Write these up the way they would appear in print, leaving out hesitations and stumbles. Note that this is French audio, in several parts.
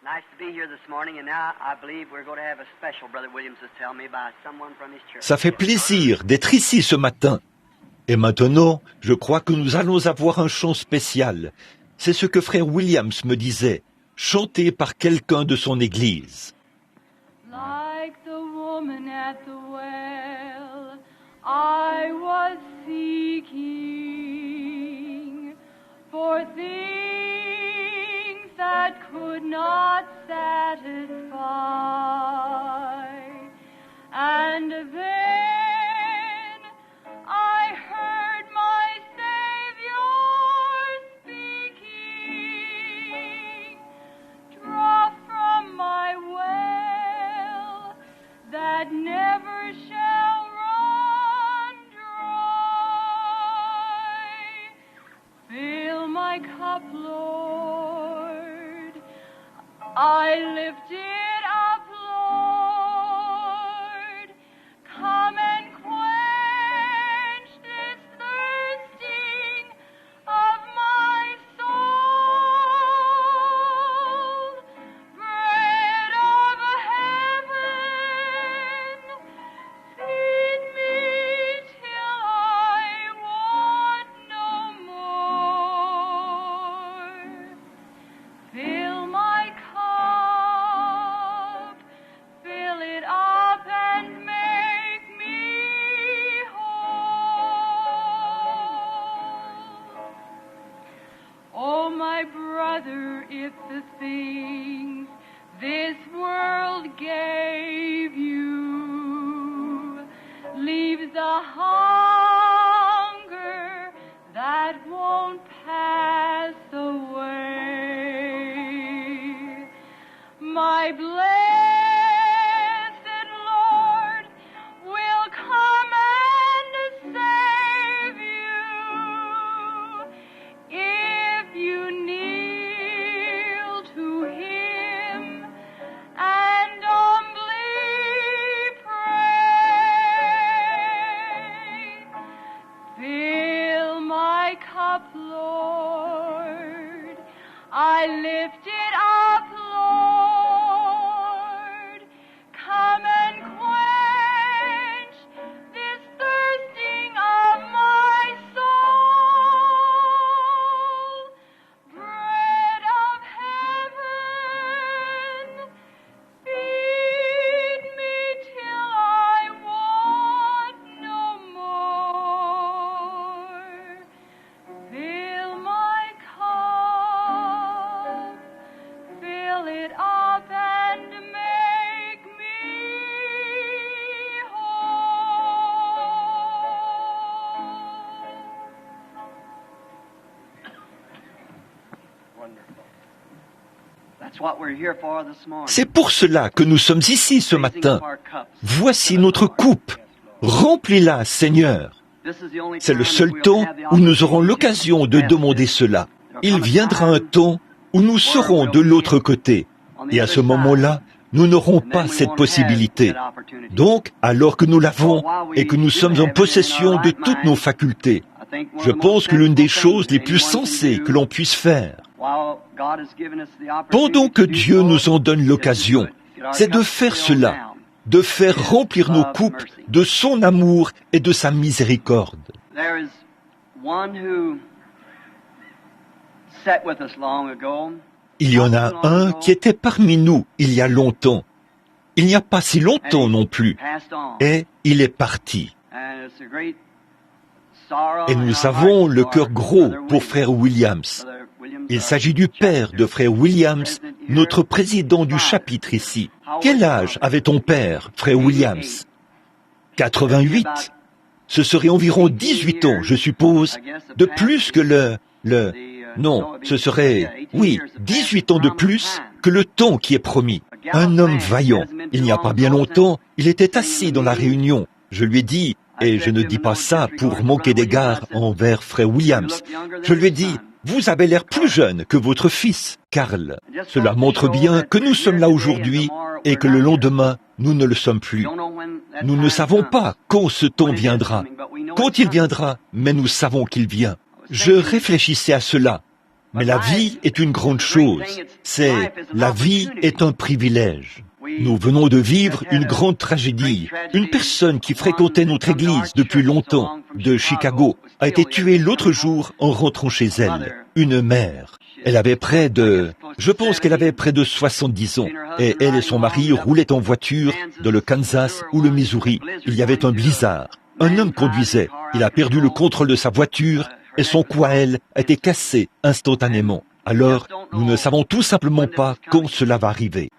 Nice to be here this morning, and now I believe we're going to have a special, Brother Williams is telling me, by someone from his church. Ça fait plaisir d'être ici ce matin. Et maintenant, je crois que nous allons avoir un chant spécial. C'est ce que frère Williams me disait, chanté par quelqu'un de son église. Like the woman at the well, I was seeking for things that could not satisfy. And then I heard my Savior speaking, draw from my well that never shall run dry. Fill my cup, Lord, I lift it up, Lord. Come and quench this thirsting of my soul. Bread of heaven, feed me till I want no more. Fill my cup, fill it up and make me whole. Oh, my brother, if the things this world gave you leaves a hunger that won't pass away, my blessed Lord will come and save you if you kneel to Him and humbly pray. Fill my cup, Lord, I lift it up, Lord. Come and quench this thirsting of my soul. Bread of heaven, feed me till I want no more. Fill my cup, fill it up and make me whole. Wonderful. That's what we're here for this morning. C'est pour cela que nous sommes ici ce matin. Voici notre coupe. Remplis-la, Seigneur. C'est le seul temps où nous aurons l'occasion de demander cela. Il viendra un temps où nous serons de l'autre côté. Et à ce moment-là, nous n'aurons pas cette possibilité. Donc, alors que nous l'avons et que nous sommes en possession de toutes nos facultés, je pense que l'une des choses les plus sensées que l'on puisse faire, pendant que Dieu nous en donne l'occasion, c'est de faire cela, de faire remplir nos coupes de son amour et de sa miséricorde. There is one who sat with us long ago. Il y en a un qui était parmi nous il y a longtemps. Il n'y a pas si longtemps non plus. Et il est parti. Et nous avons le cœur gros pour frère Williams. Il s'agit du père de frère Williams, notre président du chapitre ici. Quel âge avait ton père, frère Williams? 88. Ce serait environ 18 ans, je suppose, de plus que Non, ce serait, 18 ans de plus que le temps qui est promis. Un homme vaillant. Il n'y a pas bien longtemps, il était assis dans la réunion. Je lui ai dit, et je ne dis pas ça pour manquer d'égard envers frère Williams, je lui ai dit, vous avez l'air plus jeune que votre fils, Karl. Cela montre bien que nous sommes là aujourd'hui et que le lendemain, nous ne le sommes plus. Nous ne savons pas quand ce temps viendra, quand il viendra, mais nous savons qu'il vient. Je réfléchissais à cela. Mais la vie est une grande chose. La vie est un privilège. Nous venons de vivre une grande tragédie. Une personne qui fréquentait notre église depuis longtemps, de Chicago, a été tuée l'autre jour en rentrant chez elle. Une mère. Je pense qu'elle avait près de 70 ans. Et elle et son mari roulaient en voiture dans le Kansas ou le Missouri. Il y avait un blizzard. Un homme conduisait. Il a perdu le contrôle de sa voiture et son cou à elle a été cassé instantanément. Alors, nous ne savons tout simplement pas quand cela va arriver.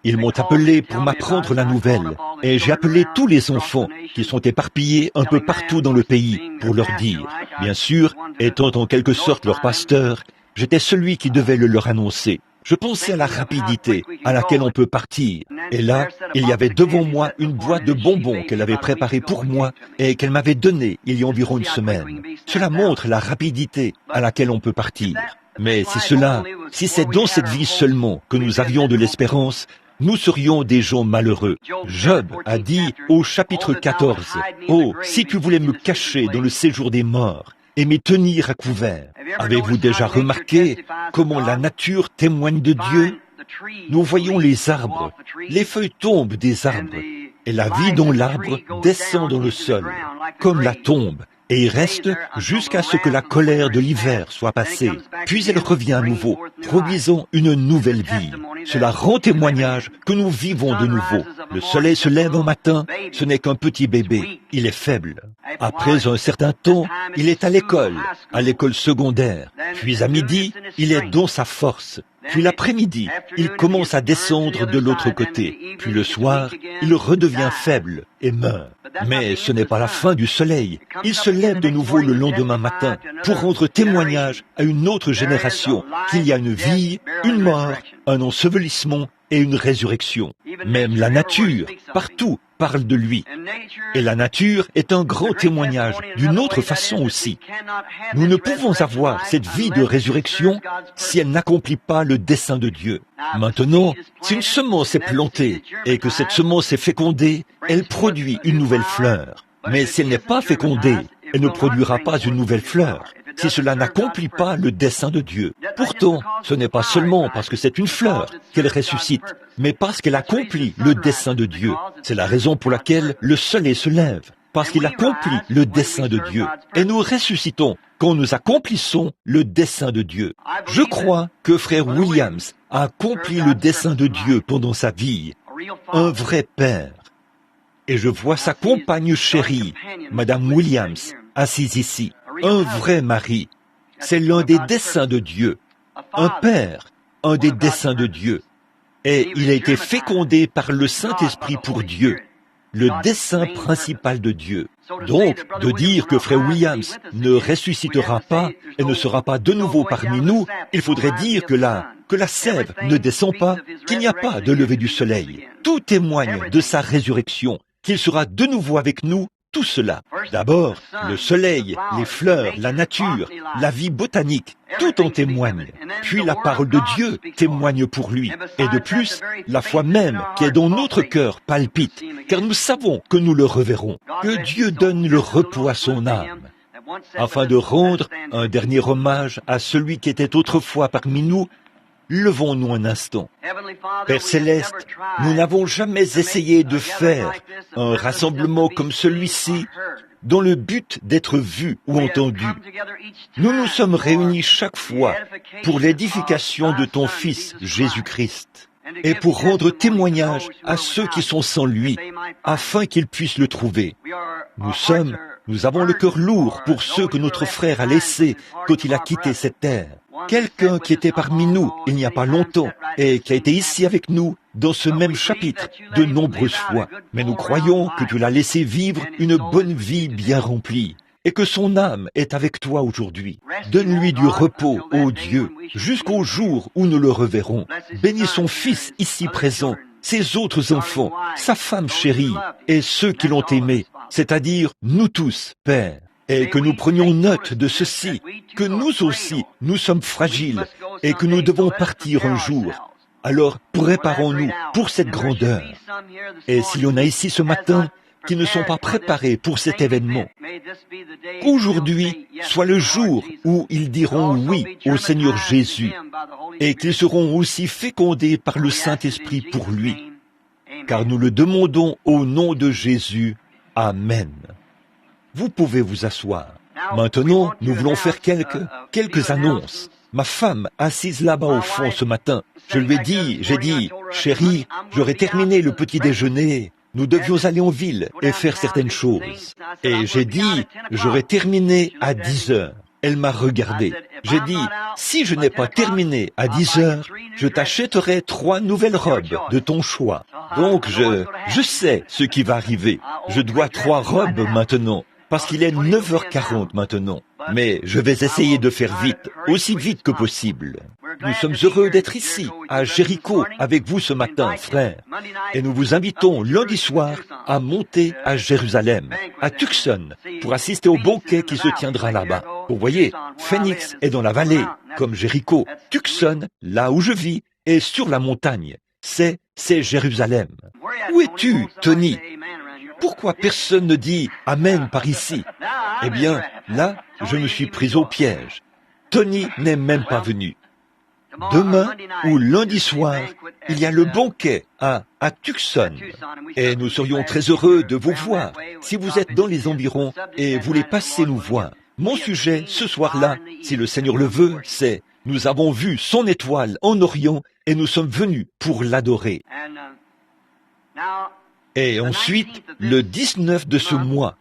Ils m'ont appelé pour m'apprendre la nouvelle et j'ai appelé tous les enfants qui sont éparpillés un peu partout dans le pays pour leur dire. Bien sûr, étant en quelque sorte leur pasteur, j'étais celui qui devait le leur annoncer. Je pensais à la rapidité à laquelle on peut partir. Et là, il y avait devant moi une boîte de bonbons qu'elle avait préparée pour moi et qu'elle m'avait donnée il y a environ une semaine. Cela montre la rapidité à laquelle on peut partir. Mais si c'est dans cette vie seulement que nous avions de l'espérance, nous serions des gens malheureux. Job a dit au chapitre 14, « Oh, si tu voulais me cacher dans le séjour des morts et m'y tenir à couvert. » Avez-vous déjà remarqué comment la nature témoigne de Dieu? Nous voyons les arbres, les feuilles tombent des arbres, et la vie dans l'arbre descend dans le sol, comme la tombe, et il reste jusqu'à ce que la colère de l'hiver soit passée. Puis elle revient à nouveau, produisant une nouvelle vie. Cela rend témoignage que nous vivons de nouveau. Le soleil se lève un matin, ce n'est qu'un petit bébé, il est faible. Après un certain temps, il est à l'école secondaire. Puis à midi, il est dans sa force. Puis l'après-midi, il commence à descendre de l'autre côté. Puis le soir, il redevient faible et meurt. Mais ce n'est pas la fin du soleil. Il se lève de nouveau le lendemain matin pour rendre témoignage à une autre génération qu'il y a une vie, une mort, un ensevelissement et une résurrection. Même la nature, partout, parle de lui. Et la nature est un grand témoignage d'une autre façon aussi. Nous ne pouvons avoir cette vie de résurrection si elle n'accomplit pas le dessein de Dieu. Maintenant, si une semence est plantée et que cette semence est fécondée, elle produit une nouvelle fleur. Mais si elle n'est pas fécondée, elle ne produira pas une nouvelle fleur. Si cela n'accomplit pas le dessein de Dieu. Pourtant, ce n'est pas seulement parce que c'est une fleur qu'elle ressuscite, mais parce qu'elle accomplit le dessein de Dieu. C'est la raison pour laquelle le soleil se lève, parce qu'il accomplit le dessein de Dieu. Et nous ressuscitons quand nous accomplissons le dessein de Dieu. Je crois que frère Williams a accompli le dessein de Dieu pendant sa vie, un vrai père. Et je vois sa compagne chérie, Madame Williams, assise ici. Un vrai mari, c'est l'un des desseins de Dieu. Un père, un des desseins de Dieu. Et il a été fécondé par le Saint-Esprit pour Dieu, le dessein principal de Dieu. Donc, de dire que frère Williams ne ressuscitera pas et ne sera pas de nouveau parmi nous, il faudrait dire que la sève ne descend pas, qu'il n'y a pas de lever du soleil. Tout témoigne de sa résurrection, qu'il sera de nouveau avec nous. Tout cela, d'abord, le soleil, les fleurs, la nature, la vie botanique, tout en témoigne. Puis la parole de Dieu témoigne pour lui. Et de plus, la foi même qui est dans notre cœur palpite, car nous savons que nous le reverrons. Que Dieu donne le repos à son âme, afin de rendre un dernier hommage à celui qui était autrefois parmi nous. Levons-nous un instant. Père Céleste, nous n'avons jamais essayé de faire un rassemblement comme celui-ci dans le but d'être vus ou entendus. Nous nous sommes réunis chaque fois pour l'édification de ton Fils, Jésus-Christ, et pour rendre témoignage à ceux qui sont sans lui, afin qu'ils puissent le trouver. Nous avons le cœur lourd pour ceux que notre frère a laissés quand il a quitté cette terre. Quelqu'un qui était parmi nous il n'y a pas longtemps et qui a été ici avec nous dans ce même chapitre de nombreuses fois. Mais nous croyons que tu l'as laissé vivre une bonne vie bien remplie et que son âme est avec toi aujourd'hui. Donne-lui du repos, ô Dieu, jusqu'au jour où nous le reverrons. Bénis son Fils ici présent, ses autres enfants, sa femme chérie et ceux qui l'ont aimé, c'est-à-dire nous tous, Père. Et que nous prenions note de ceci, que nous aussi, nous sommes fragiles et que nous devons partir un jour. Alors, préparons-nous pour cette grande heure. Et s'il y en a ici ce matin qui ne sont pas préparés pour cet événement. Qu'aujourd'hui soit le jour où ils diront oui au Seigneur Jésus et qu'ils seront aussi fécondés par le Saint-Esprit pour lui. Car nous le demandons au nom de Jésus. Amen. Vous pouvez vous asseoir. Maintenant, nous voulons faire quelques annonces. Ma femme, assise là-bas au fond ce matin, j'ai dit, chérie, j'aurais terminé le petit déjeuner. Nous devions aller en ville et faire certaines choses. Et j'ai dit, j'aurais terminé à 10 heures. Elle m'a regardé. J'ai dit, si je n'ai pas terminé à 10 heures, je t'achèterai 3 nouvelles robes de ton choix. Donc je sais ce qui va arriver. Je dois 3 robes maintenant, parce qu'il est 9h40 maintenant. Mais je vais essayer de faire vite, aussi vite que possible. Nous sommes heureux d'être ici, à Jéricho, avec vous ce matin, frères. Et nous vous invitons lundi soir à monter à Jérusalem, à Tucson, pour assister au banquet qui se tiendra là-bas. Vous voyez, Phoenix est dans la vallée, comme Jéricho. Tucson, là où je vis, est sur la montagne. C'est Jérusalem. Où es-tu, Tony? Pourquoi personne ne dit « Amen » par ici? Eh bien, là, je me suis pris au piège. Tony n'est même pas venu. Demain ou lundi soir, il y a le banquet à Tucson. Et nous serions très heureux de vous voir si vous êtes dans les environs et voulez passer nous voir. Mon sujet ce soir-là, si le Seigneur le veut, c'est « Nous avons vu son étoile en Orient et nous sommes venus pour l'adorer ». Et ensuite, le 19 de ce mois,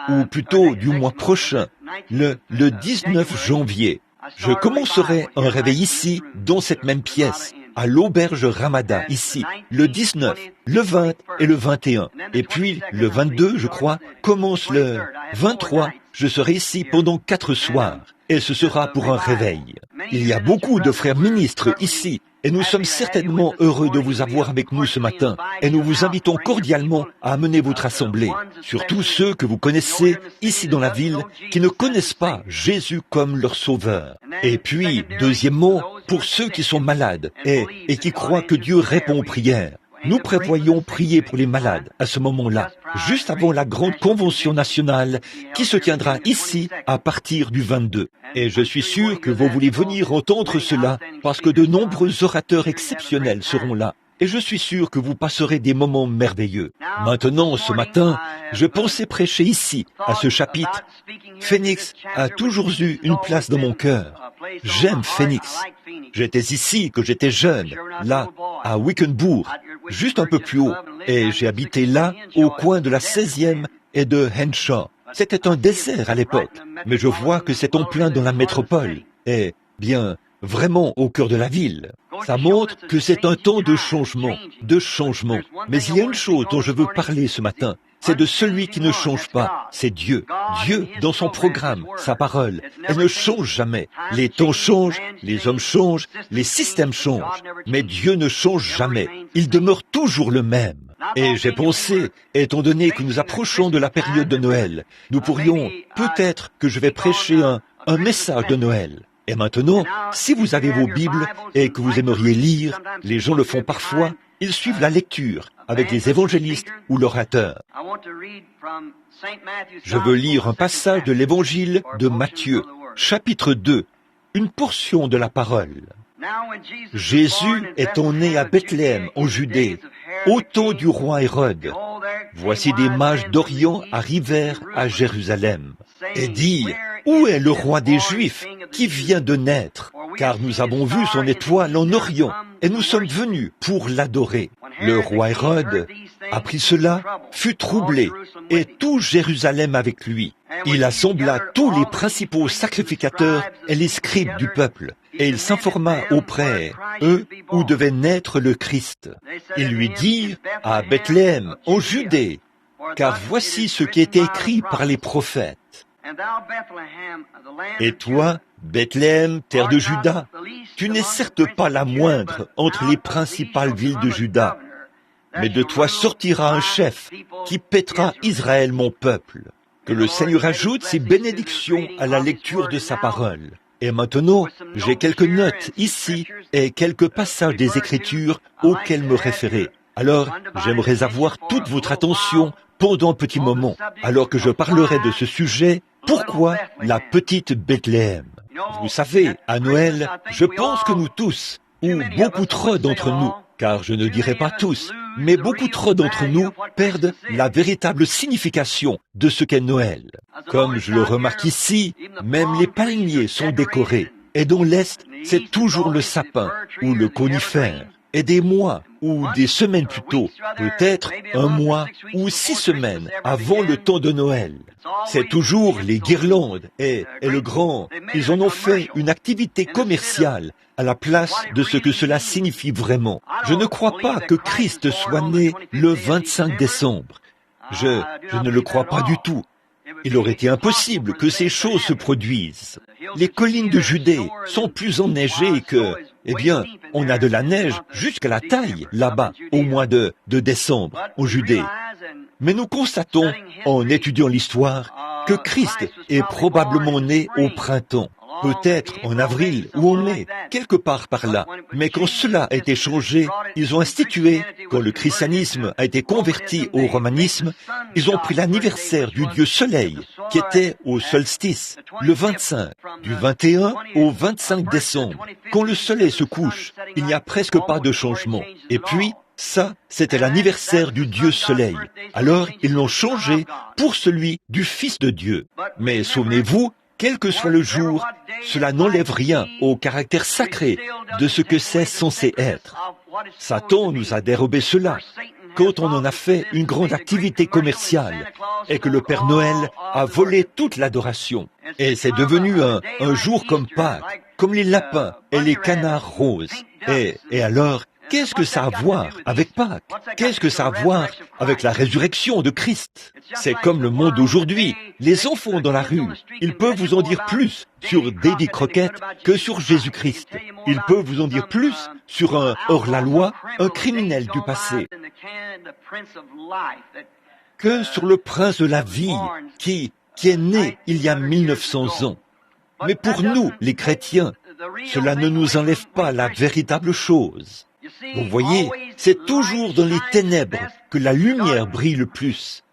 ou plutôt du mois prochain, le 19 janvier, je commencerai un réveil ici, dans cette même pièce, à l'auberge Ramada, ici, le 19, le 20 et le 21. Et puis, le 22, je crois, commence le 23, je serai ici pendant 4 soirs, et ce sera pour un réveil. Il y a beaucoup de frères ministres ici, et nous sommes certainement heureux de vous avoir avec nous ce matin, et nous vous invitons cordialement à amener votre assemblée, surtout ceux que vous connaissez ici dans la ville, qui ne connaissent pas Jésus comme leur sauveur. Et puis, deuxièmement, pour ceux qui sont malades et qui croient que Dieu répond aux prières. Nous prévoyons prier pour les malades à ce moment-là, juste avant la grande convention nationale qui se tiendra ici à partir du 22. Et je suis sûr que vous voulez venir entendre cela parce que de nombreux orateurs exceptionnels seront là. Et je suis sûr que vous passerez des moments merveilleux. Maintenant, ce matin, je pensais prêcher ici, à ce chapitre. Phoenix a toujours eu une place dans mon cœur. J'aime Phoenix. J'étais ici quand j'étais jeune, là, à Wickenburg, juste un peu plus haut, et j'ai habité là, au coin de la 16e et de Henshaw. C'était un désert à l'époque, mais je vois que c'est en plein dans la métropole, et, bien, vraiment au cœur de la ville. Ça montre que c'est un temps de changement. Mais il y a une chose dont je veux parler ce matin. C'est de celui qui ne change pas. C'est Dieu. Dieu, dans son programme, sa parole, elle ne change jamais. Les temps changent, les hommes changent, les systèmes changent. Mais Dieu ne change jamais. Il demeure toujours le même. Et j'ai pensé, étant donné que nous approchons de la période de Noël, nous pourrions, peut-être que je vais prêcher un message de Noël. Et maintenant, si vous avez vos Bibles et que vous aimeriez lire, les gens le font parfois, ils suivent la lecture avec les évangélistes ou l'orateur. Je veux lire un passage de l'évangile de Matthieu, chapitre 2, une portion de la parole. Jésus étant né à Bethléem, en Judée, au temps du roi Hérode, voici des mages d'Orient arrivèrent à Jérusalem et dirent, « Où est le roi des Juifs qui vient de naître? Car nous avons vu son étoile en Orient et nous sommes venus pour l'adorer. » Le roi Hérode apprit cela, fut troublé, et tout Jérusalem avec lui. Il assembla tous les principaux sacrificateurs et les scribes du peuple, et il s'informa auprès, eux, où devait naître le Christ. Ils lui dirent, à Bethléem, en Judée, car voici ce qui était écrit par les prophètes. Et toi, Bethléem, terre de Juda, tu n'es certes pas la moindre entre les principales villes de Juda, mais de toi sortira un chef qui paîtra Israël mon peuple. Que le Seigneur ajoute ses bénédictions à la lecture de sa parole. Et maintenant, j'ai quelques notes ici et quelques passages des Écritures auxquels me référer. Alors, j'aimerais avoir toute votre attention pendant un petit moment, alors que je parlerai de ce sujet, pourquoi la petite Bethléem? Vous savez, à Noël, je pense que nous tous, ou beaucoup trop d'entre nous, car je ne dirai pas tous, mais beaucoup trop d'entre nous perdent la véritable signification de ce qu'est Noël. Comme je le remarque ici, même les palmiers sont décorés, et dans l'Est, c'est toujours le sapin ou le conifère. Et des mois ou des semaines plus tôt, peut-être un mois ou 6 semaines avant le temps de Noël. C'est toujours les guirlandes et le grand. Ils en ont fait une activité commerciale à la place de ce que cela signifie vraiment. Je ne crois pas que Christ soit né le 25 décembre. Je ne le crois pas du tout. Il aurait été impossible que ces choses se produisent. Les collines de Judée sont plus enneigées que... Eh bien, on a de la neige jusqu'à la taille, là-bas, au mois de décembre, en Judée. Mais nous constatons, en étudiant l'histoire, que Christ est probablement né au printemps, peut-être en avril ou en mai, quelque part par là. Mais quand cela a été changé, ils ont institué, quand le christianisme a été converti au romanisme, ils ont pris l'anniversaire du dieu soleil, qui était au solstice, le 25, du 21 au 25 décembre. Quand le soleil se couche, il n'y a presque pas de changement. Et puis, ça, c'était l'anniversaire du Dieu Soleil. Alors, ils l'ont changé pour celui du Fils de Dieu. Mais souvenez-vous, quel que soit le jour, cela n'enlève rien au caractère sacré de ce que c'est censé être. Satan nous a dérobé cela quand on en a fait une grande activité commerciale et que le Père Noël a volé toute l'adoration. Et c'est devenu un jour comme Pâques, comme les lapins et les canards roses. Et alors, qu'est-ce que ça a à voir avec Pâques? Qu'est-ce que ça a à voir avec la résurrection de Christ? C'est comme le monde d'aujourd'hui. Les enfants dans la rue, ils peuvent vous en dire plus sur Davy Crockett que sur Jésus-Christ. Ils peuvent vous en dire plus sur un hors-la-loi, un criminel du passé, que sur le prince de la vie qui est né il y a 1900 ans. Mais pour nous, les chrétiens, cela ne nous enlève pas la véritable chose. Vous voyez, c'est toujours dans les ténèbres que la lumière brille le plus.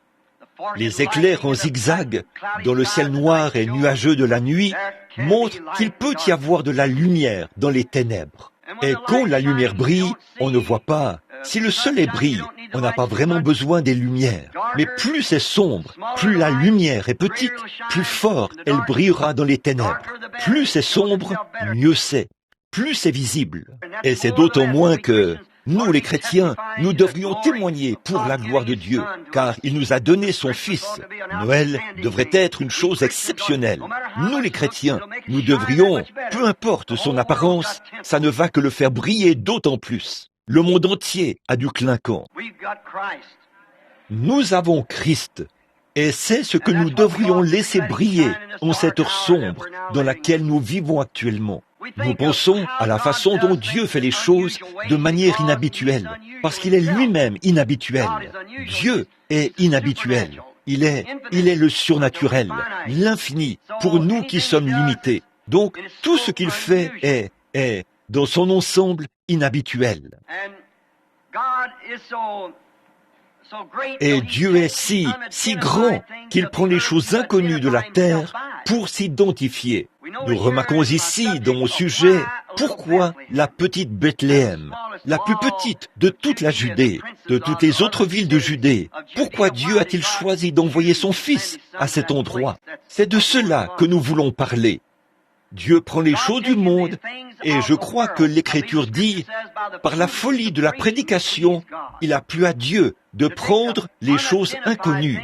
Les éclairs en zigzag dans le ciel noir et nuageux de la nuit montrent qu'il peut y avoir de la lumière dans les ténèbres. Et quand la lumière brille, on ne voit pas. Si le soleil brille, on n'a pas vraiment besoin des lumières. Mais plus c'est sombre, plus la lumière est petite, plus fort elle brillera dans les ténèbres. Plus c'est sombre, mieux c'est. Plus c'est visible. Et c'est d'autant moins que nous, les chrétiens, nous devrions témoigner pour la gloire de Dieu, car il nous a donné son Fils. Noël devrait être une chose exceptionnelle. Nous, les chrétiens, nous devrions, peu importe son apparence, ça ne va que le faire briller d'autant plus. Le monde entier a du clinquant. Nous avons Christ, et c'est ce que nous devrions laisser briller en cette heure sombre dans laquelle nous vivons actuellement. Nous pensons à la façon dont Dieu fait les choses de manière inhabituelle, parce qu'il est lui-même inhabituel. Dieu est inhabituel. Il est le surnaturel, l'infini, pour nous qui sommes limités. Donc, tout ce qu'il fait est, dans son ensemble, inhabituel. Et Dieu est si grand qu'il prend les choses inconnues de la terre pour s'identifier. Nous remarquons ici, dans mon sujet, pourquoi la petite Bethléem, la plus petite de toute la Judée, de toutes les autres villes de Judée, pourquoi Dieu a-t-il choisi d'envoyer son Fils à cet endroit? C'est de cela que nous voulons parler. Dieu prend les choses du monde, et je crois que l'Écriture dit, par la folie de la prédication, il a plu à Dieu de prendre les choses inconnues.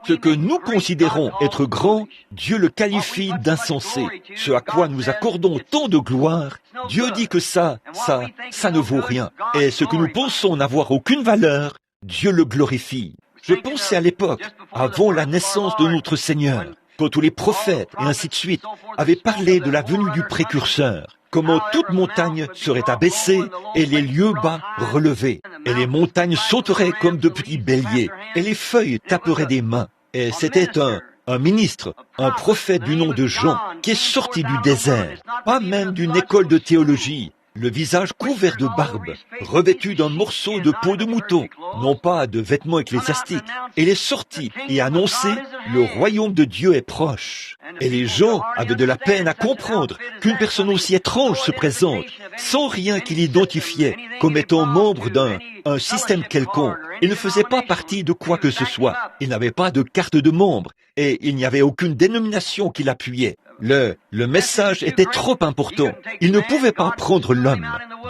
Ce que nous considérons être grand, Dieu le qualifie d'insensé. Ce à quoi nous accordons tant de gloire, Dieu dit que ça ne vaut rien. Et ce que nous pensons n'avoir aucune valeur, Dieu le glorifie. Je pensais à l'époque, avant la naissance de notre Seigneur, quand tous les prophètes et ainsi de suite avaient parlé de la venue du précurseur, comment toute montagne serait abaissée et les lieux bas relevés, et les montagnes sauteraient comme de petits béliers, et les feuilles taperaient des mains. Et c'était un ministre, un prophète du nom de Jean, qui est sorti du désert, pas même d'une école de théologie, le visage couvert de barbe, revêtu d'un morceau de peau de mouton, non pas de vêtements ecclésiastiques. Il est sorti et annoncé « Le royaume de Dieu est proche ». Et les gens avaient de la peine à comprendre qu'une personne aussi étrange se présente, sans rien qui l'identifiait comme étant membre d'un système quelconque. Il ne faisait pas partie de quoi que ce soit. Il n'avait pas de carte de membre et il n'y avait aucune dénomination qui l'appuyait. Le message était trop important. Il ne pouvait pas prendre l'homme.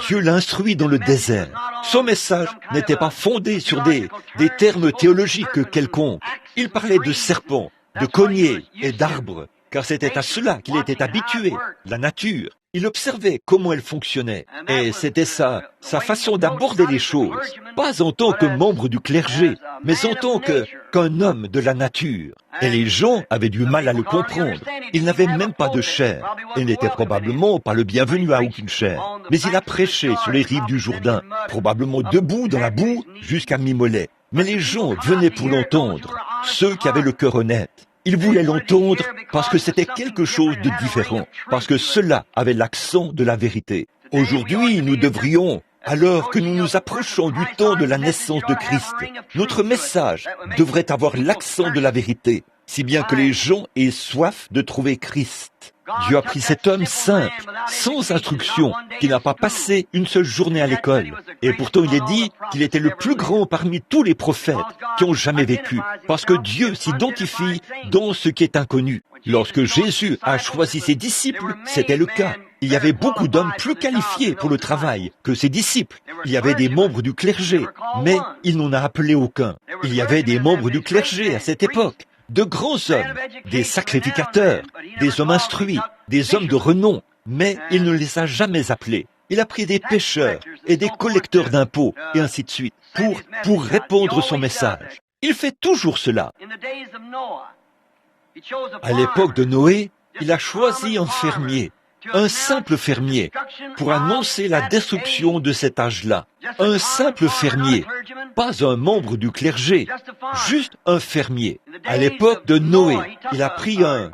Dieu l'a instruit dans le désert. Son message n'était pas fondé sur des termes théologiques quelconques. Il parlait de serpents, de cogners et d'arbres, car c'était à cela qu'il était habitué, la nature. Il observait comment elle fonctionnait, et c'était sa façon d'aborder les choses, pas en tant que membre du clergé, mais en tant qu'un homme de la nature. Et les gens avaient du mal à le comprendre. Il n'avait même pas de chair. Il n'était probablement pas le bienvenu à aucune chair. Mais il a prêché sur les rives du Jourdain, probablement debout dans la boue jusqu'à mi-mollet. Mais les gens venaient pour l'entendre, ceux qui avaient le cœur honnête. Ils voulaient l'entendre parce que c'était quelque chose de différent, parce que cela avait l'accent de la vérité. Aujourd'hui, nous devrions, alors que nous nous approchons du temps de la naissance de Christ, notre message devrait avoir l'accent de la vérité, si bien que les gens aient soif de trouver Christ. Dieu a pris cet homme simple, sans instruction, qui n'a pas passé une seule journée à l'école. Et pourtant il est dit qu'il était le plus grand parmi tous les prophètes qui ont jamais vécu, parce que Dieu s'identifie dans ce qui est inconnu. Lorsque Jésus a choisi ses disciples, c'était le cas. Il y avait beaucoup d'hommes plus qualifiés pour le travail que ses disciples. Il y avait des membres du clergé, mais il n'en a appelé aucun. Il y avait des membres du clergé à cette époque. De grands hommes, des sacrificateurs, des hommes instruits, des hommes de renom, mais il ne les a jamais appelés. Il a pris des pécheurs et des collecteurs d'impôts, et ainsi de suite, pour répandre son message. Il fait toujours cela. À l'époque de Noé, il a choisi un fermier, un simple fermier, pour annoncer la destruction de cet âge-là. Un simple fermier, pas un membre du clergé, juste un fermier. À l'époque de Noé, il a pris à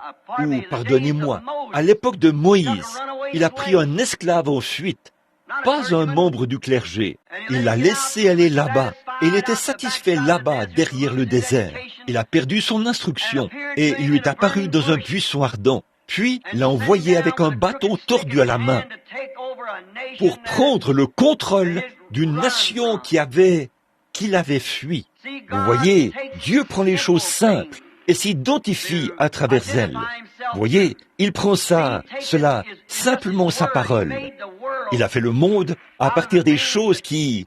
l'époque de Moïse, il a pris un esclave en fuite, pas un membre du clergé. Il l'a laissé aller là-bas, et il était satisfait là-bas, derrière le désert. Il a perdu son instruction, et il lui est apparu dans un buisson ardent. Puis l'a envoyé avec un bâton tordu à la main pour prendre le contrôle d'une nation qu'il avait fui. Vous voyez, Dieu prend les choses simples et s'identifie à travers elles. Vous voyez, il prend cela, simplement sa parole. Il a fait le monde à partir des choses qui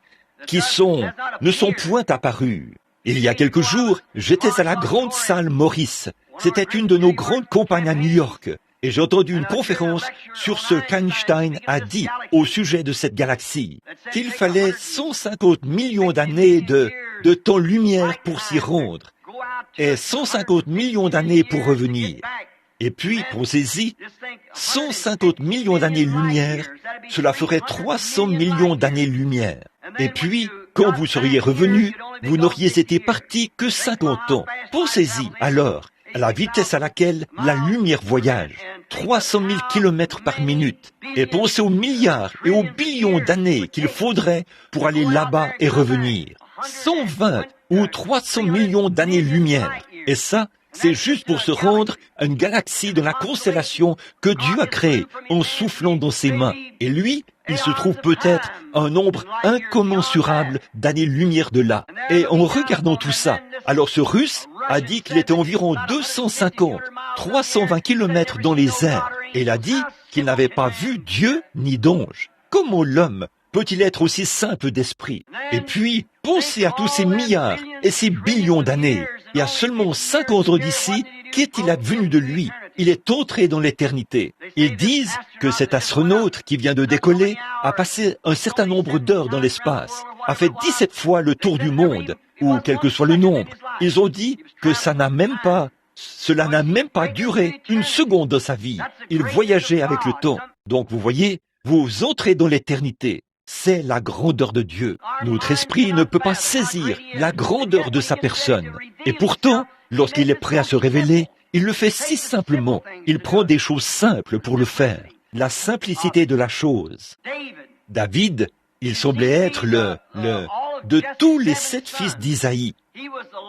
ne sont point apparues. Il y a quelques jours, j'étais à la grande salle Maurice. C'était une de nos grandes compagnies à New York. Et j'ai entendu une conférence sur ce qu'Einstein a dit au sujet de cette galaxie. Qu'il fallait 150 millions d'années de temps-lumière pour s'y rendre. Et 150 millions d'années pour revenir. Et puis, pensez-y, 150 millions d'années-lumière, cela ferait 300 millions d'années-lumière. Et puis, quand vous seriez revenu, vous n'auriez été parti que 50 ans. Pensez-y, alors, à la vitesse à laquelle la lumière voyage, 300 000 kilomètres par minute. Et pensez aux milliards et aux billions d'années qu'il faudrait pour aller là-bas et revenir. 120 ou 300 millions d'années-lumière. Et ça, c'est juste pour se rendre à une galaxie dans la constellation que Dieu a créée en soufflant dans ses mains. Et lui, il se trouve peut-être à un nombre incommensurable d'années-lumière de là. Et en regardant tout ça, alors ce Russe a dit qu'il était environ 250, 320 kilomètres dans les airs. Et il a dit qu'il n'avait pas vu Dieu ni d'ange. Comment l'homme peut-il être aussi simple d'esprit? Et puis, pensez à tous ces milliards et ces billions d'années. Il y a seulement 50 ans d'ici, qu'est-il advenu de lui? Il est entré dans l'éternité. Ils disent que cet astronaute qui vient de décoller a passé un certain nombre d'heures dans l'espace, a fait 17 fois le tour du monde, ou quel que soit le nombre. Ils ont dit que cela n'a même pas duré une seconde dans sa vie. Il voyageait avec le temps. Donc vous voyez, vous entrez dans l'éternité. C'est la grandeur de Dieu. Notre esprit ne peut pas saisir la grandeur de sa personne. Et pourtant, lorsqu'il est prêt à se révéler, il le fait si simplement. Il prend des choses simples pour le faire. La simplicité de la chose. David, il semblait être de tous les 7 fils d'Isaïe.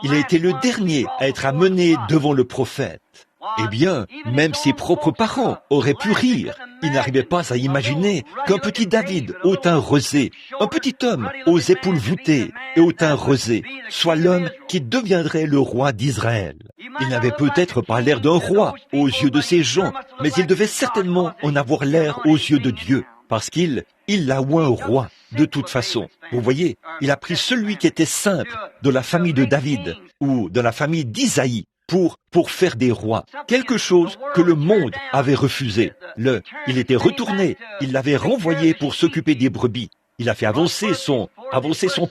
Il a été le dernier à être amené devant le prophète. Eh bien, même ses propres parents auraient pu rire. Ils n'arrivaient pas à imaginer qu'un petit David au teint rosé, un petit homme aux épaules voûtées et au teint rosé, soit l'homme qui deviendrait le roi d'Israël. Il n'avait peut-être pas l'air d'un roi aux yeux de ces gens, mais il devait certainement en avoir l'air aux yeux de Dieu, parce qu'il l'a oint roi, de toute façon. Vous voyez, il a pris celui qui était simple de la famille de David ou de la famille d'Isaïe, pour faire des rois, quelque chose que le monde avait refusé. Il était retourné, il l'avait renvoyé pour s'occuper des brebis. Il a fait avancer son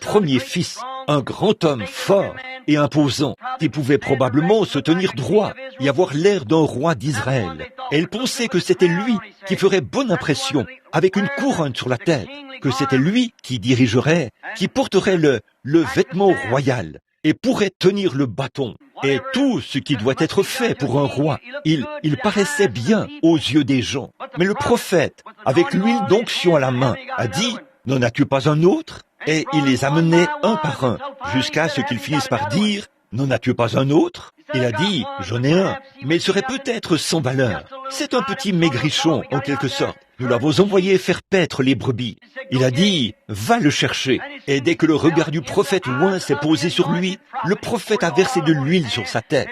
premier fils, un grand homme fort et imposant, qui pouvait probablement se tenir droit et avoir l'air d'un roi d'Israël. Et il pensait que c'était lui qui ferait bonne impression, avec une couronne sur la tête, que c'était lui qui dirigerait, qui porterait le vêtement royal, et pourrait tenir le bâton, et tout ce qui doit être fait pour un roi. Il paraissait bien aux yeux des gens. Mais le prophète, avec l'huile d'onction à la main, a dit, « N'en as-tu pas un autre ?» Et il les amenait un par un, jusqu'à ce qu'ils finissent par dire, « N'en as-tu pas un autre ?» Il a dit, « J'en ai un, mais il serait peut-être sans valeur. C'est un petit maigrichon, en quelque sorte. Nous l'avons envoyé faire paître les brebis. » Il a dit, « Va le chercher. » Et dès que le regard du prophète oint s'est posé sur lui, le prophète a versé de l'huile sur sa tête.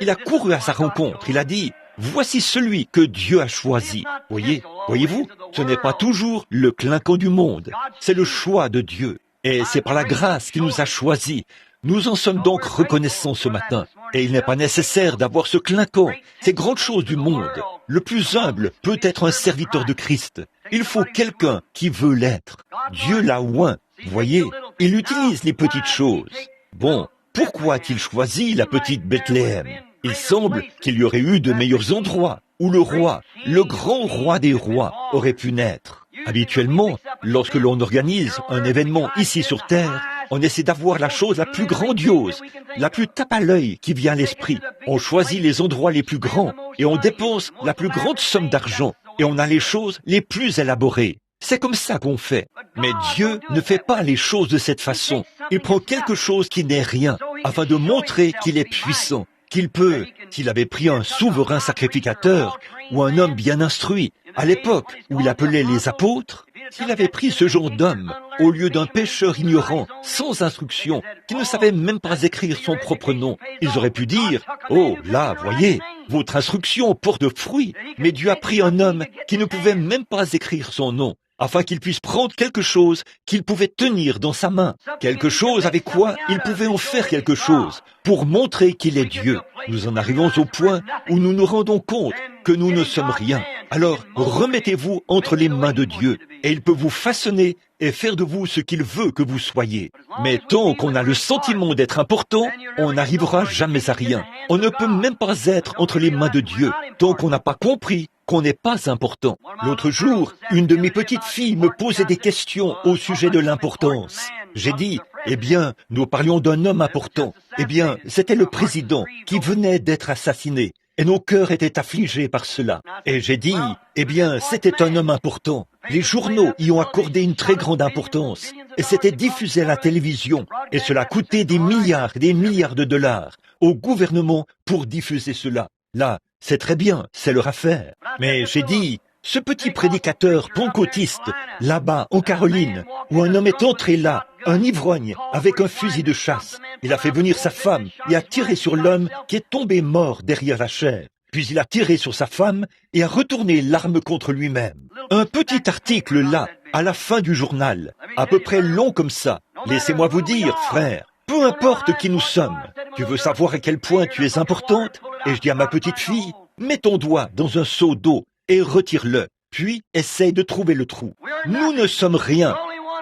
Il a couru à sa rencontre. Il a dit, « Voici celui que Dieu a choisi. » Voyez-vous, ce n'est pas toujours le clinquant du monde. C'est le choix de Dieu. Et c'est par la grâce qu'il nous a choisis. Nous en sommes donc reconnaissants ce matin. Et il n'est pas nécessaire d'avoir ce clinquant, ces grandes choses du monde. Le plus humble peut être un serviteur de Christ. Il faut quelqu'un qui veut l'être. Dieu l'a oint. Voyez, il utilise les petites choses. Bon, pourquoi a-t-il choisi la petite Bethléem? Il semble qu'il y aurait eu de meilleurs endroits où le roi, le grand roi des rois, aurait pu naître. Habituellement, lorsque l'on organise un événement ici sur Terre, on essaie d'avoir la chose la plus grandiose, la plus tape à l'œil qui vient à l'esprit. On choisit les endroits les plus grands et on dépense la plus grande somme d'argent et on a les choses les plus élaborées. C'est comme ça qu'on fait. Mais Dieu ne fait pas les choses de cette façon. Il prend quelque chose qui n'est rien afin de montrer qu'il est puissant, qu'il peut, s'il avait pris un souverain sacrificateur ou un homme bien instruit, à l'époque où il appelait les apôtres, s'il avait pris ce genre d'homme au lieu d'un pécheur ignorant, sans instruction, qui ne savait même pas écrire son propre nom, ils auraient pu dire, « Oh, là, voyez, votre instruction porte fruit, mais Dieu a pris un homme qui ne pouvait même pas écrire son nom, afin qu'il puisse prendre quelque chose qu'il pouvait tenir dans sa main, quelque chose avec quoi il pouvait en faire quelque chose, pour montrer qu'il est Dieu. » Nous en arrivons au point où nous nous rendons compte que nous ne sommes rien. Alors, remettez-vous entre les mains de Dieu, et il peut vous façonner et faire de vous ce qu'il veut que vous soyez. Mais tant qu'on a le sentiment d'être important, on n'arrivera jamais à rien. On ne peut même pas être entre les mains de Dieu, tant qu'on n'a pas compris qu'on n'est pas important. L'autre jour, une de mes petites filles me posait des questions au sujet de l'importance. J'ai dit, eh bien, nous parlions d'un homme important. Eh bien, c'était le président qui venait d'être assassiné. Et nos cœurs étaient affligés par cela. Et j'ai dit, eh bien, c'était un homme important. Les journaux y ont accordé une très grande importance. Et c'était diffusé à la télévision. Et cela coûtait des milliards et des milliards de dollars au gouvernement pour diffuser cela. Là, c'est très bien, c'est leur affaire. Mais j'ai dit, ce petit prédicateur pentecôtiste, là-bas, en Caroline, où un homme est entré là, un ivrogne, avec un fusil de chasse. Il a fait venir sa femme et a tiré sur l'homme qui est tombé mort derrière la chaire. Puis il a tiré sur sa femme et a retourné l'arme contre lui-même. Un petit article là, à la fin du journal, à peu près long comme ça. Laissez-moi vous dire, frère, peu importe qui nous sommes, tu veux savoir à quel point tu es importante? Et je dis à ma petite fille, mets ton doigt dans un seau d'eau et retire-le, puis essaye de trouver le trou. Nous ne sommes rien.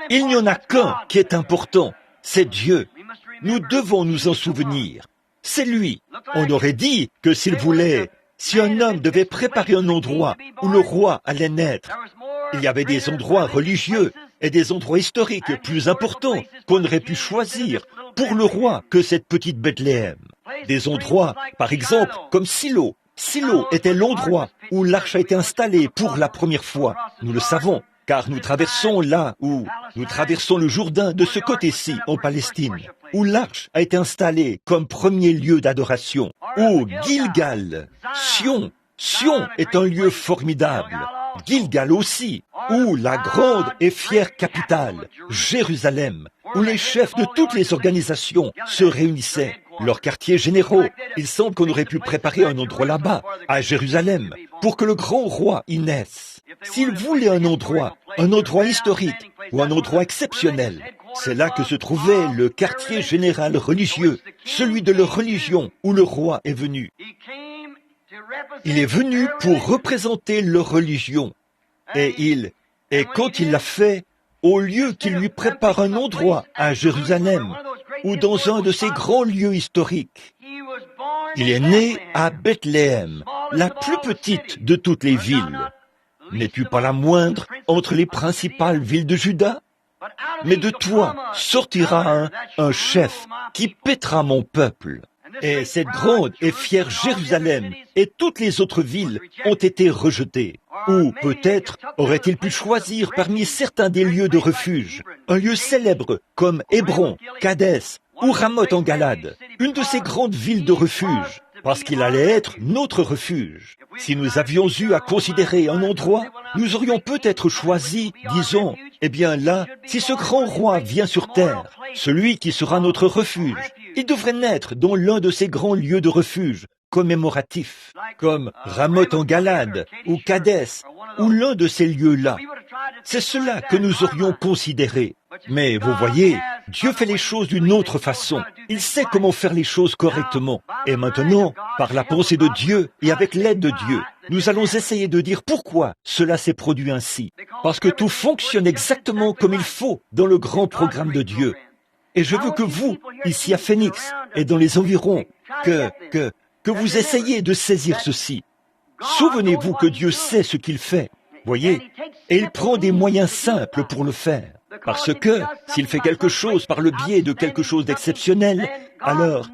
Il n'y en a qu'un qui est important, c'est Dieu. Nous devons nous en souvenir. C'est lui. On aurait dit que s'il voulait, si un homme devait préparer un endroit où le roi allait naître, il y avait des endroits religieux et des endroits historiques plus importants qu'on aurait pu choisir pour le roi que cette petite Bethléem. Des endroits, par exemple, comme Silo. Silo était l'endroit où l'arche a été installée pour la première fois. Nous le savons. car nous traversons là où nous traversons le Jourdain de ce côté-ci, en Palestine, où l'arche a été installée comme premier lieu d'adoration. Ô Gilgal, Sion est un lieu formidable. Gilgal aussi, où la grande et fière capitale, Jérusalem, où les chefs de toutes les organisations se réunissaient, leurs quartiers généraux. Il semble qu'on aurait pu préparer un endroit là-bas, à Jérusalem, pour que le grand roi y naisse. S'il voulait un endroit historique ou un endroit exceptionnel, c'est là que se trouvait le quartier général religieux, celui de leur religion où le roi est venu. Il est venu pour représenter leur religion. Et quand il l'a fait, au lieu qu'il lui prépare un endroit à Jérusalem ou dans un de ces grands lieux historiques, il est né à Bethléem, la plus petite de toutes les villes. N'es-tu pas la moindre entre les principales villes de Juda? Mais de toi sortira un chef qui paîtra mon peuple. Et cette grande et fière Jérusalem et toutes les autres villes ont été rejetées. Ou peut-être aurait-il pu choisir parmi certains des lieux de refuge, un lieu célèbre comme Hébron, Kadès ou Ramoth en Galade, une de ces grandes villes de refuge, parce qu'il allait être notre refuge. Si nous avions eu à considérer un endroit, nous aurions peut-être choisi, disons, eh bien là, si ce grand roi vient sur terre, celui qui sera notre refuge, il devrait naître dans l'un de ces grands lieux de refuge commémoratifs, comme Ramoth en Galade ou Kadès, ou l'un de ces lieux-là. C'est cela que nous aurions considéré. Mais vous voyez, Dieu fait les choses d'une autre façon. Il sait comment faire les choses correctement. Et maintenant, par la pensée de Dieu et avec l'aide de Dieu, nous allons essayer de dire pourquoi cela s'est produit ainsi. Parce que tout fonctionne exactement comme il faut dans le grand programme de Dieu. Et je veux que vous, ici à Phoenix et dans les environs, que vous essayiez de saisir ceci. Souvenez-vous que Dieu sait ce qu'il fait, voyez, et il prend des moyens simples pour le faire. Parce que s'il fait quelque chose par le biais de quelque chose d'exceptionnel, alors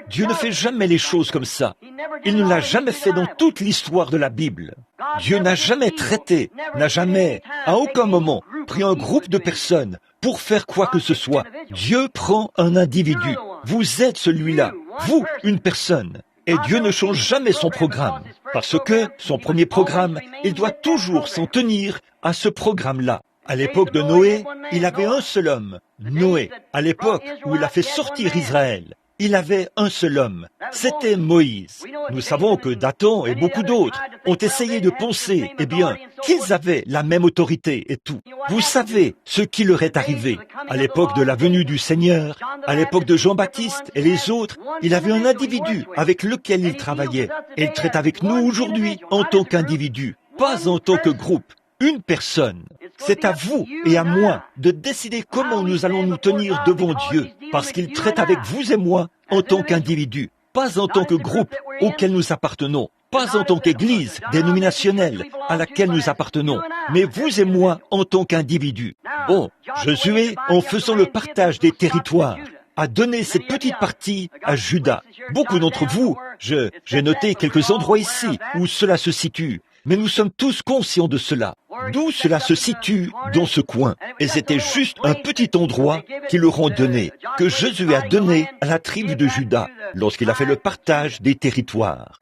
Dieu ne fait jamais les choses comme ça. Il ne l'a jamais fait dans toute l'histoire de la Bible. Dieu n'a jamais traité, n'a jamais, à aucun moment, pris un groupe de personnes pour faire quoi que ce soit. Dieu prend un individu. Vous êtes celui-là, vous, une personne. Et Dieu ne change jamais son programme, parce que son premier programme, il doit toujours s'en tenir à ce programme-là. À l'époque de Noé, il avait un seul homme, Noé. À l'époque où il a fait sortir Israël, il avait un seul homme, c'était Moïse. Nous savons que Dathan et beaucoup d'autres ont essayé de penser, eh bien, qu'ils avaient la même autorité et tout. Vous savez ce qui leur est arrivé. À l'époque de la venue du Seigneur, à l'époque de Jean-Baptiste et les autres, il avait un individu avec lequel il travaillait. Et il traite avec nous aujourd'hui en tant qu'individu, pas en tant que groupe, une personne. C'est à vous et à moi de décider comment nous allons nous tenir devant Dieu, parce qu'il traite avec vous et moi en tant qu'individus, pas en tant que groupe auquel nous appartenons, pas en tant qu'église dénominationnelle à laquelle nous appartenons, mais vous et moi en tant qu'individus. Bon, Josué, en faisant le partage des territoires, a donné cette petite partie à Juda. Beaucoup d'entre vous, j'ai noté quelques endroits ici où cela se situe, mais nous sommes tous conscients de cela. D'où cela se situe dans ce coin. Et c'était juste un petit endroit qu'ils leur ont donné, que Josué a donné à la tribu de Juda, lorsqu'il a fait le partage des territoires.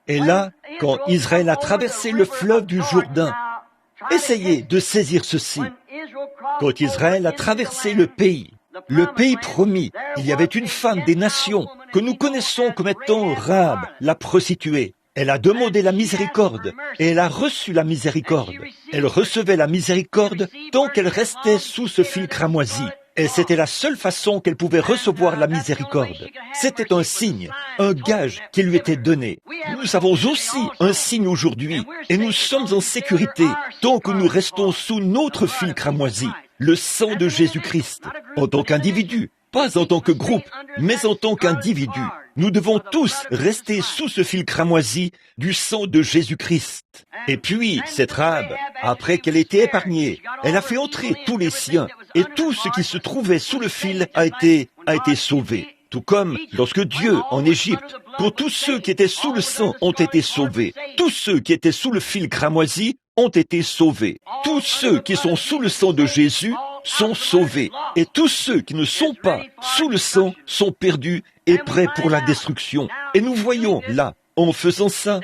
Et là, quand Israël a traversé le fleuve du Jourdain, essayez de saisir ceci. Quand Israël a traversé le pays promis, il y avait une femme des nations que nous connaissons comme étant Rahab, la prostituée. Elle a demandé la miséricorde et elle a reçu la miséricorde. Elle recevait la miséricorde tant qu'elle restait sous ce fil cramoisi. Et c'était la seule façon qu'elle pouvait recevoir la miséricorde. C'était un signe, un gage qui lui était donné. Nous avons aussi un signe aujourd'hui et nous sommes en sécurité tant que nous restons sous notre fil cramoisi, le sang de Jésus-Christ, en tant qu'individu, pas en tant que groupe, mais en tant qu'individu. Nous devons tous rester sous ce fil cramoisi du sang de Jésus-Christ. Et puis, cette Rahab, après qu'elle ait été épargnée, elle a fait entrer tous les siens, et tout ce qui se trouvait sous le fil a été sauvé. Tout comme lorsque Dieu, en Égypte, quand tous ceux qui étaient sous le sang ont été sauvés, tous ceux qui étaient sous le fil cramoisi ont été sauvés. Tous ceux qui sont sous le sang de Jésus sont sauvés. Et tous ceux qui ne sont pas sous le sang sont perdus et prêts pour la destruction. Et nous voyons là, en faisant ça,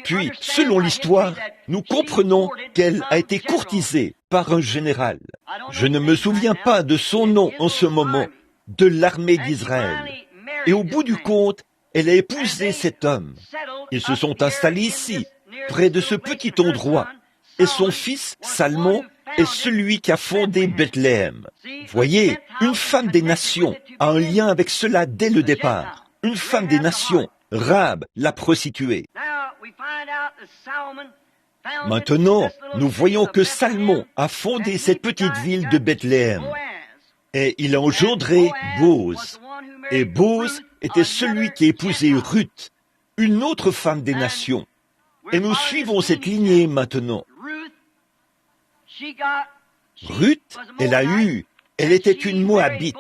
puis, selon l'histoire, nous comprenons qu'elle a été courtisée par un général. Je ne me souviens pas de son nom en ce moment, de l'armée d'Israël. Et au bout du compte, elle a épousé cet homme. Ils se sont installés ici, près de ce petit endroit. Et son fils, Salmon, est celui qui a fondé Bethléem. Voyez, une femme des nations a un lien avec cela dès le départ. Une femme des nations, Rahab, la prostituée. Maintenant, nous voyons que Salmon a fondé cette petite ville de Bethléem. Et il a engendré Bose. Et Bose était celui qui a épousé Ruth, une autre femme des nations. Et nous suivons cette lignée maintenant. Ruth, elle était une Moabite,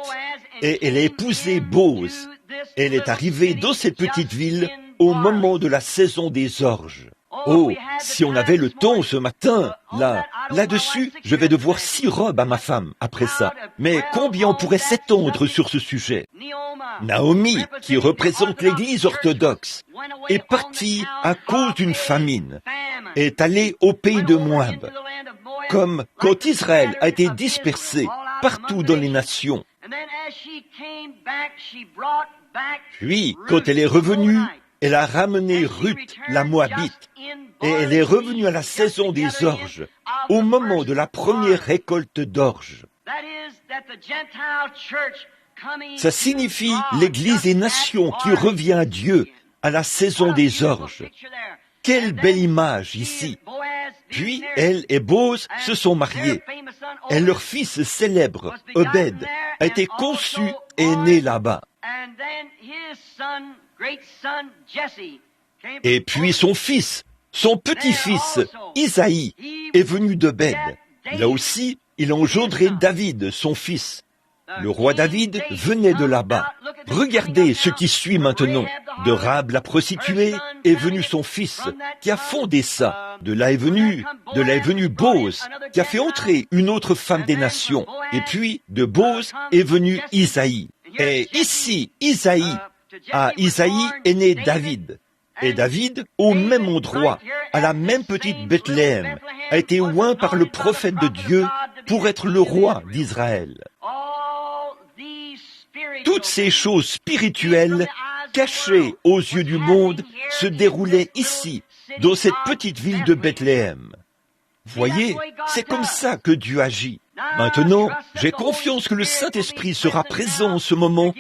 et elle a épousé Bose. Elle est arrivée dans cette petite ville au moment de la saison des orges. Oh, si on avait le temps ce matin, là-dessus, je vais devoir 6 robes à ma femme après ça. Mais combien on pourrait s'étendre sur ce sujet? Naomi, qui représente l'Église orthodoxe, est partie à cause d'une famine, est allée au pays de Moab, comme quand Israël a été dispersé partout dans les nations. Puis, quand elle est revenue, elle a ramené Ruth, la Moabite, et elle est revenue à la saison des orges, au moment de la première récolte d'orges. Ça signifie l'Église des nations qui revient à Dieu à la saison des orges. Quelle belle image ici! Puis, elle et Bose se sont mariés, et leur fils célèbre, Obed, a été conçu et est né là-bas. Et puis son fils, son petit-fils, Isaïe, est venu d'Obed. Là aussi, il a engendré David, son fils. Le roi David venait de là-bas. Regardez ce qui suit maintenant. De Rahab la prostituée est venu son fils, qui a fondé ça. De là est venu Bose, qui a fait entrer une autre femme des nations. Et puis, de Bose est venu Isaïe. Et ici, Isaïe est né David. Et David, au même endroit, à la même petite Bethléem, a été oint par le prophète de Dieu pour être le roi d'Israël. Toutes ces choses spirituelles, cachées aux yeux du monde, se déroulaient ici, dans cette petite ville de Bethléem. Voyez, c'est comme ça que Dieu agit. Maintenant, j'ai confiance que le Saint-Esprit sera présent en ce moment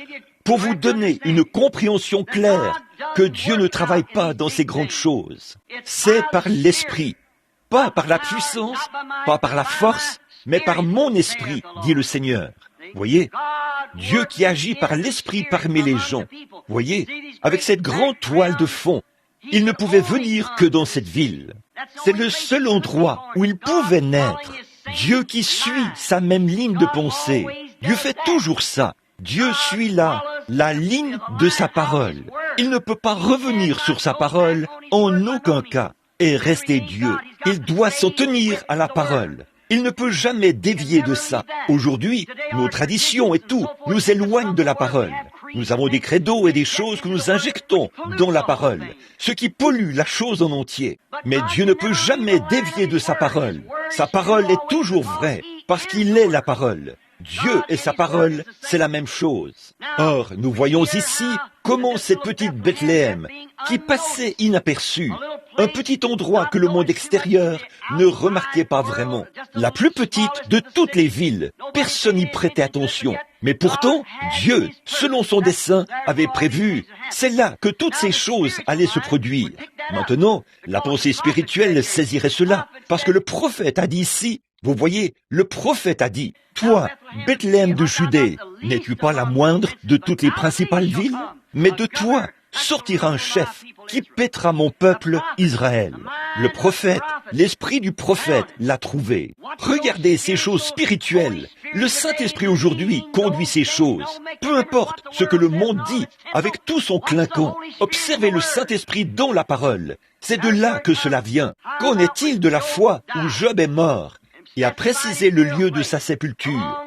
pour vous donner une compréhension claire que Dieu ne travaille pas dans ces grandes choses. C'est par l'Esprit, pas par la puissance, pas par la force, mais par mon esprit, dit le Seigneur. Voyez, Dieu qui agit par l'Esprit parmi les gens. Voyez, avec cette grande toile de fond, il ne pouvait venir que dans cette ville. C'est le seul endroit où il pouvait naître. Dieu qui suit sa même ligne de pensée. Dieu fait toujours ça. Dieu suit la ligne de sa parole. Il ne peut pas revenir sur sa parole en aucun cas et rester Dieu. Il doit s'en tenir à la parole. Il ne peut jamais dévier de ça. Aujourd'hui, nos traditions et tout nous éloignent de la parole. Nous avons des credos et des choses que nous injectons dans la parole, ce qui pollue la chose en entier. Mais Dieu ne peut jamais dévier de sa parole. Sa parole est toujours vraie, parce qu'il est la parole. Dieu et sa parole, c'est la même chose. Or, nous voyons ici comment cette petite Bethléem, qui passait inaperçue, un petit endroit que le monde extérieur ne remarquait pas vraiment, la plus petite de toutes les villes, personne n'y prêtait attention. Mais pourtant, Dieu, selon son dessein, avait prévu, c'est là que toutes ces choses allaient se produire. Maintenant, la pensée spirituelle saisirait cela, parce que le prophète a dit ici, vous voyez, le prophète a dit, toi, Bethléem de Judée, n'es-tu pas la moindre de toutes les principales villes? Mais de toi sortira un chef qui paîtra mon peuple Israël. Le prophète, l'esprit du prophète l'a trouvé. Regardez ces choses spirituelles. Le Saint-Esprit aujourd'hui conduit ces choses. Peu importe ce que le monde dit, avec tout son clinquant, observez le Saint-Esprit dans la parole. C'est de là que cela vient. Qu'en est-il de la foi où Job est mort et a précisé le lieu de sa sépulture?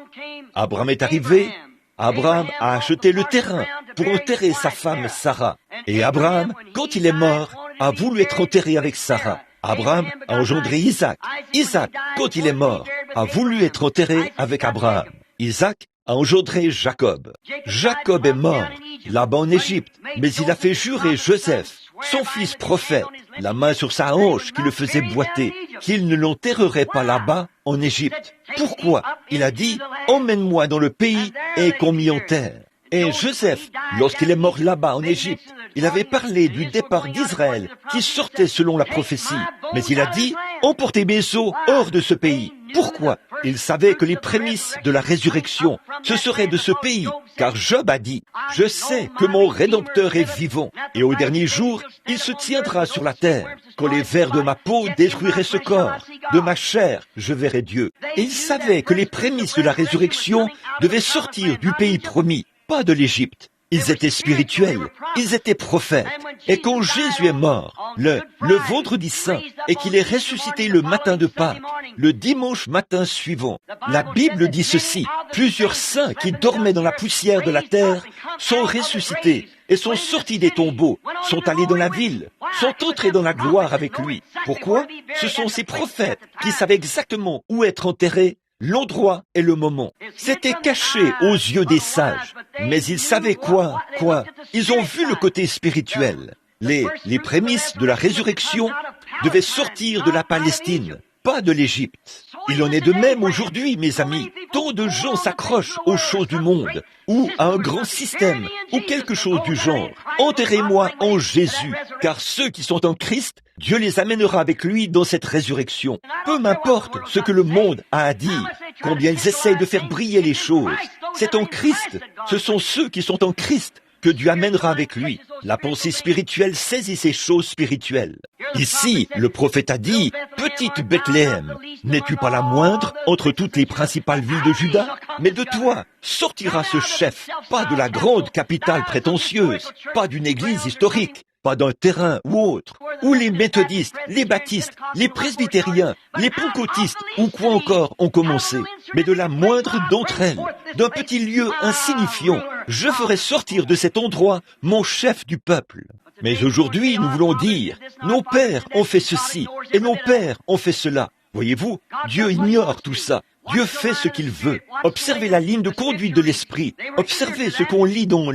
Abraham est arrivé. Abraham a acheté le terrain pour enterrer sa femme Sarah. Et Abraham, quand il est mort, a voulu être enterré avec Sarah. Abraham a engendré Isaac. Isaac, quand il est mort, a voulu être enterré avec Abraham. Isaac a engendré Jacob. Jacob est mort là-bas en Égypte, mais il a fait jurer Joseph, son fils prophète, la main sur sa hanche qui le faisait boiter, qu'il ne l'enterrerait pas là-bas en Égypte. Pourquoi? Il a dit, emmène-moi dans le pays et qu'on m'y enterre. Et Joseph, lorsqu'il est mort là-bas en Égypte, il avait parlé du départ d'Israël qui sortait selon la prophétie. Mais il a dit, emportez mes os hors de ce pays. Pourquoi? Il savait que les prémices de la résurrection, ce serait de ce pays. Car Job a dit, je sais que mon Rédempteur est vivant. Et au dernier jour, il se tiendra sur la terre. Quand les vers de ma peau détruiraient ce corps, de ma chair, je verrai Dieu. Et il savait que les prémices de la résurrection devaient sortir du pays promis, pas de l'Égypte. Ils étaient spirituels, ils étaient prophètes. Et quand Jésus est mort, le vendredi saint, et qu'il est ressuscité le matin de Pâques, le dimanche matin suivant, la Bible dit ceci, plusieurs saints qui dormaient dans la poussière de la terre sont ressuscités et sont sortis des tombeaux, sont allés dans la ville, sont entrés dans la gloire avec lui. Pourquoi? Ce sont ces prophètes qui savaient exactement où être enterrés, l'endroit et le moment. C'était caché aux yeux des sages. Mais ils savaient quoi? Ils ont vu le côté spirituel. Les prémices de la résurrection devaient sortir de la Palestine, pas de l'Égypte. Il en est de même aujourd'hui, mes amis. Tant de gens s'accrochent aux choses du monde, ou à un grand système, ou quelque chose du genre. Enterrez-moi en Jésus, car ceux qui sont en Christ, Dieu les amènera avec lui dans cette résurrection. Peu m'importe ce que le monde a à dire, combien ils essayent de faire briller les choses. C'est en Christ, ce sont ceux qui sont en Christ que Dieu amènera avec lui. La pensée spirituelle saisit ces choses spirituelles. Ici, le prophète a dit, « Petite Bethléem, n'es-tu pas la moindre entre toutes les principales villes de Juda? Mais de toi sortira ce chef, pas de la grande capitale prétentieuse, pas d'une église historique, pas d'un terrain ou autre, où les méthodistes, les baptistes, les presbytériens, les pentecôtistes ou quoi encore ont commencé, mais de la moindre d'entre elles, d'un petit lieu insignifiant, je ferai sortir de cet endroit mon chef du peuple. » Mais aujourd'hui, nous voulons dire, nos pères ont fait ceci et nos pères ont fait cela. Voyez-vous, Dieu ignore tout ça. Dieu fait ce qu'il veut. Observez la ligne de conduite de l'esprit. Observez ce qu'on lit dans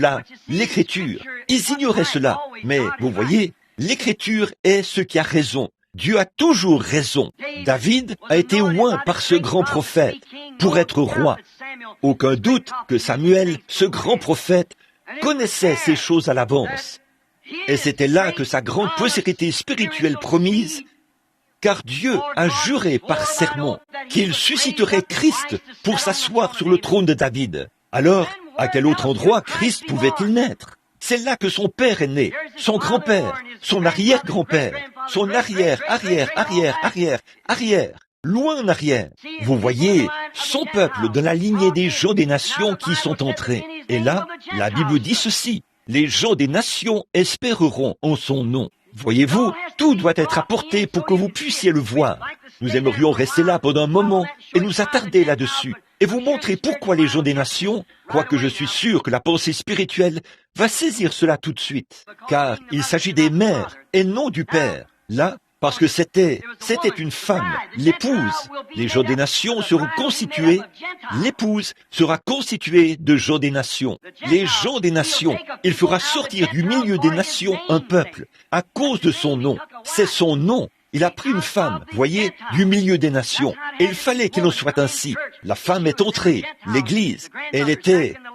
l'Écriture. Ils ignoraient cela. Mais vous voyez, l'Écriture est ce qui a raison. Dieu a toujours raison. David a été oint par ce grand prophète pour être roi. Aucun doute que Samuel, ce grand prophète, connaissait ces choses à l'avance. Et c'était là que sa grande postérité spirituelle promise, car Dieu a juré par serment qu'il susciterait Christ pour s'asseoir sur le trône de David. Alors, à quel autre endroit Christ pouvait-il naître? C'est là que son père est né, son grand-père, son arrière-grand-père, son arrière, loin en arrière. Vous voyez, son peuple dans la lignée des gens des nations qui sont entrés. Et là, la Bible dit ceci, les gens des nations espéreront en son nom. Voyez-vous, tout doit être apporté pour que vous puissiez le voir. Nous aimerions rester là pendant un moment et nous attarder là-dessus et vous montrer pourquoi les gens des nations, quoique je suis sûr que la pensée spirituelle va saisir cela tout de suite, car il s'agit des mères et non du père. Là, parce que c'était une femme, l'épouse. Les gens des nations seront constitués, l'épouse sera constituée de gens des nations. Les gens des nations, il fera sortir du milieu des nations un peuple, à cause de son nom. C'est son nom. Il a pris une femme, voyez, du milieu des nations. Et il fallait qu'il en soit ainsi. La femme est entrée, l'église,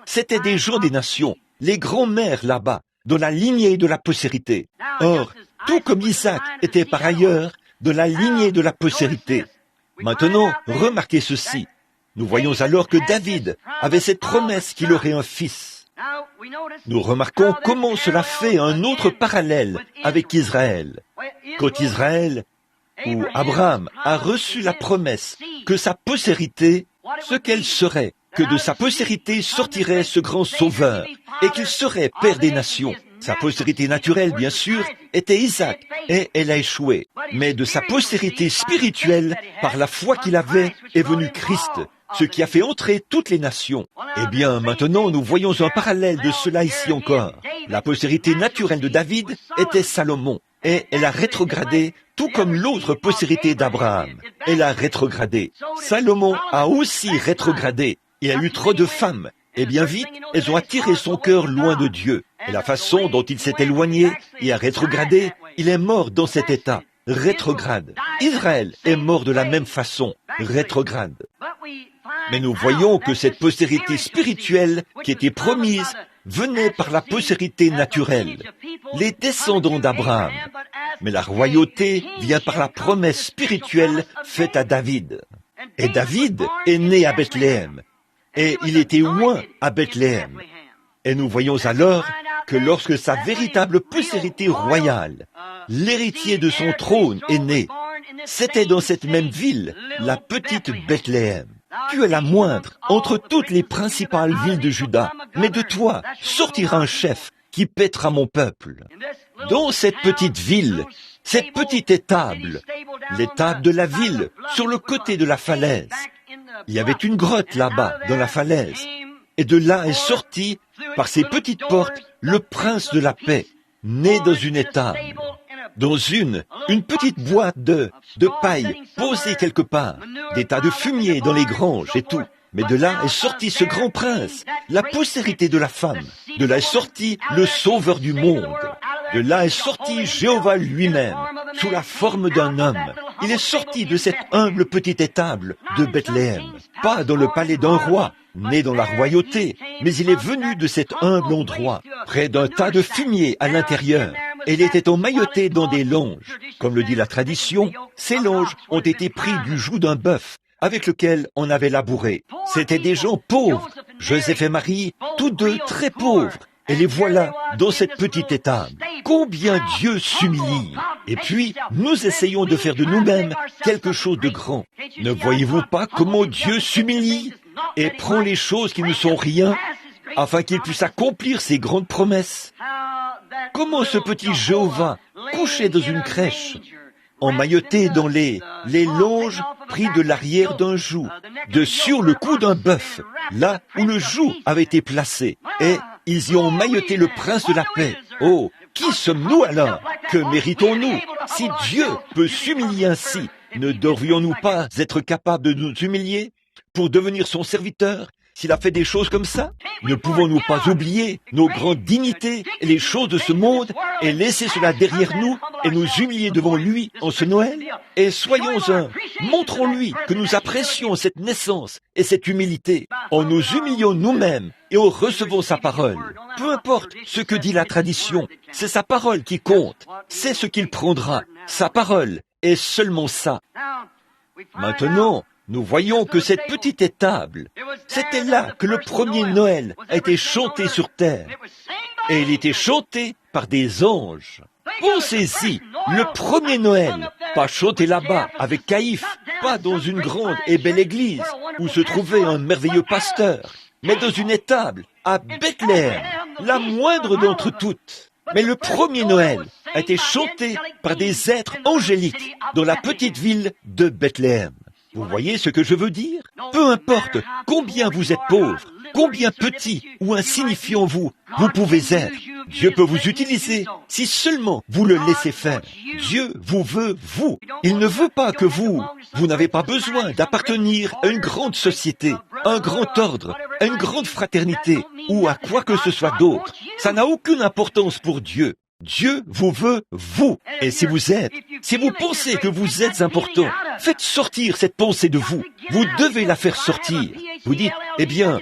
c'était des gens des nations, les grands-mères là-bas, dans la lignée de la postérité. Or, tout comme Isaac était par ailleurs de la lignée de la postérité. Maintenant, remarquez ceci. Nous voyons alors que David avait cette promesse qu'il aurait un fils. Nous remarquons comment cela fait un autre parallèle avec Israël. Quand Israël, ou Abraham, a reçu la promesse que sa postérité, ce qu'elle serait, que de sa postérité sortirait ce grand sauveur, et qu'il serait père des nations. Sa postérité naturelle, bien sûr, était Isaac, et elle a échoué. Mais de sa postérité spirituelle, par la foi qu'il avait, est venu Christ, ce qui a fait entrer toutes les nations. Eh bien, maintenant, nous voyons un parallèle de cela ici encore. La postérité naturelle de David était Salomon, et elle a rétrogradé, tout comme l'autre postérité d'Abraham. Elle a rétrogradé. Salomon a aussi rétrogradé. Il a eu trop de femmes. Et bien vite, elles ont attiré son cœur loin de Dieu. Et la façon dont il s'est éloigné et a rétrogradé, il est mort dans cet état. Rétrograde. Israël est mort de la même façon. Rétrograde. Mais nous voyons que cette postérité spirituelle qui était promise venait par la postérité naturelle, les descendants d'Abraham. Mais la royauté vient par la promesse spirituelle faite à David. Et David est né à Bethléem. Et il était oint à Bethléem. Et nous voyons alors que lorsque sa véritable postérité royale, l'héritier de son trône est né, c'était dans cette même ville, la petite Bethléem. Tu es la moindre entre toutes les principales villes de Juda, mais de toi sortira un chef qui paîtra mon peuple. Dans cette petite ville, cette petite étable, l'étable de la ville, sur le côté de la falaise, il y avait une grotte là-bas, dans la falaise, et de là est sorti, par ses petites portes, le prince de la paix, né dans une étable, dans une petite boîte de paille posée quelque part, des tas de fumier dans les granges et tout. Mais de là est sorti ce grand prince, la postérité de la femme. De là est sorti le sauveur du monde. De là est sorti Jéhovah lui-même, sous la forme d'un homme. Il est sorti de cette humble petite étable de Bethléem, pas dans le palais d'un roi, né dans la royauté, mais il est venu de cet humble endroit, près d'un tas de fumier à l'intérieur. Et il était emmailloté dans des longes. Comme le dit la tradition, ces longes ont été pris du joug d'un bœuf, avec lequel on avait labouré. C'étaient des gens pauvres, Joseph et Marie, tous deux très pauvres. Et les voilà dans cette petite étable. Combien Dieu s'humilie. Et puis, nous essayons de faire de nous-mêmes quelque chose de grand. Ne voyez-vous pas comment Dieu s'humilie et prend les choses qui ne sont rien, afin qu'il puisse accomplir ses grandes promesses? Comment ce petit Jéhovah, couché dans une crèche, emmailloté dans les longes pris de l'arrière d'un joug, de sur le cou d'un bœuf, là où le joug avait été placé, et ils y ont emmailloté le prince de la paix. Oh, qui sommes-nous alors? Que méritons-nous? Si Dieu peut s'humilier ainsi, ne devrions-nous pas être capables de nous humilier pour devenir son serviteur? S'il a fait des choses comme ça, ne pouvons-nous pas oublier nos grandes dignités et les choses de ce monde et laisser cela derrière nous et nous humilier devant lui en ce Noël? Et soyons-en, montrons-lui que nous apprécions cette naissance et cette humilité en nous humiliant nous-mêmes et en recevant sa parole. Peu importe ce que dit la tradition, c'est sa parole qui compte, c'est ce qu'il prendra, sa parole est seulement ça. Maintenant, nous voyons que cette petite étable, c'était là que le premier Noël a été chanté sur terre. Et il était chanté par des anges. Pensez-y, le premier Noël, pas chanté là-bas avec Caïphe, pas dans une grande et belle église où se trouvait un merveilleux pasteur, mais dans une étable à Bethléem, la moindre d'entre toutes. Mais le premier Noël a été chanté par des êtres angéliques dans la petite ville de Bethléem. Vous voyez ce que je veux dire? Peu importe combien vous êtes pauvre, combien petit ou insignifiant vous pouvez être, Dieu peut vous utiliser si seulement vous le laissez faire. Dieu vous veut, vous. Il ne veut pas que vous n'avez pas besoin d'appartenir à une grande société, à un grand ordre, à une grande fraternité ou à quoi que ce soit d'autre. Ça n'a aucune importance pour Dieu. Dieu vous veut, vous. Et si vous pensez que vous êtes important, faites sortir cette pensée de vous. Vous devez la faire sortir. Vous dites, eh bien,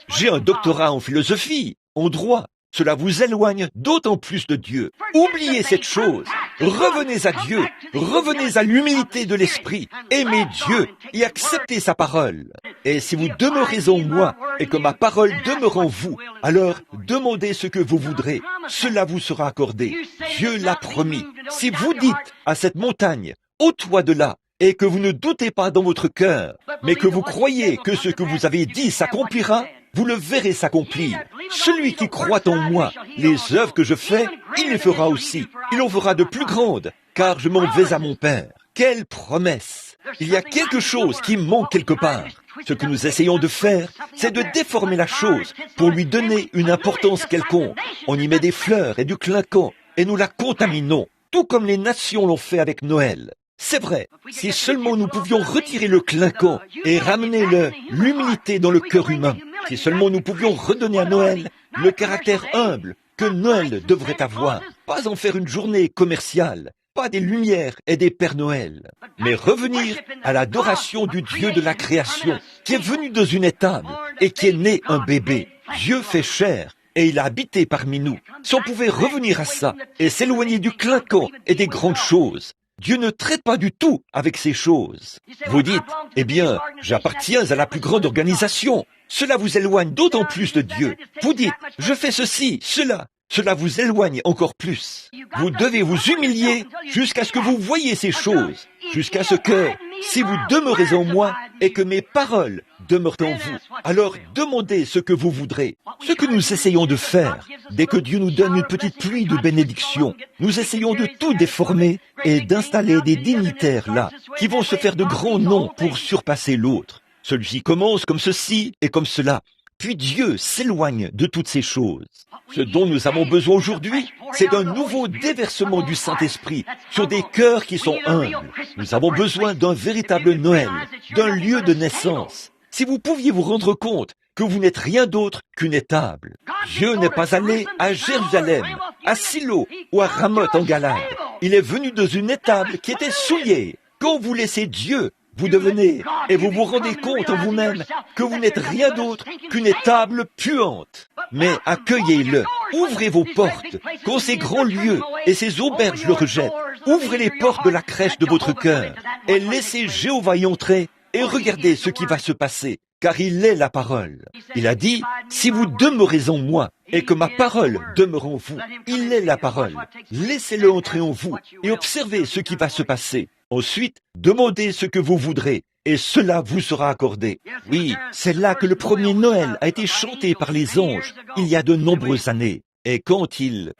j'ai un doctorat en philosophie, en droit. Cela vous éloigne d'autant plus de Dieu. Oubliez cette chose. Revenez à Dieu. Revenez à l'humilité de l'esprit. Aimez Dieu et acceptez sa parole. Et si vous demeurez en moi et que ma parole demeure en vous, alors demandez ce que vous voudrez. Cela vous sera accordé. Dieu l'a promis. Si vous dites à cette montagne, ôte-toi de là, et que vous ne doutez pas dans votre cœur, mais que vous croyez que ce que vous avez dit s'accomplira, vous le verrez s'accomplir. Celui qui croit en moi, les œuvres que je fais, il les fera aussi. Il en fera de plus grandes, car je m'en vais à mon Père. Quelle promesse! Il y a quelque chose qui manque quelque part. Ce que nous essayons de faire, c'est de déformer la chose pour lui donner une importance quelconque. On y met des fleurs et du clinquant, et nous la contaminons, tout comme les nations l'ont fait avec Noël. C'est vrai, si seulement nous pouvions retirer le clinquant et ramener l'humilité dans le cœur humain, si seulement nous pouvions redonner à Noël le caractère humble que Noël devrait avoir, pas en faire une journée commerciale, pas des lumières et des Pères Noël, mais revenir à l'adoration du Dieu de la création, qui est venu dans une étable et qui est né un bébé. Dieu fait chair et il a habité parmi nous. Si on pouvait revenir à ça et s'éloigner du clinquant et des grandes choses, Dieu ne traite pas du tout avec ces choses. Vous dites, eh bien, j'appartiens à la plus grande organisation. Cela vous éloigne d'autant plus de Dieu. Vous dites, je fais ceci, cela. Cela vous éloigne encore plus. Vous devez vous humilier jusqu'à ce que vous voyiez ces choses, jusqu'à ce que, si vous demeurez en moi et que mes paroles demeurent en vous, alors demandez ce que vous voudrez. Ce que nous essayons de faire, dès que Dieu nous donne une petite pluie de bénédiction, nous essayons de tout déformer et d'installer des dignitaires là, qui vont se faire de grands noms pour surpasser l'autre. Celui-ci commence comme ceci et comme cela. Puis Dieu s'éloigne de toutes ces choses. Ce dont nous avons besoin aujourd'hui, c'est d'un nouveau déversement du Saint-Esprit sur des cœurs qui sont humbles. Nous avons besoin d'un véritable Noël, d'un lieu de naissance. Si vous pouviez vous rendre compte que vous n'êtes rien d'autre qu'une étable. Dieu n'est pas allé à Jérusalem, à Silo ou à Ramoth en Galade. Il est venu dans une étable qui était souillée. Quand vous laissez Dieu, vous devenez, et vous vous rendez compte en vous-même que vous n'êtes rien d'autre qu'une étable puante. Mais accueillez-le, ouvrez vos portes, quand ces grands lieux et ces auberges le rejettent. Ouvrez les portes de la crèche de votre cœur et laissez Jéhovah y entrer et regardez ce qui va se passer, car il est la parole. Il a dit, si vous demeurez en moi et que ma parole demeure en vous, il est la parole. Laissez-le entrer en vous et observez ce qui va se passer. Ensuite, demandez ce que vous voudrez, et cela vous sera accordé. Oui, c'est là que le premier Noël a été chanté par les anges, il y a de nombreuses années. Et quand il...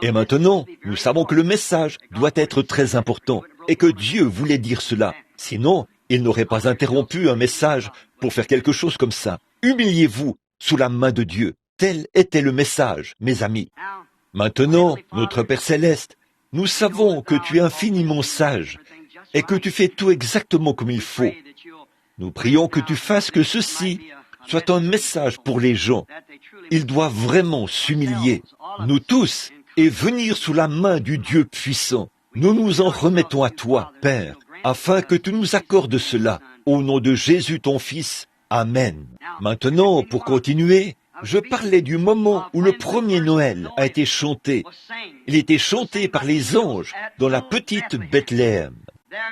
Et maintenant, nous savons que le message doit être très important, et que Dieu voulait dire cela. Sinon, il n'aurait pas interrompu un message pour faire quelque chose comme ça. Humiliez-vous sous la main de Dieu. Tel était le message, mes amis. Maintenant, notre Père Céleste, nous savons que tu es infiniment sage et que tu fais tout exactement comme il faut. Nous prions que tu fasses que ceci soit un message pour les gens. Ils doivent vraiment s'humilier, nous tous, et venir sous la main du Dieu puissant. Nous nous en remettons à toi, Père, afin que tu nous accordes cela. Au nom de Jésus, ton Fils. Amen. Maintenant, pour continuer, je parlais du moment où le premier Noël a été chanté. Il était chanté par les anges dans la petite Bethléem.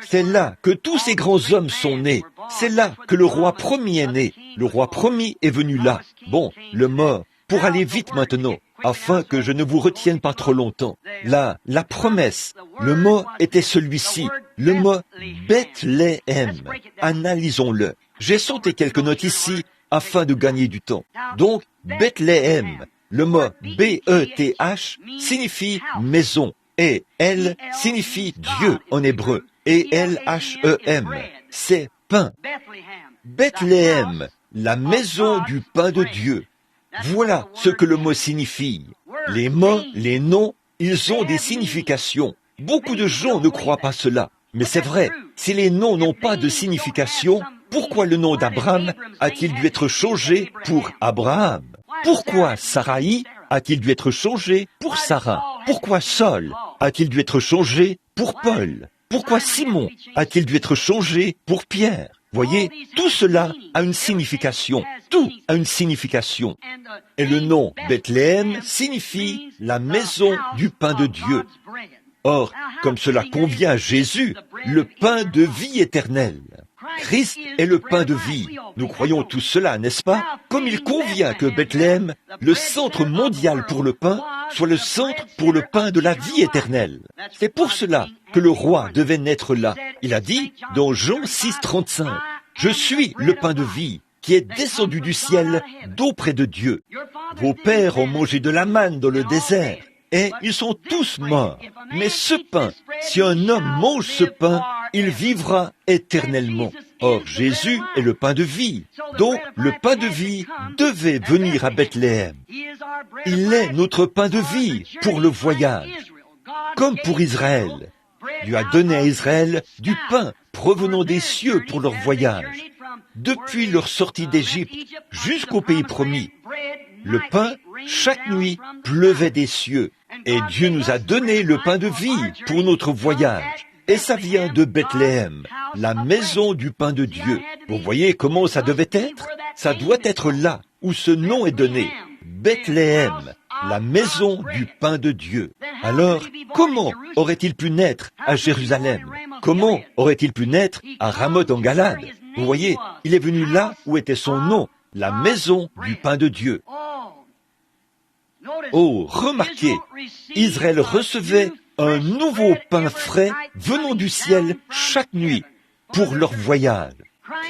C'est là que tous ces grands hommes sont nés. C'est là que le roi promis est né. Le roi promis est venu là. Bon, le mot, pour aller vite maintenant, afin que je ne vous retienne pas trop longtemps. Là, la promesse, le mot était celui-ci, le mot Bethléem. Analysons-le. J'ai sauté quelques notes ici, afin de gagner du temps. Donc, Bethléem, le mot B-E-T-H signifie maison, et L signifie Dieu en hébreu, et L-H-E-M, c'est pain. Bethléem, la maison du pain de Dieu. Voilà ce que le mot signifie. Les mots, les noms, ils ont des significations. Beaucoup de gens ne croient pas cela. Mais c'est vrai, si les noms n'ont pas de signification, pourquoi le nom d'Abraham a-t-il dû être changé pour Abraham? Pourquoi Sarai a-t-il dû être changé pour Sarah? Pourquoi Saul a-t-il dû être changé pour Paul? Pourquoi Simon a-t-il dû être changé pour Pierre? Voyez, tout cela a une signification. Tout a une signification. Et le nom Bethléem signifie la maison du pain de Dieu. Or, comme cela convient à Jésus, le pain de vie éternelle. Christ est le pain de vie. Nous croyons tout cela, n'est-ce pas? Comme il convient que Bethléem, le centre mondial pour le pain, soit le centre pour le pain de la vie éternelle. C'est pour cela que le roi devait naître là. Il a dit dans Jean 6,35, « Je suis le pain de vie qui est descendu du ciel d'auprès de Dieu. Vos pères ont mangé de la manne dans le désert, et ils sont tous morts. Mais ce pain, si un homme mange ce pain, il vivra éternellement. » Or, Jésus est le pain de vie. Donc, le pain de vie devait venir à Bethléem. Il est notre pain de vie pour le voyage. Comme pour Israël. Dieu a donné à Israël du pain provenant des cieux pour leur voyage. Depuis leur sortie d'Égypte jusqu'au pays promis, le pain, chaque nuit, pleuvait des cieux. Et Dieu nous a donné le pain de vie pour notre voyage. Et ça vient de Bethléem, la maison du pain de Dieu. Vous voyez comment ça devait être? Ça doit être là où ce nom est donné. Bethléem, la maison du pain de Dieu. Alors, comment aurait-il pu naître à Jérusalem? Comment aurait-il pu naître à Ramoth en Galade? Vous voyez, il est venu là où était son nom, la maison du pain de Dieu. Oh, remarquez, Israël recevait un nouveau pain frais venant du ciel chaque nuit pour leur voyage.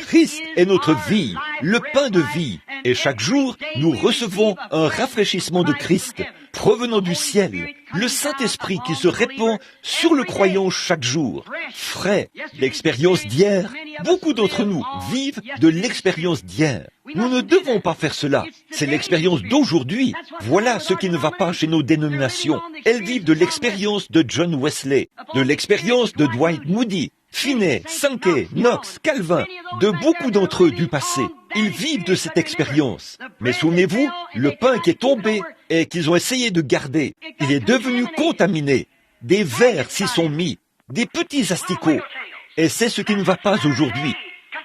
Christ est notre vie, le pain de vie, et chaque jour, nous recevons un rafraîchissement de Christ provenant du ciel, le Saint-Esprit qui se répand sur le croyant chaque jour. Frais, l'expérience d'hier, beaucoup d'entre nous vivent de l'expérience d'hier. Nous ne devons pas faire cela. C'est l'expérience d'aujourd'hui. Voilà ce qui ne va pas chez nos dénominations. Elles vivent de l'expérience de John Wesley, de l'expérience de Dwight Moody, Finney, Sankey, Knox, Calvin, de beaucoup d'entre eux du passé. Ils vivent de cette expérience. Mais souvenez-vous, le pain qui est tombé et qu'ils ont essayé de garder, il est devenu contaminé. Des vers s'y sont mis, des petits asticots. Et c'est ce qui ne va pas aujourd'hui.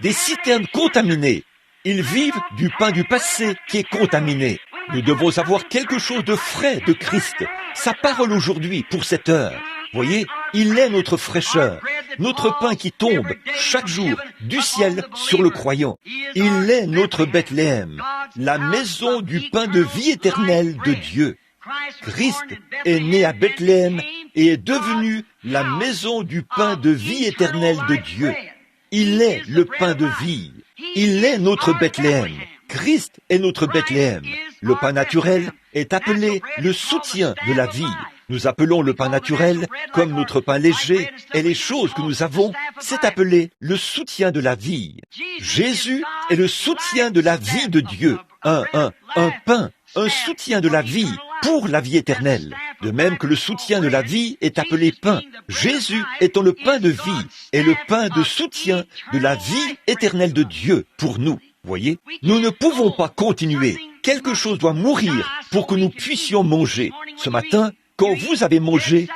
Des citernes contaminées. Ils vivent du pain du passé qui est contaminé. Nous devons avoir quelque chose de frais de Christ. Sa parole aujourd'hui pour cette heure. Voyez, il est notre fraîcheur, notre pain qui tombe chaque jour du ciel sur le croyant. Il est notre Bethléem, la maison du pain de vie éternelle de Dieu. Christ est né à Bethléem et est devenu la maison du pain de vie éternelle de Dieu. Il est le pain de vie. Il est notre Bethléem. Christ est notre Bethléem. Le pain naturel est appelé le soutien de la vie. Nous appelons le pain naturel comme notre pain léger, et les choses que nous avons, c'est appelé le soutien de la vie. Jésus est le soutien de la vie de Dieu. Un pain, un soutien de la vie pour la vie éternelle. De même que le soutien de la vie est appelé pain. Jésus étant le pain de vie et le pain de soutien de la vie éternelle de Dieu pour nous. Voyez, nous ne pouvons pas continuer. Quelque chose doit mourir pour que nous puissions manger. Ce matin, quand vous avez mangé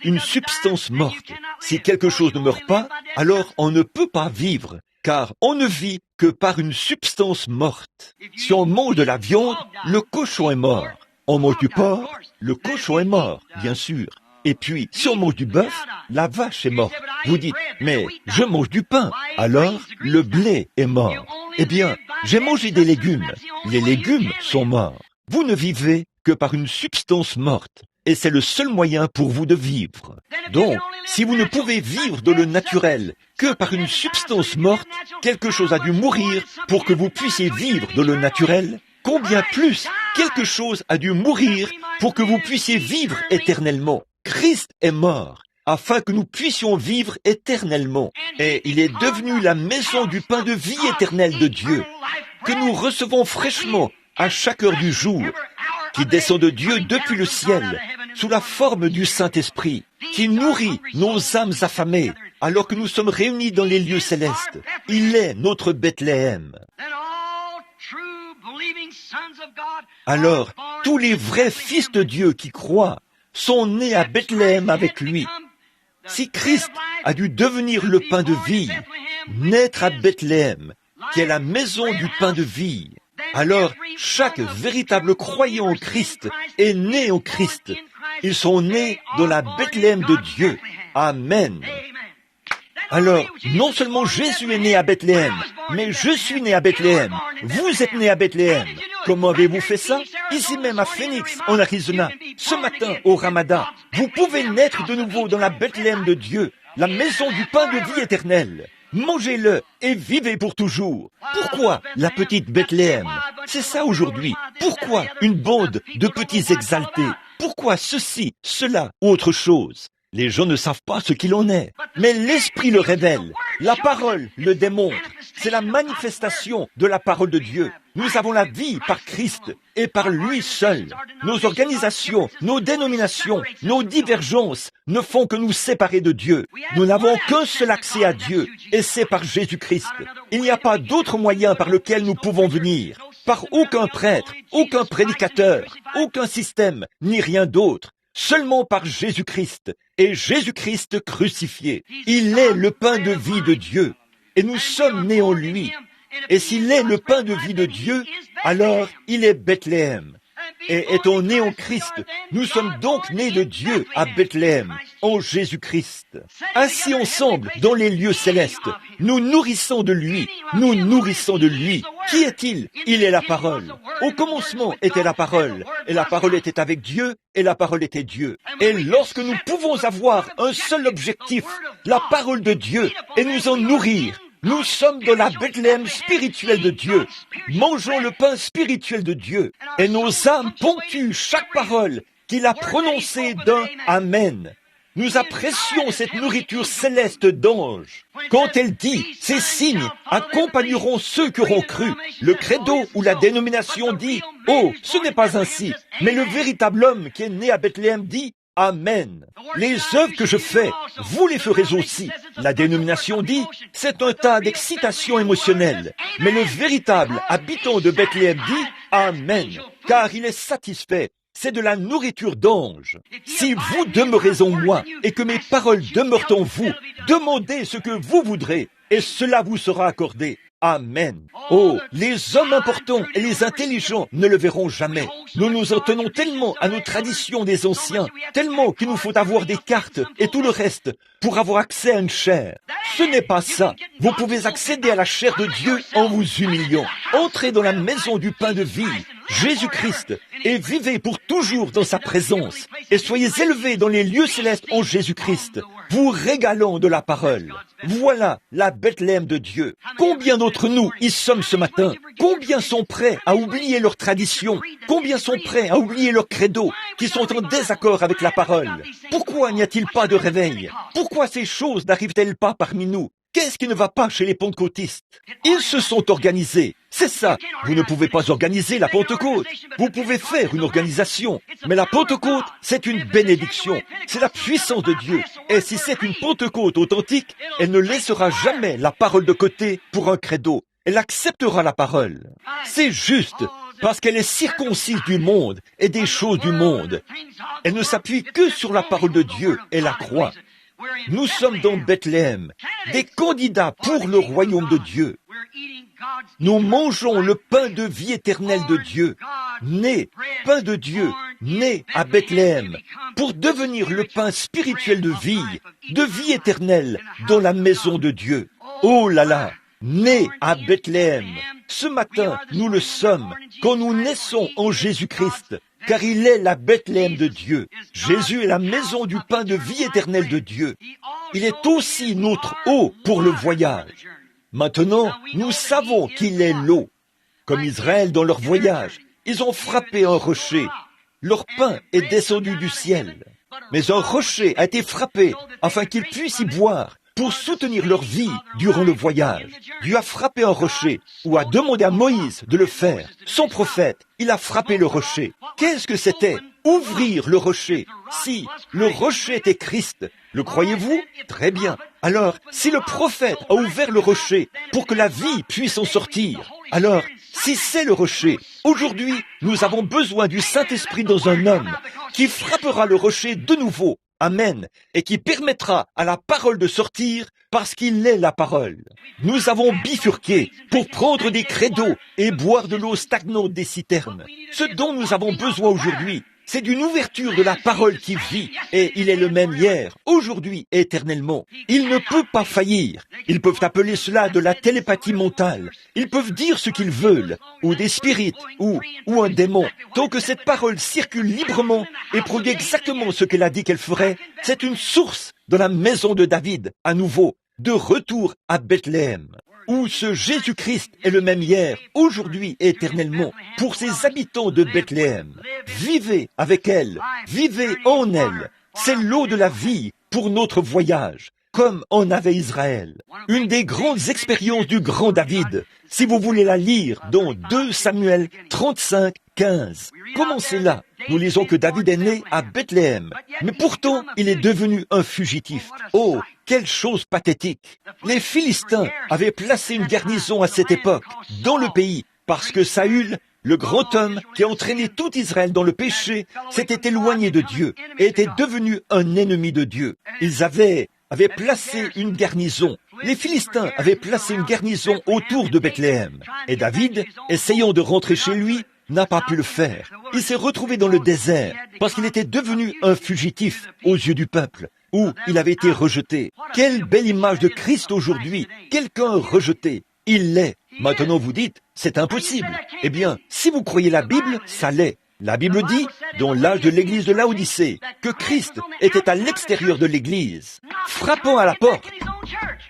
une substance morte. Si quelque chose ne meurt pas, alors on ne peut pas vivre, car on ne vit que par une substance morte. Si on mange de la viande, le cochon est mort. On mange du porc, le cochon est mort, bien sûr. Et puis, si on mange du bœuf, la vache est morte. Vous dites, mais je mange du pain, alors le blé est mort. Eh bien, j'ai mangé des légumes. Les légumes sont morts. Vous ne vivez que par une substance morte. Et c'est le seul moyen pour vous de vivre. Donc, si vous ne pouvez vivre de le naturel que par une substance morte, quelque chose a dû mourir pour que vous puissiez vivre de le naturel. Combien plus quelque chose a dû mourir pour que vous puissiez vivre éternellement. Christ est mort afin que nous puissions vivre éternellement. Et il est devenu la maison du pain de vie éternelle de Dieu, que nous recevons fraîchement à chaque heure du jour, qui descend de Dieu depuis le ciel, sous la forme du Saint-Esprit, qui nourrit nos âmes affamées, alors que nous sommes réunis dans les lieux célestes. Il est notre Bethléem. Alors, tous les vrais fils de Dieu qui croient sont nés à Bethléem avec lui. Si Christ a dû devenir le pain de vie, naître à Bethléem, qui est la maison du pain de vie, alors chaque véritable croyant en Christ est né en Christ. Ils sont nés dans la Bethléem de Dieu. Amen. Alors, non seulement Jésus est né à Bethléem, mais je suis né à Bethléem. Vous êtes né à Bethléem. Comment avez-vous fait ça? Ici même à Phoenix, en Arizona, ce matin au Ramadan. Vous pouvez naître de nouveau dans la Bethléem de Dieu, la maison du pain de vie éternelle. Mangez-le et vivez pour toujours. Pourquoi la petite Bethléem? C'est ça aujourd'hui. Pourquoi une bande de petits exaltés? Pourquoi ceci, cela ou autre chose? Les gens ne savent pas ce qu'il en est. Mais l'Esprit le révèle. La parole le démontre. C'est la manifestation de la parole de Dieu. Nous avons la vie par Christ et par lui seul. Nos organisations, nos dénominations, nos divergences ne font que nous séparer de Dieu. Nous n'avons qu'un seul accès à Dieu et c'est par Jésus-Christ. Il n'y a pas d'autre moyen par lequel nous pouvons venir. Par aucun prêtre, aucun prédicateur, aucun système, ni rien d'autre. Seulement par Jésus-Christ et Jésus-Christ crucifié. Il est le pain de vie de Dieu et nous sommes nés en lui. Et s'il est le pain de vie de Dieu, alors il est Bethléem. Et étant nés en Christ, nous sommes donc nés de Dieu à Bethléem, en Jésus-Christ. Assis ensemble dans les lieux célestes, nous nourrissons de lui, nous nourrissons de lui. Qui est-il? Il est la parole. Au commencement était la parole, et la parole était avec Dieu, et la parole était Dieu. Et lorsque nous pouvons avoir un seul objectif, la parole de Dieu, et nous en nourrir, nous sommes dans la Bethléem spirituelle de Dieu. Mangeons le pain spirituel de Dieu. Et nos âmes ponctuent chaque parole qu'il a prononcée d'un Amen. Nous apprécions cette nourriture céleste d'ange. Quand elle dit, ces signes accompagneront ceux qui auront cru. Le credo ou la dénomination dit, oh, ce n'est pas ainsi. Mais le véritable homme qui est né à Bethléem dit, Amen. Les œuvres que je fais, vous les ferez aussi. La dénomination dit, c'est un tas d'excitation émotionnelle. Mais le véritable habitant de Bethléem dit, Amen, car il est satisfait. C'est de la nourriture d'ange. Si vous demeurez en moi et que mes paroles demeurent en vous, demandez ce que vous voudrez et cela vous sera accordé. Amen. Oh, les hommes importants et les intelligents ne le verront jamais. Nous nous en tenons tellement à nos traditions des anciens, tellement qu'il nous faut avoir des cartes et tout le reste pour avoir accès à une chair. Ce n'est pas ça. Vous pouvez accéder à la chair de Dieu en vous humiliant. Entrez dans la maison du pain de vie, Jésus-Christ, et vivez pour toujours dans sa présence. Et soyez élevés dans les lieux célestes en Jésus-Christ, vous régalant de la parole. Voilà la Bethléem de Dieu. Combien d'entre nous y sommes ce matin? Combien sont prêts à oublier leurs traditions? Combien sont prêts à oublier leurs credos qui sont en désaccord avec la parole? Pourquoi n'y a-t-il pas de réveil? Pourquoi ces choses n'arrivent-elles pas parmi nous? Qu'est-ce qui ne va pas chez les pentecôtistes? Ils se sont organisés. C'est ça. Vous ne pouvez pas organiser la Pentecôte. Vous pouvez faire une organisation. Mais la Pentecôte, c'est une bénédiction. C'est la puissance de Dieu. Et si c'est une Pentecôte authentique, elle ne laissera jamais la parole de côté pour un credo. Elle acceptera la parole. C'est juste. Parce qu'elle est circoncise du monde et des choses du monde. Elle ne s'appuie que sur la parole de Dieu et la croix. Nous sommes dans Bethléem, des candidats pour le royaume de Dieu. Nous mangeons le pain de vie éternelle de Dieu, né, pain de Dieu, né à Bethléem, pour devenir le pain spirituel de vie éternelle dans la maison de Dieu. Oh là là, né à Bethléem. Ce matin, nous le sommes, quand nous naissons en Jésus-Christ. Car il est la Bethléem de Dieu. Jésus est la maison du pain de vie éternelle de Dieu. Il est aussi notre eau pour le voyage. Maintenant, nous savons qu'il est l'eau. Comme Israël dans leur voyage, ils ont frappé un rocher. Leur pain est descendu du ciel. Mais un rocher a été frappé afin qu'ils puissent y boire pour soutenir leur vie durant le voyage. Dieu a frappé un rocher ou a demandé à Moïse de le faire. Son prophète, il a frappé le rocher. Qu'est-ce que c'était? Ouvrir le rocher. Si le rocher était Christ, le croyez-vous? Très bien. Alors, si le prophète a ouvert le rocher pour que la vie puisse en sortir, alors, si c'est le rocher, aujourd'hui, nous avons besoin du Saint-Esprit dans un homme qui frappera le rocher de nouveau. Amen. Et qui permettra à la parole de sortir parce qu'il est la parole. Nous avons bifurqué pour prendre des credos et boire de l'eau stagnante des citernes. Ce dont nous avons besoin aujourd'hui, C'est d'une ouverture de la parole qui vit, et il est le même hier, aujourd'hui, éternellement. Il ne peut pas faillir. Ils peuvent appeler cela de la télépathie mentale. Ils peuvent dire ce qu'ils veulent, ou des spirites, ou un démon. Tant que cette parole circule librement et produit exactement ce qu'elle a dit qu'elle ferait, c'est une source dans la maison de David, à nouveau, de retour à Bethléem, où ce Jésus-Christ est le même hier, aujourd'hui et éternellement, pour ses habitants de Bethléem. Vivez avec elle, vivez en elle. C'est l'eau de la vie pour notre voyage, comme en avait Israël. Une des grandes expériences du grand David, si vous voulez la lire dans 2 Samuel 35, 15. Commencez là. Nous lisons que David est né à Bethléem, mais pourtant il est devenu un fugitif. Oh, quelle chose pathétique! Les Philistins avaient placé une garnison à cette époque dans le pays parce que Saül, le grand homme qui a entraîné tout Israël dans le péché, s'était éloigné de Dieu et était devenu un ennemi de Dieu. Ils avaient placé une garnison. Les Philistins avaient placé une garnison autour de Bethléem. Et David, essayant de rentrer chez lui, n'a pas pu le faire. Il s'est retrouvé dans le désert parce qu'il était devenu un fugitif aux yeux du peuple, où il avait été rejeté. Quelle belle image de Christ aujourd'hui, quelqu'un rejeté. Il l'est. Maintenant vous dites, c'est impossible. Eh bien, si vous croyez la Bible, ça l'est. La Bible dit, dans l'âge de l'église de Laodicée, que Christ était à l'extérieur de l'église, frappant à la porte,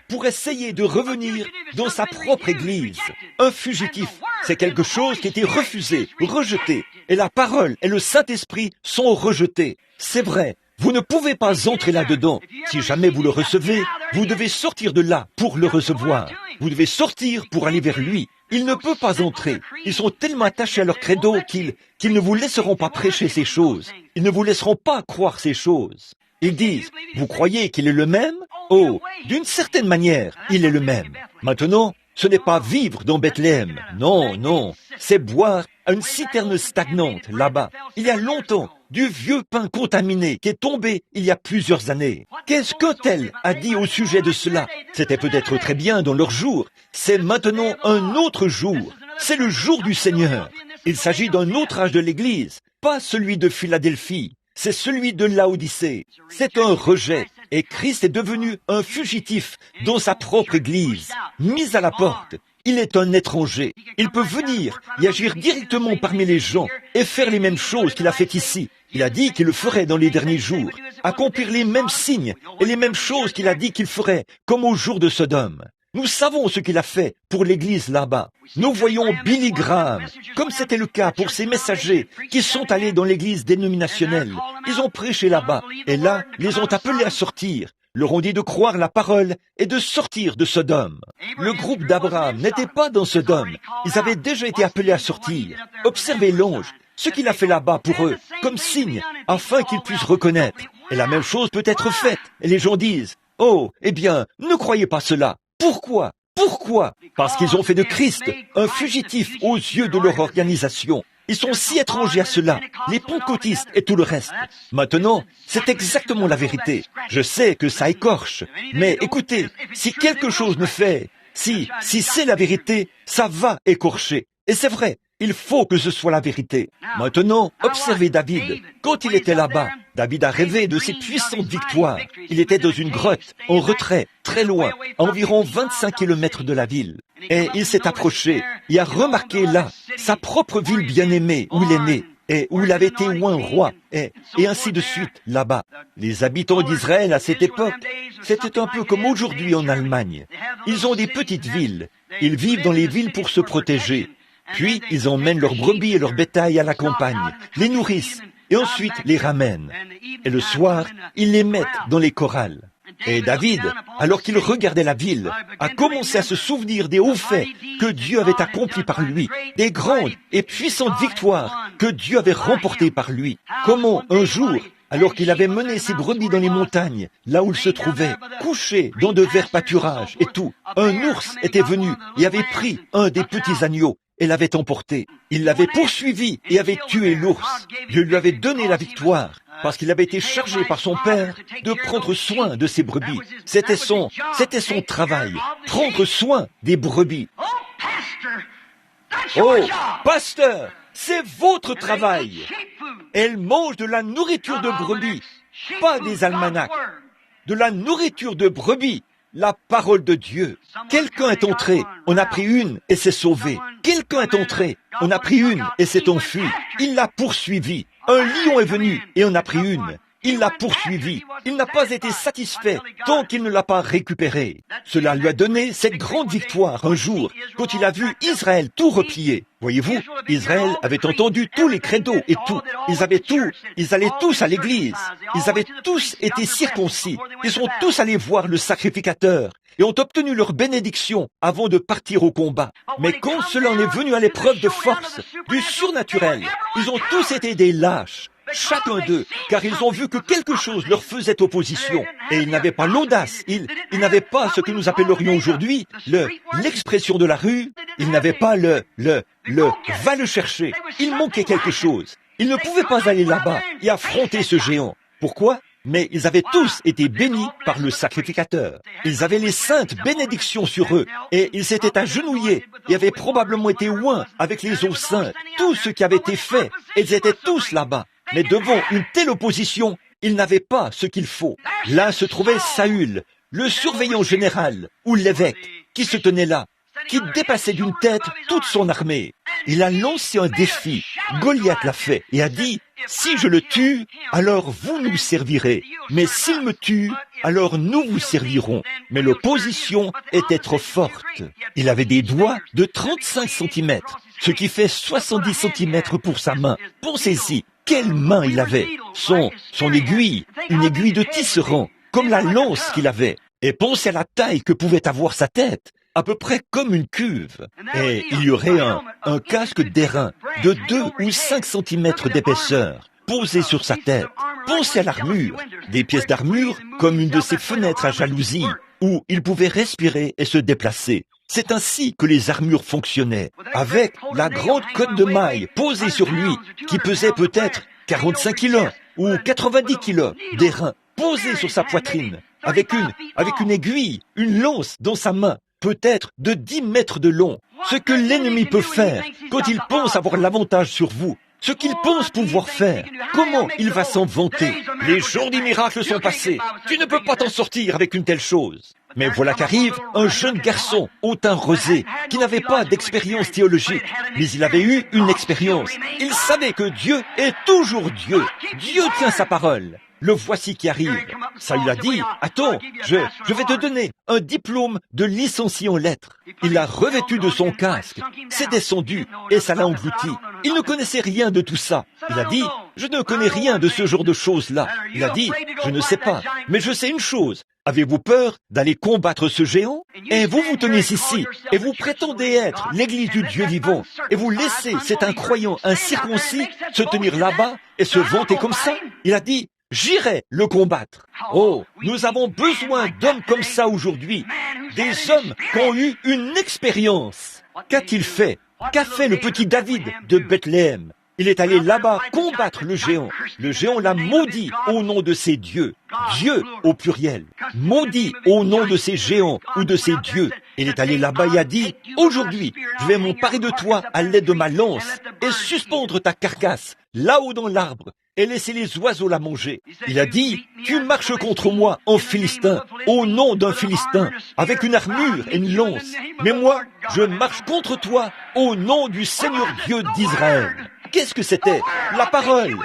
pour essayer de revenir dans sa propre église. Un fugitif, c'est quelque chose qui était refusé, rejeté, et la parole et le Saint-Esprit sont rejetés. C'est vrai, vous ne pouvez pas entrer là-dedans. Si jamais vous le recevez, vous devez sortir de là pour le recevoir. Vous devez sortir pour aller vers lui. Il ne peut pas entrer. Ils sont tellement attachés à leur credo qu'ils ne vous laisseront pas prêcher ces choses. Ils ne vous laisseront pas croire ces choses. Ils disent, vous croyez qu'il est le même? Oh, d'une certaine manière, il est le même. Maintenant, ce n'est pas vivre dans Bethléem. Non, non. C'est boire à une citerne stagnante là-bas. Il y a longtemps, du vieux pain contaminé qui est tombé il y a plusieurs années. Qu'est-ce qu'Othel a dit au sujet de cela? C'était peut-être très bien dans leur jour. C'est maintenant un autre jour. C'est le jour du Seigneur. Il s'agit d'un autre âge de l'Église, pas celui de Philadelphie. C'est celui de Laodicée. C'est un rejet. Et Christ est devenu un fugitif dans sa propre Église, mis à la porte. Il est un étranger. Il peut venir et agir directement parmi les gens et faire les mêmes choses qu'il a fait ici. Il a dit qu'il le ferait dans les derniers jours, accomplir les mêmes signes et les mêmes choses qu'il a dit qu'il ferait, comme au jour de Sodome. Nous savons ce qu'il a fait pour l'église là-bas. Nous voyons Billy Graham, comme c'était le cas pour ces messagers qui sont allés dans l'église dénominationnelle. Ils ont prêché là-bas, et là, les ont appelés à sortir, leur ont dit de croire la parole et de sortir de Sodome. Le groupe d'Abraham n'était pas dans Sodome. Ils avaient déjà été appelés à sortir. Observez l'ange, ce qu'il a fait là-bas pour eux, comme signe, afin qu'ils puissent reconnaître. Et la même chose peut être faite. Et les gens disent, « Oh, eh bien, ne croyez pas cela. » Pourquoi? Pourquoi? Parce qu'ils ont fait de Christ un fugitif aux yeux de leur organisation. Ils sont si étrangers à cela, les pentecôtistes et tout le reste. Maintenant, c'est exactement la vérité. Je sais que ça écorche, mais écoutez, si quelque chose ne fait, si c'est la vérité, ça va écorcher. Et c'est vrai, il faut que ce soit la vérité. Maintenant, observez David. Quand il était là-bas, David a rêvé de ses puissantes victoires. Il était dans une grotte, en retrait, très loin, à environ 25 kilomètres de la ville. Et il s'est approché, il a remarqué là, sa propre ville bien-aimée, où il est né, et où il avait été oint roi, et ainsi de suite, là-bas. Les habitants d'Israël à cette époque, c'était un peu comme aujourd'hui en Allemagne. Ils ont des petites villes. Ils vivent dans les villes pour se protéger. Puis, ils emmènent leurs brebis et leurs bétail à la campagne, les nourrissent, et ensuite les ramènent. Et le soir, ils les mettent dans les corrals. Et David, alors qu'il regardait la ville, a commencé à se souvenir des hauts faits que Dieu avait accomplis par lui, des grandes et puissantes victoires que Dieu avait remportées par lui. Comment, un jour, alors qu'il avait mené ses brebis dans les montagnes, là où il se trouvait, couché dans de verts pâturages et tout, un ours était venu et avait pris un des petits agneaux et l'avait emporté. Il l'avait poursuivi et avait tué l'ours. Dieu lui avait donné la victoire parce qu'il avait été chargé par son père de prendre soin de ses brebis. C'était son travail, prendre soin des brebis. Oh, pasteur, C'est votre travail. Elle mange de la nourriture de brebis, pas des almanachs. De la nourriture de brebis, la parole de Dieu. Quelqu'un est entré, on a pris une et s'est sauvé. Quelqu'un est entré, on a pris une et s'est enfui. Il l'a poursuivi. Un lion est venu et on a pris une. Il l'a poursuivi. Il n'a pas été satisfait tant qu'il ne l'a pas récupéré. Cela lui a donné cette grande victoire un jour, quand il a vu Israël tout replier. Voyez-vous, Israël avait entendu tous les credos et tout. Ils allaient tous à l'église. Ils avaient tous été circoncis. Ils sont tous allés voir le sacrificateur et ont obtenu leur bénédiction avant de partir au combat. Mais quand cela en est venu à l'épreuve de force, du surnaturel, ils ont tous été des lâches. Chacun d'eux, car ils ont vu que quelque chose leur faisait opposition. Et ils n'avaient pas l'audace, ils n'avaient pas ce que nous appellerions aujourd'hui l'expression de la rue, ils n'avaient pas le va le chercher. Il manquait quelque chose. Ils ne pouvaient pas aller là-bas et affronter ce géant. Pourquoi? Mais ils avaient tous été bénis par le sacrificateur. Ils avaient les saintes bénédictions sur eux et ils s'étaient agenouillés et avaient probablement été oints avec les eaux saintes. Tout ce qui avait été fait, ils étaient tous là-bas. Mais devant une telle opposition, ils n'avaient pas ce qu'il faut. Là se trouvait Saül, le surveillant général, ou l'évêque, qui se tenait là, qui dépassait d'une tête toute son armée. Il a lancé un défi. Goliath l'a fait et a dit, « Si je le tue, alors vous nous servirez. Mais s'il me tue, alors nous vous servirons. » Mais l'opposition était trop forte. Il avait des doigts de 35 cm, ce qui fait 70 cm pour sa main. Pensez-y. Quelle main il avait! Son aiguille, une aiguille de tisserand, comme la lance qu'il avait. Et pensez à la taille que pouvait avoir sa tête, à peu près comme une cuve. Et il y aurait un casque d'airain de 2 ou 5 cm d'épaisseur, posé sur sa tête. Pensez à l'armure, des pièces d'armure comme une de ces fenêtres à jalousie, où il pouvait respirer et se déplacer. C'est ainsi que les armures fonctionnaient, avec la grande cotte de maille posée sur lui, qui pesait peut-être 45 kilos ou 90 kilos, d'airain posé sur sa poitrine, avec une aiguille, une lance dans sa main, peut-être de 10 mètres de long. Ce que l'ennemi peut faire quand il pense avoir l'avantage sur vous, ce qu'il pense pouvoir faire, comment il va s'en vanter. Les jours des miracles sont passés. Tu ne peux pas t'en sortir avec une telle chose. Mais voilà qu'arrive un jeune garçon au teint rosé qui n'avait pas d'expérience théologique, mais il avait eu une expérience. Il savait que Dieu est toujours Dieu. Dieu tient sa parole. Le voici qui arrive. Ça lui a dit, attends, je vais te donner un diplôme de licencié en lettres. Il l'a revêtu de son casque, s'est descendu et ça l'a englouti. Il ne connaissait rien de tout ça. Il a dit, je ne connais rien de ce genre de choses-là. Il a dit, je ne sais pas, mais je sais une chose. Avez-vous peur d'aller combattre ce géant? Et vous vous tenez ici, et vous prétendez être l'église du Dieu vivant, et vous laissez cet incroyant incirconcis se tenir là-bas et se vanter comme ça? Il a dit, j'irai le combattre. Oh, nous avons besoin d'hommes comme ça aujourd'hui, des hommes qui ont eu une expérience. Qu'a-t-il fait? Qu'a fait le petit David de Bethléem? Il est allé là-bas combattre le géant. Le géant l'a maudit au nom de ses dieux. Dieu au pluriel. Maudit au nom de ces géants ou de ces dieux. Il est allé là-bas et a dit, aujourd'hui, je vais m'emparer de toi à l'aide de ma lance et suspendre ta carcasse là-haut dans l'arbre et laisser les oiseaux la manger. Il a dit, tu marches contre moi en Philistin, au nom d'un Philistin, avec une armure et une lance. Mais moi, je marche contre toi au nom du Seigneur Dieu d'Israël. Qu'est-ce que c'était? La parole.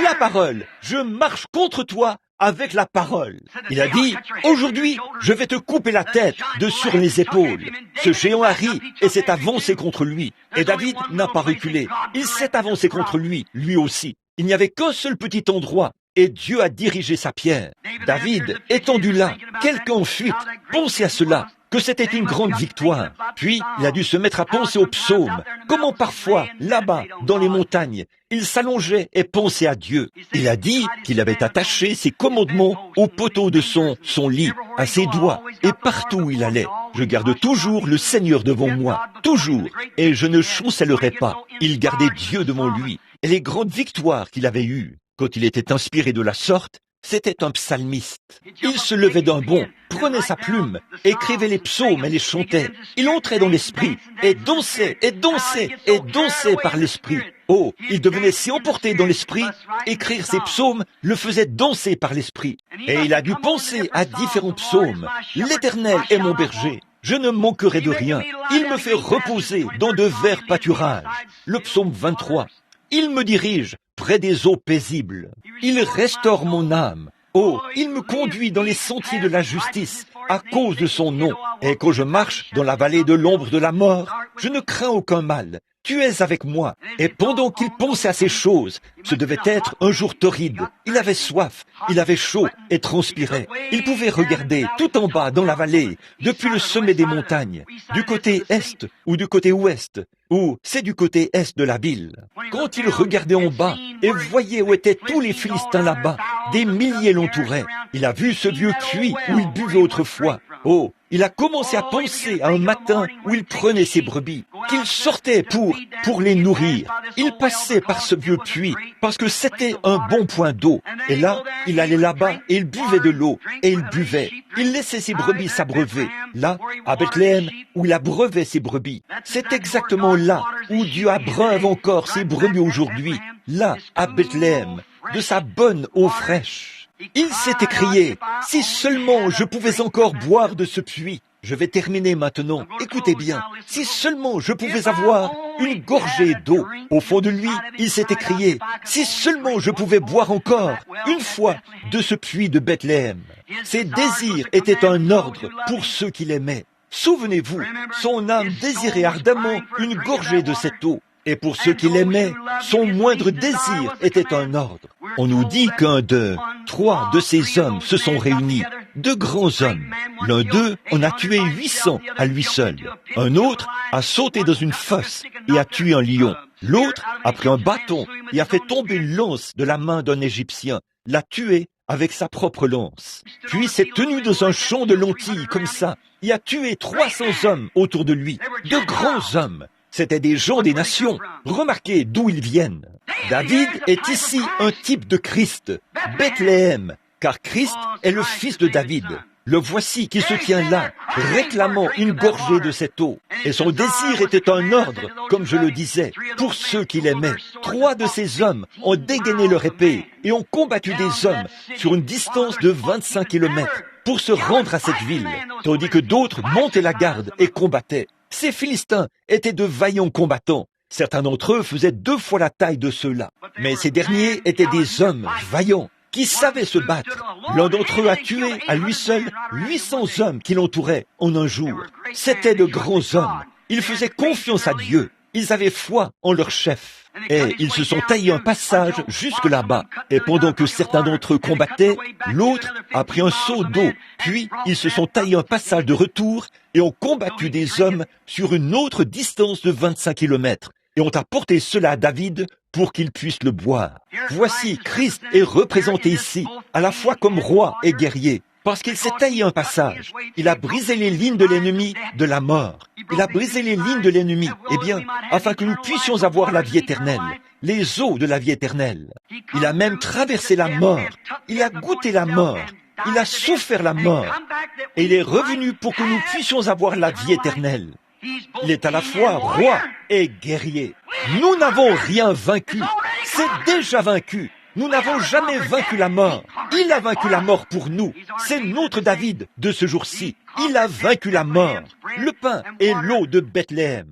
La parole. Je marche contre toi avec la parole. Il a dit, aujourd'hui, je vais te couper la tête de sur les épaules. Ce géant a ri et s'est avancé contre lui. Et David n'a pas reculé. Il s'est avancé contre lui, lui aussi. Il n'y avait qu'un seul petit endroit. Et Dieu a dirigé sa pierre. David, étendu là, quelqu'un en fuite, pensez à cela, que c'était une grande victoire. Puis, il a dû se mettre à penser aux psaumes. Comment parfois, là-bas, dans les montagnes, il s'allongeait et pensait à Dieu. Il a dit qu'il avait attaché ses commandements au poteau de son lit, à ses doigts, et partout où il allait. Je garde toujours le Seigneur devant moi, toujours, et je ne chancellerai pas. Il gardait Dieu devant lui, et les grandes victoires qu'il avait eues. Quand il était inspiré de la sorte, c'était un psalmiste. Il se levait d'un bond, prenait sa plume, écrivait les psaumes et les chantait. Il entrait dans l'esprit et dansait et dansait et dansait par l'esprit. Oh, il devenait si emporté dans l'esprit, écrire ses psaumes le faisait danser par l'esprit. Et il a dû penser à différents psaumes. L'Éternel est mon berger. Je ne manquerai de rien. Il me fait reposer dans de verts pâturages. Le psaume 23. Il me dirige près des eaux paisibles. Il restaure mon âme. Oh, il me conduit dans les sentiers de la justice à cause de son nom. Et quand je marche dans la vallée de l'ombre de la mort, je ne crains aucun mal. Tu es avec moi. Et pendant qu'il pensait à ces choses, ce devait être un jour torride. Il avait soif, il avait chaud et transpirait. Il pouvait regarder tout en bas dans la vallée, depuis le sommet des montagnes, du côté est ou du côté ouest, ou c'est du côté est de la ville. Quand il regardait en bas et voyait où étaient tous les Philistins là-bas, des milliers l'entouraient. Il a vu ce vieux puits où il buvait autrefois. Oh, il a commencé à penser à un matin où il prenait ses brebis, qu'il sortait pour les nourrir. Il passait par ce vieux puits parce que c'était un bon point d'eau. Et là, il allait là-bas et il buvait de l'eau et il buvait. Il laissait ses brebis s'abreuver. Là, à Bethléem, où il abreuvait ses brebis. C'est exactement là où Dieu abreuve encore ses brebis aujourd'hui. Là, à Bethléem, de sa bonne eau fraîche. Il s'est écrié, « Si seulement je pouvais encore boire de ce puits. » Je vais terminer maintenant. Écoutez bien. Si seulement je pouvais avoir une gorgée d'eau. Au fond de lui, il s'est écrié, « Si seulement je pouvais boire encore une fois de ce puits de Bethléem. » Ses désirs étaient un ordre pour ceux qui l'aimaient. Souvenez-vous, son âme désirait ardemment une gorgée de cette eau. Et pour ceux qui l'aimaient, son moindre désir était un ordre. On nous dit trois de ces hommes se sont réunis, de grands hommes. L'un d'eux en a tué 800 à lui seul. Un autre a sauté dans une fosse et a tué un lion. L'autre a pris un bâton et a fait tomber une lance de la main d'un Égyptien, l'a tué avec sa propre lance. Puis s'est tenu dans un champ de lentilles comme ça et a tué 300 hommes autour de lui, de grands hommes. C'étaient des gens des nations. Remarquez d'où ils viennent. David est ici un type de Christ, Bethléem, car Christ est le fils de David. Le voici qui se tient là, réclamant une gorgée de cette eau. Et son désir était un ordre, comme je le disais, pour ceux qui l'aimaient. 3 de ces hommes ont dégainé leur épée et ont combattu des hommes sur une distance de 25 kilomètres pour se rendre à cette ville, tandis que d'autres montaient la garde et combattaient. Ces Philistins étaient de vaillants combattants. Certains d'entre eux faisaient 2 fois la taille de ceux-là. Mais ces derniers étaient des hommes vaillants qui savaient se battre. L'un d'entre eux a tué à lui seul 800 hommes qui l'entouraient en un jour. C'étaient de grands hommes. Ils faisaient confiance à Dieu. Ils avaient foi en leur chef. Et ils se sont taillés un passage jusque là-bas. Et pendant que certains d'entre eux combattaient, l'autre a pris un seau d'eau. Puis, ils se sont taillés un passage de retour et ont combattu des hommes sur une autre distance de 25 kilomètres. Et ont apporté cela à David pour qu'il puisse le boire. Voici, Christ est représenté ici, à la fois comme roi et guerrier. Parce qu'il s'est taillé un passage. Il a brisé les lignes de l'ennemi de la mort. Il a brisé les lignes de l'ennemi, eh bien, afin que nous puissions avoir la vie éternelle, les eaux de la vie éternelle. Il a même traversé la mort. Il a goûté la mort. Il a souffert la mort. Et il est revenu pour que nous puissions avoir la vie éternelle. Il est à la fois roi et guerrier. Nous n'avons rien vaincu. C'est déjà vaincu. Nous n'avons jamais vaincu la mort. Il a vaincu la mort pour nous. C'est notre David de ce jour-ci. Il a vaincu la mort. Le pain et l'eau de Bethléem.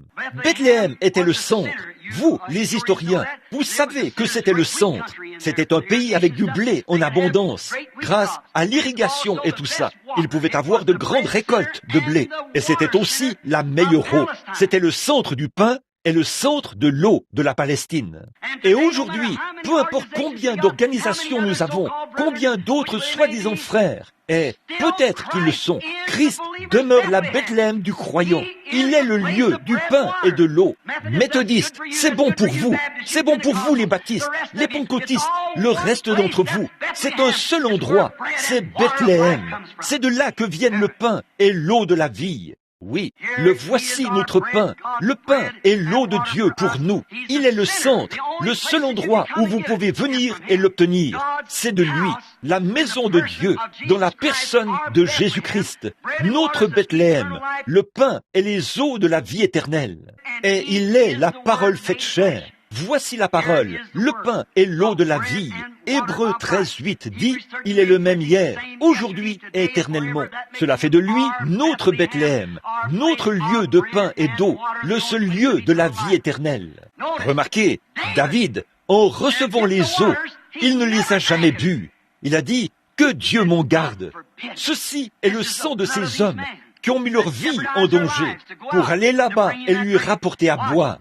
Bethléem était le centre. Vous, les historiens, vous savez que c'était le centre. C'était un pays avec du blé en abondance. Grâce à l'irrigation et tout ça, ils pouvaient avoir de grandes récoltes de blé. Et c'était aussi la meilleure eau. C'était le centre du pain est le centre de l'eau de la Palestine. Et aujourd'hui, peu importe combien d'organisations nous avons, combien d'autres soi-disant frères, et peut-être qu'ils le sont, Christ demeure la Bethléem du croyant. Il est le lieu du pain et de l'eau. Méthodistes, c'est bon pour vous. C'est bon pour vous les baptistes, les pentecôtistes, le reste d'entre vous. C'est un seul endroit, c'est Bethléem. C'est de là que viennent le pain et l'eau de la vie. Oui, le voici notre pain. Le pain est l'eau de Dieu pour nous. Il est le centre, le seul endroit où vous pouvez venir et l'obtenir. C'est de lui, la maison de Dieu, dans la personne de Jésus-Christ, notre Bethléem, le pain et les eaux de la vie éternelle. Et il est la parole faite chair. Voici la parole, le pain et l'eau de la vie. Hébreux 13:8 dit, il est le même hier, aujourd'hui et éternellement. Cela fait de lui notre Bethléem, notre lieu de pain et d'eau, le seul lieu de la vie éternelle. Remarquez, David, en recevant les eaux, il ne les a jamais bues. Il a dit, que Dieu m'en garde. Ceci est le sang de ces hommes qui ont mis leur vie en danger pour aller là-bas et lui rapporter à boire.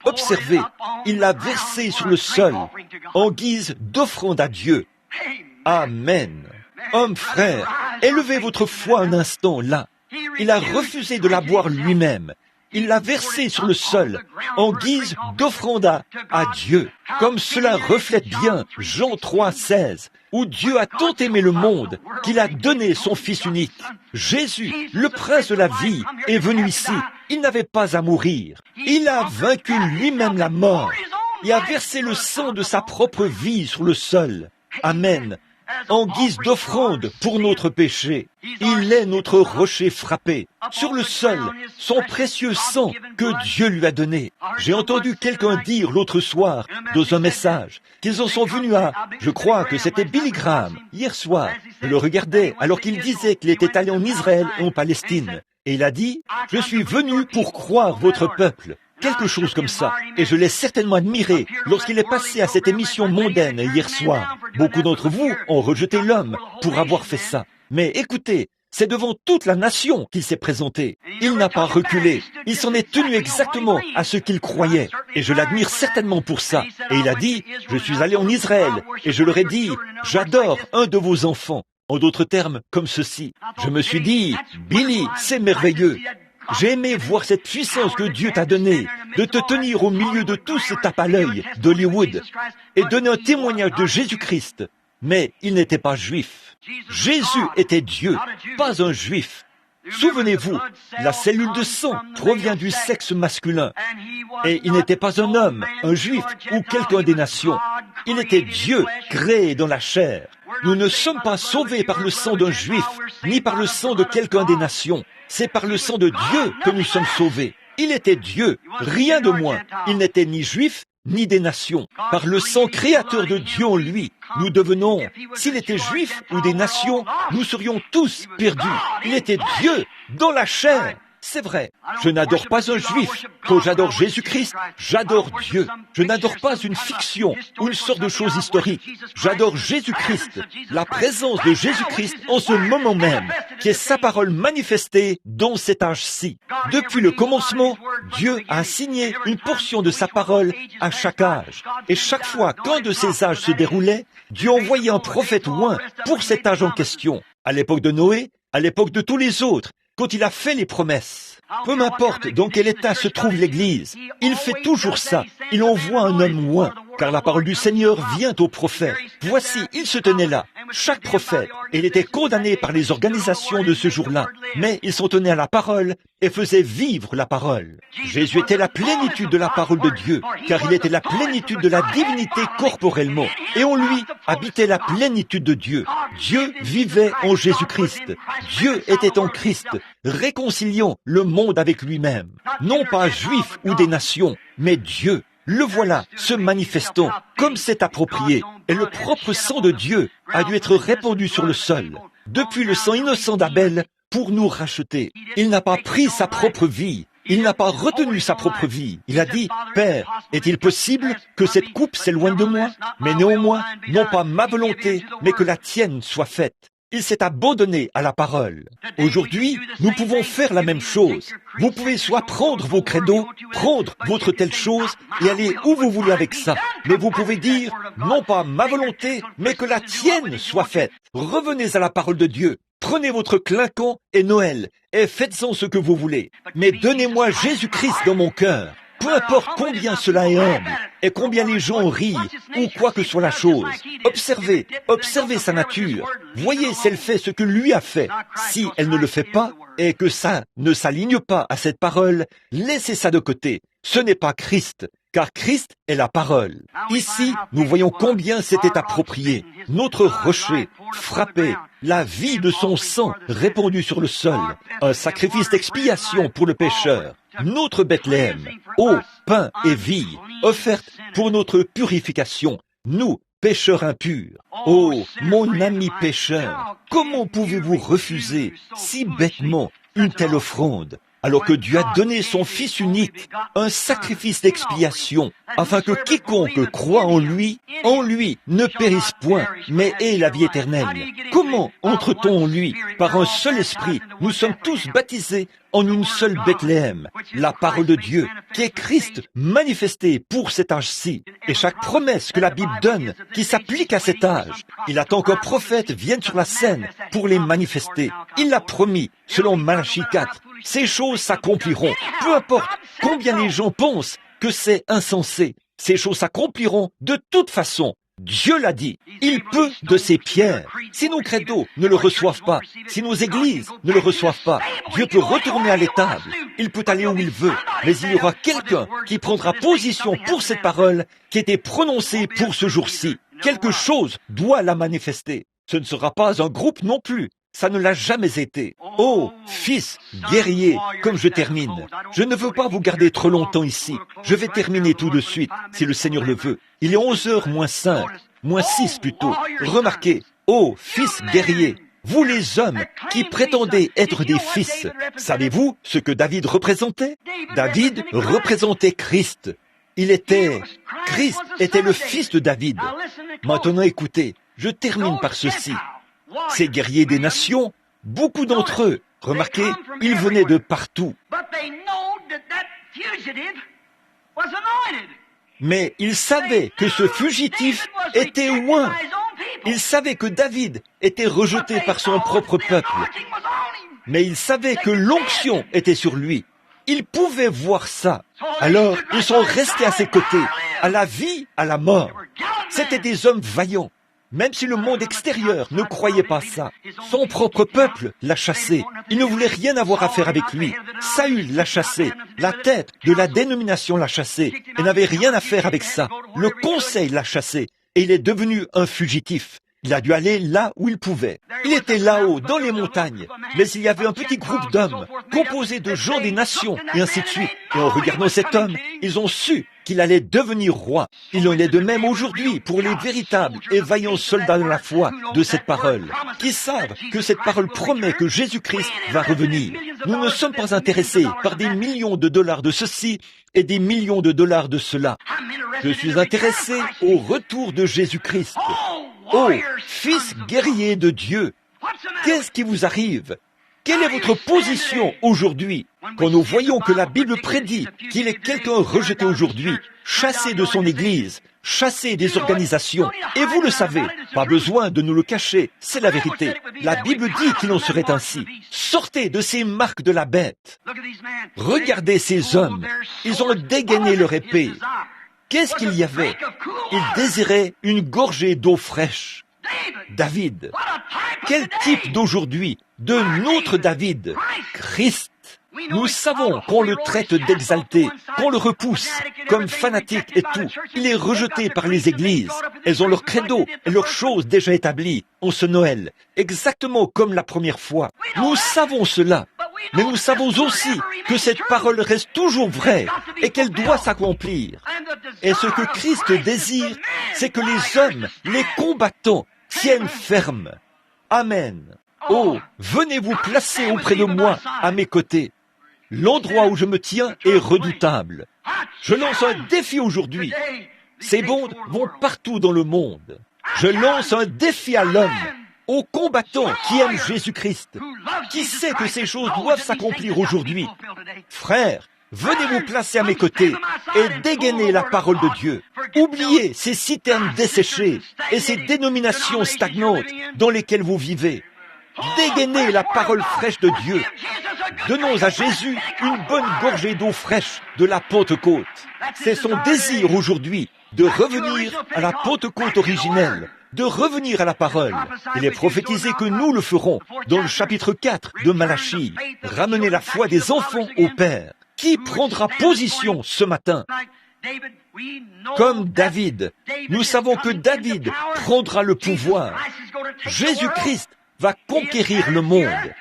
Observez, il l'a versé sur le sol en guise d'offrande à Dieu. Amen. Homme, frère, élevez votre foi un instant là. Il a refusé de la boire lui-même. Il l'a versé sur le sol en guise d'offrande à Dieu. Comme cela reflète bien Jean 3:16, où Dieu a tant aimé le monde qu'il a donné son Fils unique. Jésus, le prince de la vie, est venu ici. Il n'avait pas à mourir. Il a vaincu lui-même la mort et a versé le sang de sa propre vie sur le sol. Amen. En guise d'offrande pour notre péché. Il est notre rocher frappé. Sur le sol, son précieux sang que Dieu lui a donné. J'ai entendu quelqu'un dire l'autre soir, dans un message, qu'ils en sont venus à, je crois que c'était Billy Graham, hier soir. Je le regardais alors qu'il disait qu'il était allé en Israël et en Palestine. Et il a dit, je suis venu pour croire votre peuple. Quelque chose comme ça. Et je l'ai certainement admiré lorsqu'il est passé à cette émission mondaine hier soir. Beaucoup d'entre vous ont rejeté l'homme pour avoir fait ça. Mais écoutez, c'est devant toute la nation qu'il s'est présenté. Il n'a pas reculé. Il s'en est tenu exactement à ce qu'il croyait. Et je l'admire certainement pour ça. Et il a dit, je suis allé en Israël et je leur ai dit, j'adore un de vos enfants. En d'autres termes, comme ceci. Je me suis dit, Billy, c'est merveilleux. J'ai aimé voir cette puissance que Dieu t'a donnée, de te tenir au milieu de tous ces tapes à l'œil d'Hollywood et donner un témoignage de Jésus-Christ. Mais il n'était pas juif. Jésus était Dieu, pas un juif. Souvenez-vous, la cellule de sang provient du sexe masculin. Et il n'était pas un homme, un juif ou quelqu'un des nations. Il était Dieu, créé dans la chair. Nous ne sommes pas sauvés par le sang d'un juif, ni par le sang de quelqu'un des nations. C'est par le sang de Dieu que nous sommes sauvés. Il était Dieu, rien de moins. Il n'était ni juif, ni des nations. Par le sang créateur de Dieu en lui, nous devenons, s'il était juif ou des nations, nous serions tous perdus. Il était Dieu dans la chair. C'est vrai, je n'adore pas un juif. Quand j'adore Jésus-Christ, j'adore Dieu. Je n'adore pas une fiction ou une sorte de chose historique. J'adore Jésus-Christ, la présence de Jésus-Christ en ce moment même, qui est sa parole manifestée dans cet âge-ci. Depuis le commencement, Dieu a assigné une portion de sa parole à chaque âge. Et chaque fois qu'un de ces âges se déroulait, Dieu envoyait un prophète loin pour cet âge en question. À l'époque de Noé, à l'époque de tous les autres, quand il a fait les promesses. Peu m'importe dans quel état se trouve l'Église, il fait toujours ça. Il envoie un homme loin, car la parole du Seigneur vient au prophète. Voici, il se tenait là, chaque prophète, et il était condamné par les organisations de ce jour-là. Mais ils s'en tenaient à la parole et faisaient vivre la parole. Jésus était la plénitude de la parole de Dieu, car il était la plénitude de la divinité corporellement. Et en lui habitait la plénitude de Dieu. Dieu vivait en Jésus-Christ. Dieu était en Christ, réconciliant le monde avec lui-même. Non pas juif ou des nations, mais Dieu. Le voilà, se manifestant, comme c'est approprié. Et le propre sang de Dieu a dû être répandu sur le sol, depuis le sang innocent d'Abel, pour nous racheter. Il n'a pas pris sa propre vie. Il n'a pas retenu sa propre vie. Il a dit, « Père, est-il possible que cette coupe s'éloigne de moi? Mais néanmoins, non pas ma volonté, mais que la tienne soit faite. » Il s'est abandonné à la parole. Aujourd'hui, nous pouvons faire la même chose. Vous pouvez soit prendre vos credos, prendre votre telle chose et aller où vous voulez avec ça. Mais vous pouvez dire, non pas ma volonté, mais que la tienne soit faite. Revenez à la parole de Dieu. Prenez votre clinquant et Noël et faites-en ce que vous voulez. Mais donnez-moi Jésus-Christ dans mon cœur. Peu importe combien cela est humble et combien les gens rient ou quoi que soit la chose. Observez sa nature. Voyez si elle fait ce que lui a fait. Si elle ne le fait pas, et que ça ne s'aligne pas à cette parole, laissez ça de côté. Ce n'est pas Christ, car Christ est la parole. Ici, nous voyons combien c'était approprié. Notre rocher frappé, la vie de son sang répandue sur le sol, un sacrifice d'expiation pour le pécheur. Notre Bethléem, eau, pain et vie, offerte pour notre purification. Nous, pécheurs impurs. Oh, mon ami pécheur, comment pouvez-vous refuser si bêtement une telle offrande, alors que Dieu a donné son Fils unique, un sacrifice d'expiation, afin que quiconque croit en lui ne périsse point, mais ait la vie éternelle. Comment entre-t-on en lui? Par un seul esprit, nous sommes tous baptisés en une seule Bethléem, la parole de Dieu, qui est Christ manifesté pour cet âge-ci. Et chaque promesse que la Bible donne, qui s'applique à cet âge, il attend qu'un prophète vienne sur la scène pour les manifester. Il l'a promis, selon Malachie 4. Ces choses s'accompliront. Peu importe combien les gens pensent que c'est insensé, ces choses s'accompliront de toute façon. Dieu l'a dit, il peut de ces pierres. Si nos credos ne le reçoivent pas, si nos églises ne le reçoivent pas, Dieu peut retourner à l'étable, il peut aller où il veut, mais il y aura quelqu'un qui prendra position pour cette parole qui était prononcée pour ce jour-ci. Quelque chose doit la manifester. Ce ne sera pas un groupe non plus. Ça ne l'a jamais été. Oh, fils, guerrier, comme je termine. Je ne veux pas vous garder trop longtemps ici. Je vais terminer tout de suite, si le Seigneur le veut. Il est 11h moins 5, moins 6 plutôt. Remarquez, oh, fils guerrier, vous les hommes qui prétendez être des fils, savez-vous ce que David représentait? David représentait Christ. Christ était le fils de David. Maintenant écoutez, je termine par ceci. Ces guerriers des nations, beaucoup d'entre eux, remarquez, ils venaient de partout. Mais ils savaient que ce fugitif était oint. Ils savaient que David était rejeté par son propre peuple. Mais ils savaient que l'onction était sur lui. Ils pouvaient voir ça. Alors, ils sont restés à ses côtés, à la vie, à la mort. C'étaient des hommes vaillants. Même si le monde extérieur ne croyait pas ça, son propre peuple l'a chassé. Il ne voulait rien avoir à faire avec lui. Saül l'a chassé. La tête de la dénomination l'a chassé et n'avait rien à faire avec ça. Le conseil l'a chassé et il est devenu un fugitif. Il a dû aller là où il pouvait. Il était là-haut, dans les montagnes. Mais il y avait un petit groupe d'hommes, composé de gens des nations, et ainsi de suite. Et en regardant cet homme, ils ont su qu'il allait devenir roi. Il en est de même aujourd'hui pour les véritables et vaillants soldats de la foi de cette parole, qui savent que cette parole promet que Jésus-Christ va revenir. Nous ne sommes pas intéressés par des millions de dollars de ceci et des millions de dollars de cela. Je suis intéressé au retour de Jésus-Christ. Oh, fils guerrier de Dieu, qu'est-ce qui vous arrive? Quelle est votre position aujourd'hui quand nous voyons que la Bible prédit qu'il est quelqu'un rejeté aujourd'hui, chassé de son Église, chassé des organisations? Et vous le savez, pas besoin de nous le cacher, c'est la vérité. La Bible dit qu'il en serait ainsi. Sortez de ces marques de la bête. Regardez ces hommes, ils ont dégainé leur épée. Qu'est-ce qu'il y avait? Il désirait une gorgée d'eau fraîche. David. Quel type d'aujourd'hui? De notre David. Christ. Nous savons qu'on le traite d'exalté, qu'on le repousse comme fanatique et tout. Il est rejeté par les églises. Elles ont leur credo et leurs choses déjà établies en ce Noël, exactement comme la première fois. Nous savons cela, mais nous savons aussi que cette parole reste toujours vraie et qu'elle doit s'accomplir. Et ce que Christ désire, c'est que les hommes, les combattants, tiennent ferme. Amen. Oh, venez vous placer auprès de moi, à mes côtés. L'endroit où je me tiens est redoutable. Je lance un défi aujourd'hui. Ces bandes vont partout dans le monde. Je lance un défi à l'homme, aux combattants qui aiment Jésus-Christ, qui sait que ces choses doivent s'accomplir aujourd'hui. Frères, venez vous placer à mes côtés et dégainer la parole de Dieu. Oubliez ces citernes desséchées et ces dénominations stagnantes dans lesquelles vous vivez. Dégainez la parole fraîche de Dieu. Donnons à Jésus une bonne gorgée d'eau fraîche de la Pentecôte. C'est son désir aujourd'hui de revenir à la Pentecôte originelle, de revenir à la parole. Il est prophétisé que nous le ferons dans le chapitre 4 de Malachie. Ramener la foi des enfants au Père. Qui prendra position ce matin? Comme David, nous savons que David prendra le pouvoir. Jésus-Christ va conquérir le monde.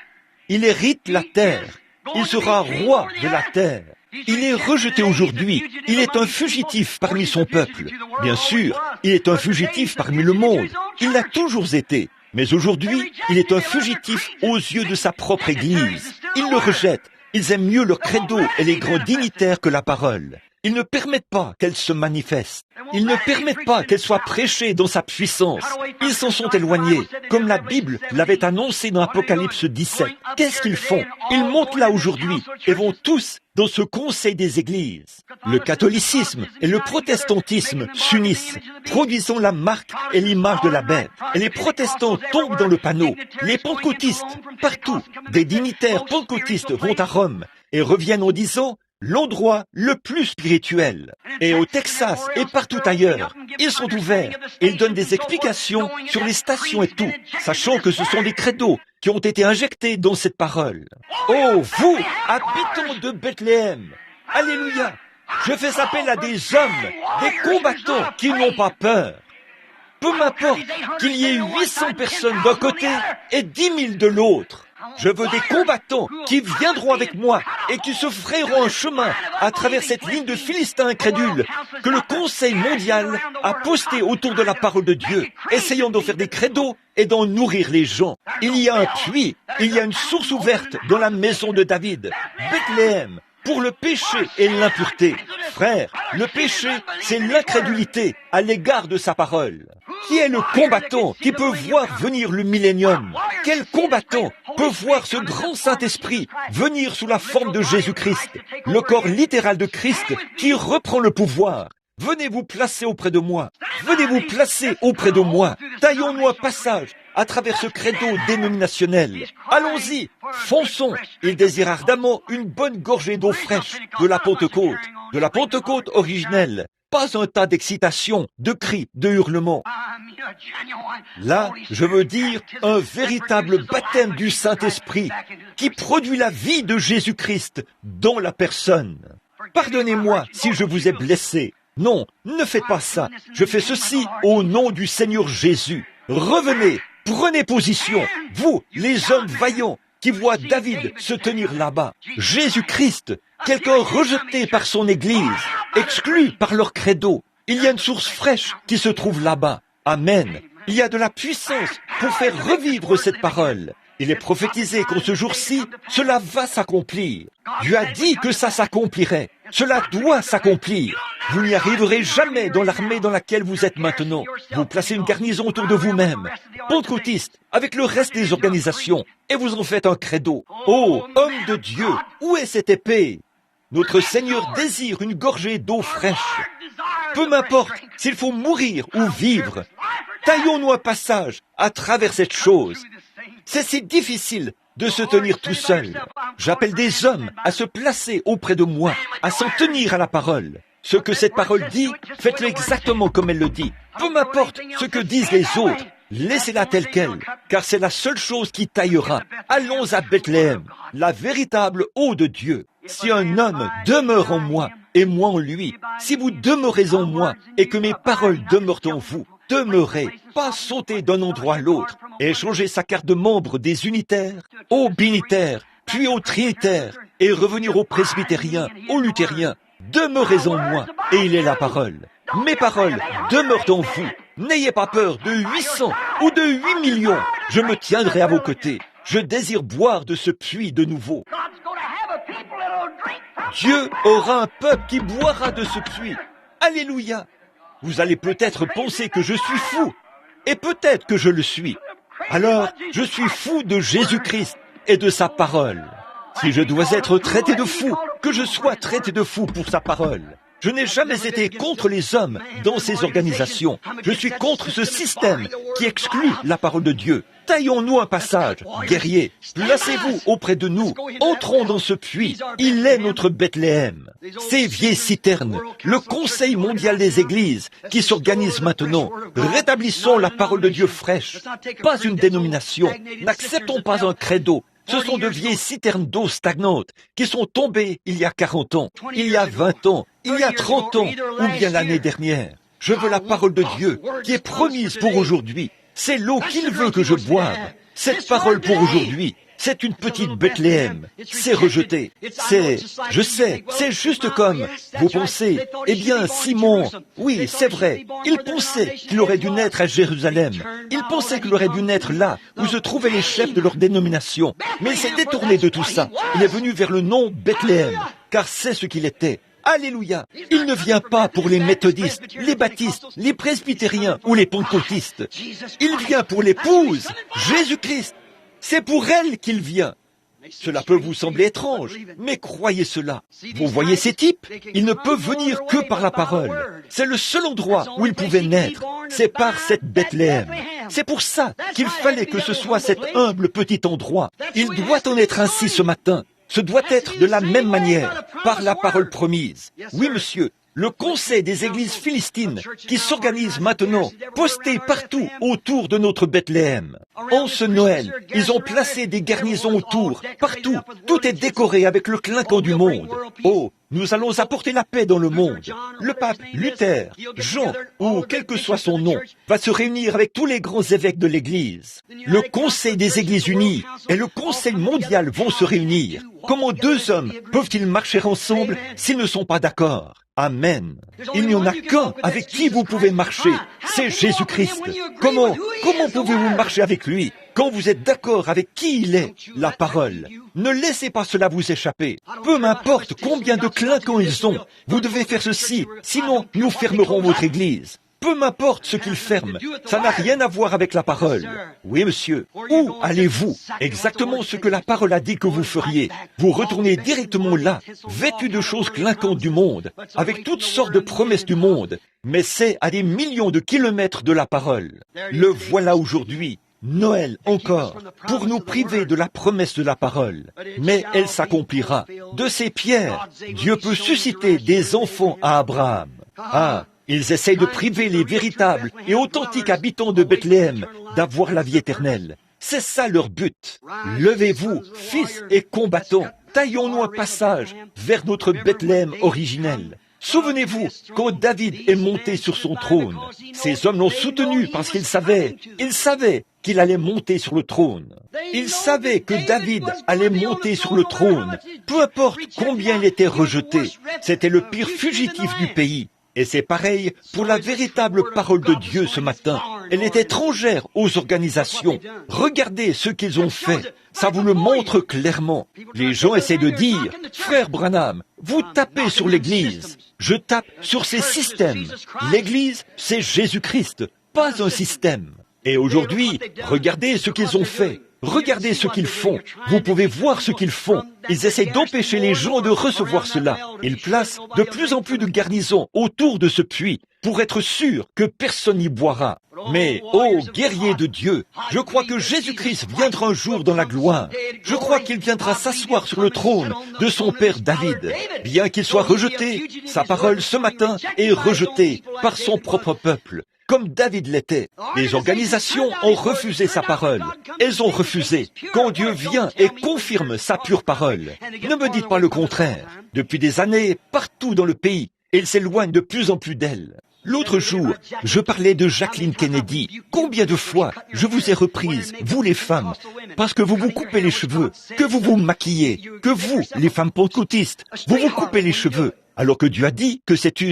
Il hérite la terre. Il sera roi de la terre. Il est rejeté aujourd'hui. Il est un fugitif parmi son peuple. Bien sûr, il est un fugitif parmi le monde. Il l'a toujours été. Mais aujourd'hui, il est un fugitif aux yeux de sa propre Église. Ils le rejettent. Ils aiment mieux leur credo et les grands dignitaires que la parole. Ils ne permettent pas qu'elle se manifeste. Ils ne permettent pas qu'elle soit prêchée dans sa puissance. Ils s'en sont éloignés, comme la Bible l'avait annoncé dans Apocalypse 17. Qu'est-ce qu'ils font? Ils montent là aujourd'hui et vont tous dans ce conseil des églises. Le catholicisme et le protestantisme s'unissent, produisant la marque et l'image de la bête. Et les protestants tombent dans le panneau. Les pentecôtistes, partout, des dignitaires pentecôtistes vont à Rome et reviennent en disant l'endroit le plus spirituel. Et au Texas et partout ailleurs, ils sont ouverts et ils donnent des explications sur les stations et tout, sachant que ce sont des credos qui ont été injectés dans cette parole. Oh, vous, habitants de Bethléem, alléluia, je fais appel à des hommes, des combattants qui n'ont pas peur. Peu m'importe qu'il y ait 800 personnes d'un côté et 10 000 de l'autre. Je veux des combattants qui viendront avec moi et qui se frayeront un chemin à travers cette ligne de Philistins incrédules que le Conseil mondial a posté autour de la parole de Dieu, essayant d'en faire des credos et d'en nourrir les gens. Il y a un puits, il y a une source ouverte dans la maison de David, Bethléem, pour le péché et l'impureté. Frère, le péché, c'est l'incrédulité à l'égard de sa parole. Qui est le combattant qui peut voir venir le millénium? Quel combattant peut voir ce grand Saint-Esprit venir sous la forme de Jésus-Christ, le corps littéral de Christ qui reprend le pouvoir? Venez vous placer auprès de moi. Venez vous placer auprès de moi. Taillons-nous un passage à travers ce credo dénominationnel. Allons-y, fonçons. Il désire ardemment une bonne gorgée d'eau fraîche de la Pentecôte originelle. Pas un tas d'excitation, de cris, de hurlements. Là, je veux dire un véritable baptême du Saint-Esprit qui produit la vie de Jésus-Christ dans la personne. Pardonnez-moi si je vous ai blessé. Non, ne faites pas ça. Je fais ceci au nom du Seigneur Jésus. Revenez, prenez position, vous, les hommes vaillants, qui voient David se tenir là-bas. Jésus-Christ, quelqu'un rejeté par son Église, exclu par leur credo. Il y a une source fraîche qui se trouve là-bas. Amen. Il y a de la puissance pour faire revivre cette parole. Il est prophétisé qu'en ce jour-ci, cela va s'accomplir. Dieu a dit que ça s'accomplirait. Cela doit s'accomplir. Vous n'y arriverez jamais dans l'armée dans laquelle vous êtes maintenant. Vous placez une garnison autour de vous-même, pentecôtiste, avec le reste des organisations, et vous en faites un credo. Oh, homme de Dieu, où est cette épée? Notre Seigneur désire une gorgée d'eau fraîche. Peu m'importe s'il faut mourir ou vivre. Taillons-nous un passage à travers cette chose. C'est si difficile de se tenir tout seul. J'appelle des hommes à se placer auprès de moi, à s'en tenir à la parole. Ce que cette parole dit, faites-le exactement comme elle le dit. Peu m'importe ce que disent les autres, laissez-la telle qu'elle, car c'est la seule chose qui taillera. Allons à Bethléem, la véritable eau de Dieu. Si un homme demeure en moi, et moi en lui, si vous demeurez en moi, et que mes paroles demeurent en vous, demeurez, pas sauter d'un endroit à l'autre, et changer sa carte de membre des unitaires aux binitaires, puis aux trinitaires, et revenir aux presbytériens, aux luthériens. Demeurez en moi, et il est la parole. Mes paroles demeurent en vous. N'ayez pas peur de 800 ou de 8 millions. Je me tiendrai à vos côtés. Je désire boire de ce puits de nouveau. Dieu aura un peuple qui boira de ce puits. Alléluia. Vous allez peut-être penser que je suis fou, et peut-être que je le suis. Alors, je suis fou de Jésus-Christ et de sa parole. Si je dois être traité de fou, que je sois traité de fou pour sa parole. Je n'ai jamais été contre les hommes dans ces organisations. Je suis contre ce système qui exclut la parole de Dieu. Taillons-nous un passage, guerriers, placez-vous auprès de nous, entrons dans ce puits, il est notre Bethléem. Ces vieilles citernes, le Conseil mondial des églises qui s'organise maintenant, rétablissons la parole de Dieu fraîche, pas une dénomination, n'acceptons pas un credo. Ce sont de vieilles citernes d'eau stagnantes qui sont tombées il y a 40 ans, il y a 20 ans, il y a 30 ans ou bien l'année dernière. Je veux la parole de Dieu qui est promise pour aujourd'hui. C'est l'eau qu'il veut que je boive. Cette parole pour aujourd'hui, c'est une petite Bethléem. C'est rejeté. Je sais, c'est juste comme vous pensez. Eh bien, Simon, oui, c'est vrai. Il pensait qu'il aurait dû naître à Jérusalem. Il pensait qu'il aurait dû naître là, où se trouvaient les chefs de leur dénomination. Mais il s'est détourné de tout ça. Il est venu vers le nom Bethléem, car c'est ce qu'il était. Alléluia! Il ne vient pas pour les méthodistes, les baptistes, les presbytériens ou les pentecôtistes. Il vient pour l'épouse, Jésus-Christ. C'est pour elle qu'il vient. Cela peut vous sembler étrange, mais croyez cela. Vous voyez ces types? Ils ne peuvent venir que par la parole. C'est le seul endroit où ils pouvaient naître. C'est par cette Bethléem. C'est pour ça qu'il fallait que ce soit cet humble petit endroit. Il doit en être ainsi ce matin. Ce doit être de la même manière, par la parole promise. Oui, monsieur, le conseil des églises philistines qui s'organise maintenant, posté partout autour de notre Bethléem. En ce Noël, ils ont placé des garnisons autour, partout. Tout est décoré avec le clinquant du monde. Oh, nous allons apporter la paix dans le monde. Le pape Luther, Jean, ou quel que soit son nom, va se réunir avec tous les grands évêques de l'Église. Le Conseil des Églises unies et le Conseil mondial vont se réunir. Comment deux hommes peuvent-ils marcher ensemble s'ils ne sont pas d'accord? Amen. Il n'y en a qu'un avec qui vous pouvez marcher, c'est Jésus-Christ. Comment pouvez-vous marcher avec lui quand vous êtes d'accord avec qui il est, la parole? Ne laissez pas cela vous échapper. Peu m'importe combien de clinquants ils ont, vous devez faire ceci, sinon nous fermerons votre église. Peu m'importe ce qu'ils ferment, ça n'a rien à voir avec la parole. Oui, monsieur. Où allez-vous? Exactement ce que la parole a dit que vous feriez. Vous retournez directement là, vêtus de choses clinquantes du monde, avec toutes sortes de promesses du monde. Mais c'est à des millions de kilomètres de la parole. Le voilà aujourd'hui. Noël encore, pour nous priver de la promesse de la parole. Mais elle s'accomplira. De ces pierres, Dieu peut susciter des enfants à Abraham. Ah, ils essayent de priver les véritables et authentiques habitants de Bethléem d'avoir la vie éternelle. C'est ça leur but. Levez-vous, fils et combattants, taillons-nous un passage vers notre Bethléem originel. Souvenez-vous, quand David est monté sur son trône, ces hommes l'ont soutenu parce qu'ils savaient qu'il allait monter sur le trône. Ils savaient que David allait monter sur le trône, peu importe combien il était rejeté. C'était le pire fugitif du pays. Et c'est pareil pour la véritable parole de Dieu ce matin. Elle est étrangère aux organisations. Regardez ce qu'ils ont fait. Ça vous le montre clairement. Les gens essaient de dire, « Frère Branham, vous tapez sur l'Église. » Je tape sur ces systèmes. L'Église, c'est Jésus-Christ, pas un système. Et aujourd'hui, regardez ce qu'ils ont fait. Regardez ce qu'ils font. Vous pouvez voir ce qu'ils font. Ils essaient d'empêcher les gens de recevoir cela. Ils placent de plus en plus de garnisons autour de ce puits pour être sûrs que personne n'y boira. Mais, ô guerrier de Dieu, je crois que Jésus-Christ viendra un jour dans la gloire. Je crois qu'il viendra s'asseoir sur le trône de son père David. Bien qu'il soit rejeté, sa parole ce matin est rejetée par son propre peuple. Comme David l'était. Les organisations ont refusé sa parole. Elles ont refusé. Quand Dieu vient et confirme sa pure parole, ne me dites pas le contraire. Depuis des années, partout dans le pays, il s'éloigne de plus en plus d'elle. L'autre jour, je parlais de Jacqueline Kennedy. Combien de fois je vous ai reprise, vous les femmes, parce que vous vous coupez les cheveux, que vous vous maquillez, que vous, les femmes pentecôtistes, vous vous coupez les cheveux, alors que Dieu a dit que c'est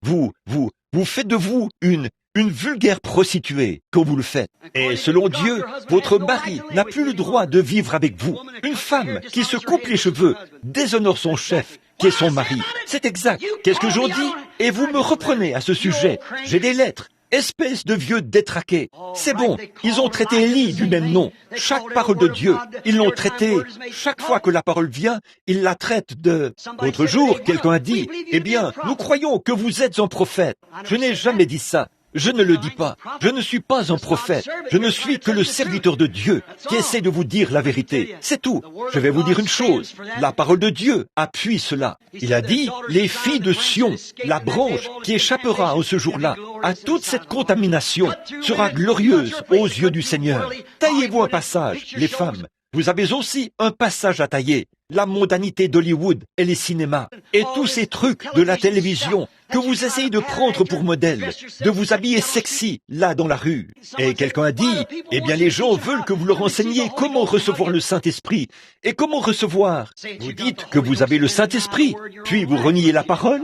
vous faites de vous une vulgaire prostituée quand vous le faites. Et selon Dieu, votre mari n'a plus le droit de vivre avec vous. Une femme qui se coupe les cheveux déshonore son chef, qui est son mari. C'est exact. Qu'est-ce que j'en dis? Et vous me reprenez à ce sujet. J'ai des lettres. Espèce de vieux détraqués. C'est bon, ils ont traité Élie du même nom. Chaque parole de Dieu, ils l'ont traité. Chaque fois que la parole vient, ils la traitent de... L'autre jour, quelqu'un a dit, « Eh bien, nous croyons que vous êtes un prophète. » Je n'ai jamais dit ça. Je ne le dis pas. Je ne suis pas un prophète. Je ne suis que le serviteur de Dieu qui essaie de vous dire la vérité. C'est tout. Je vais vous dire une chose. La parole de Dieu appuie cela. Il a dit, les filles de Sion, la branche qui échappera en ce jour-là à toute cette contamination sera glorieuse aux yeux du Seigneur. Taillez-vous un passage, les femmes. Vous avez aussi un passage à tailler. La mondanité d'Hollywood et les cinémas et tous ces trucs de la télévision que vous essayez de prendre pour modèle, de vous habiller sexy là dans la rue. Et quelqu'un a dit, eh bien les gens veulent que vous leur enseigniez comment recevoir le Saint-Esprit. Et comment recevoir? Vous dites que vous avez le Saint-Esprit, puis vous reniez la parole?